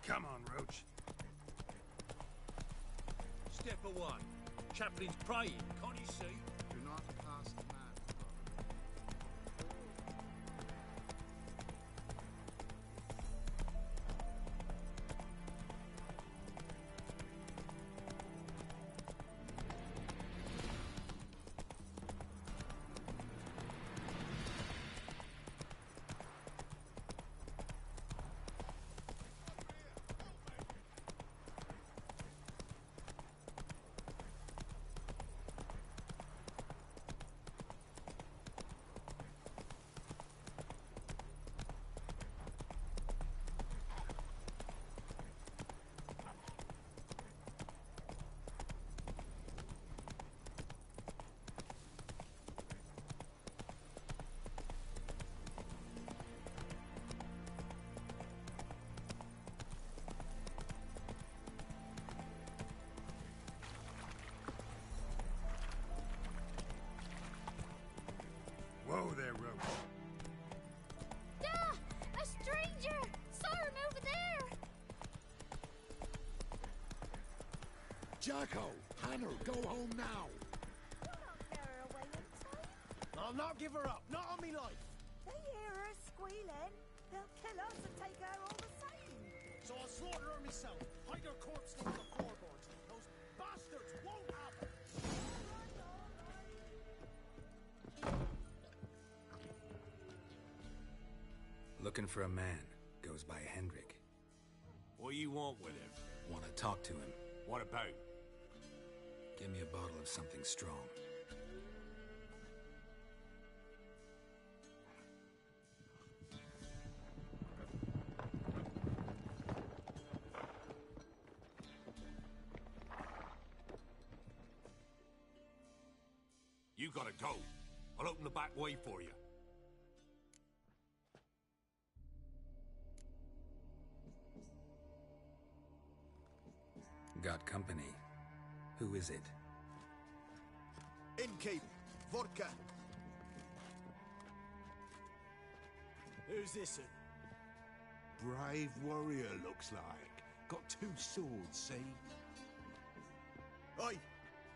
Come on, Roach. Step away. Chaplain's praying, can't you see? Do not pass the man. Jacko, Hannah, go home now. I'll not give her up, not on me life. They hear her squealing. They'll kill us and take her all the same. So I'll slaughter her myself. Hide her corpse under the floorboards. Those bastards won't have her. Looking for a man. Goes by Hendrik. What do you want with him? Want to talk to him. What about? Give me a bottle of something strong. You gotta go. I'll open the back way for you. Got company. Who is it? Innkeep, vodka. Who's this? Brave warrior, looks like. Got 2 swords, see? Oi,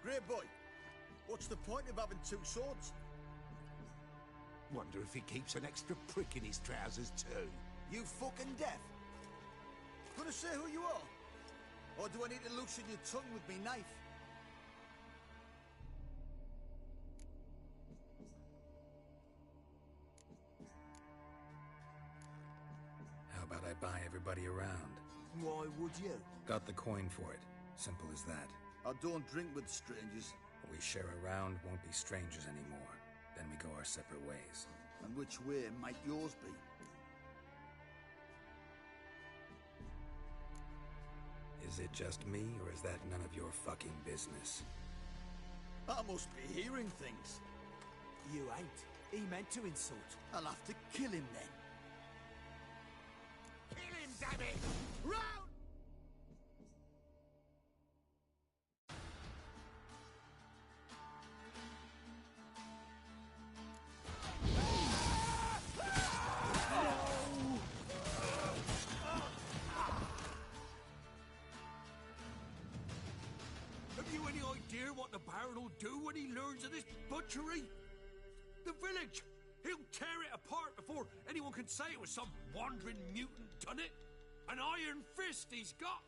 great boy. What's the point of having 2 swords? Wonder if he keeps an extra prick in his trousers too. You fucking deaf? Gonna say who you are? Or do I need to loosen your tongue with me knife? How about I buy everybody around? Why would you? Got the coin for it. Simple as that. I don't drink with strangers. We share a round, won't be strangers anymore. Then we go our separate ways. And which way might yours be? Is it just me, or is that none of your fucking business? I must be hearing things. You ain't. He meant to insult. I'll have to kill him then. Kill him, damn it! Round! Have you any idea what the Baron will do when he learns of this butchery? The village! He'll tear it apart before anyone can say it was some wandering mutant done it. An iron fist he's got!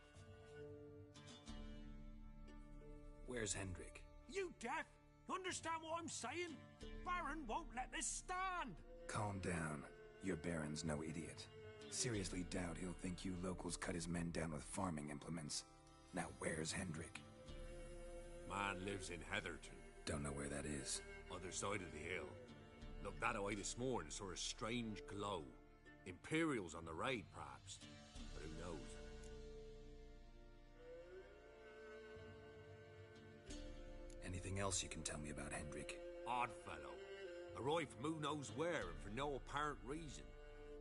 Where's Hendrik? You deaf? Understand what I'm saying? Baron won't let this stand! Calm down. Your Baron's no idiot. Seriously doubt he'll think you locals cut his men down with farming implements. Now where's Hendrik? Man lives in Heatherton. Don't know where that is. Other side of the hill. Looked that away this morning, saw a strange glow. Imperials on the raid, perhaps. But who knows? Anything else you can tell me about Hendrik? Odd fellow. Arrived from who knows where and for no apparent reason.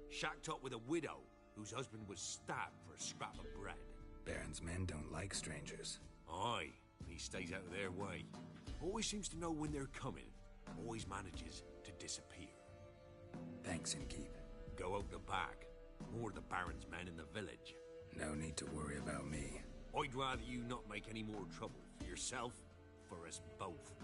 Shacked up with a widow whose husband was stabbed for a scrap of bread. Baron's men don't like strangers. Aye, but he stays out of their way. Always seems to know when they're coming. Always manages to disappear. Thanks, Innkeep. Go out the back. More of the Baron's men in the village. No need to worry about me. I'd rather you not make any more trouble for yourself, for us both.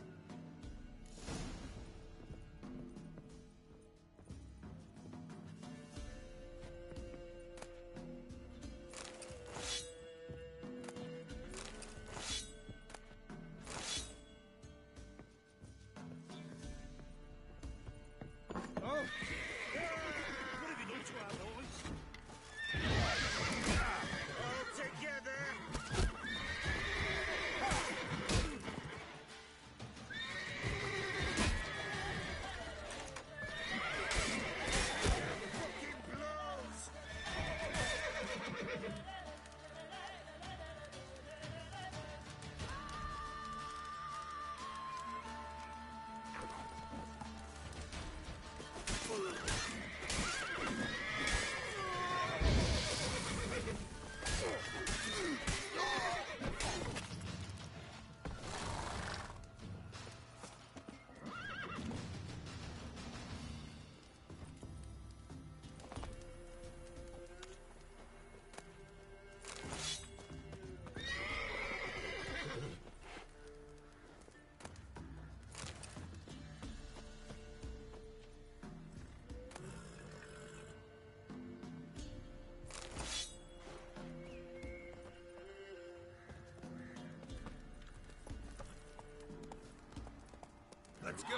Let's go.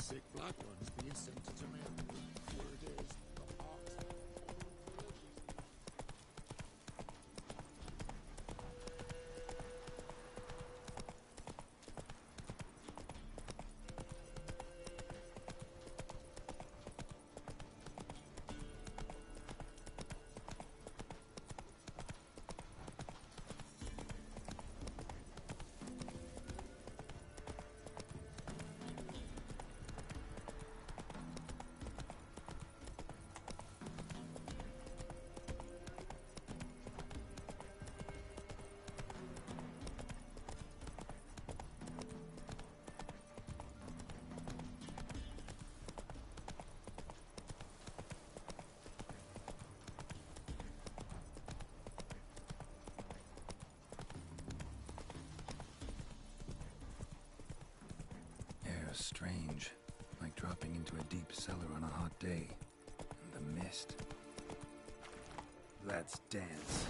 Sick black ones being sent to Jamaica. Word is the heart. Strange, like dropping into a deep cellar on a hot day. And the mist. Let's dance.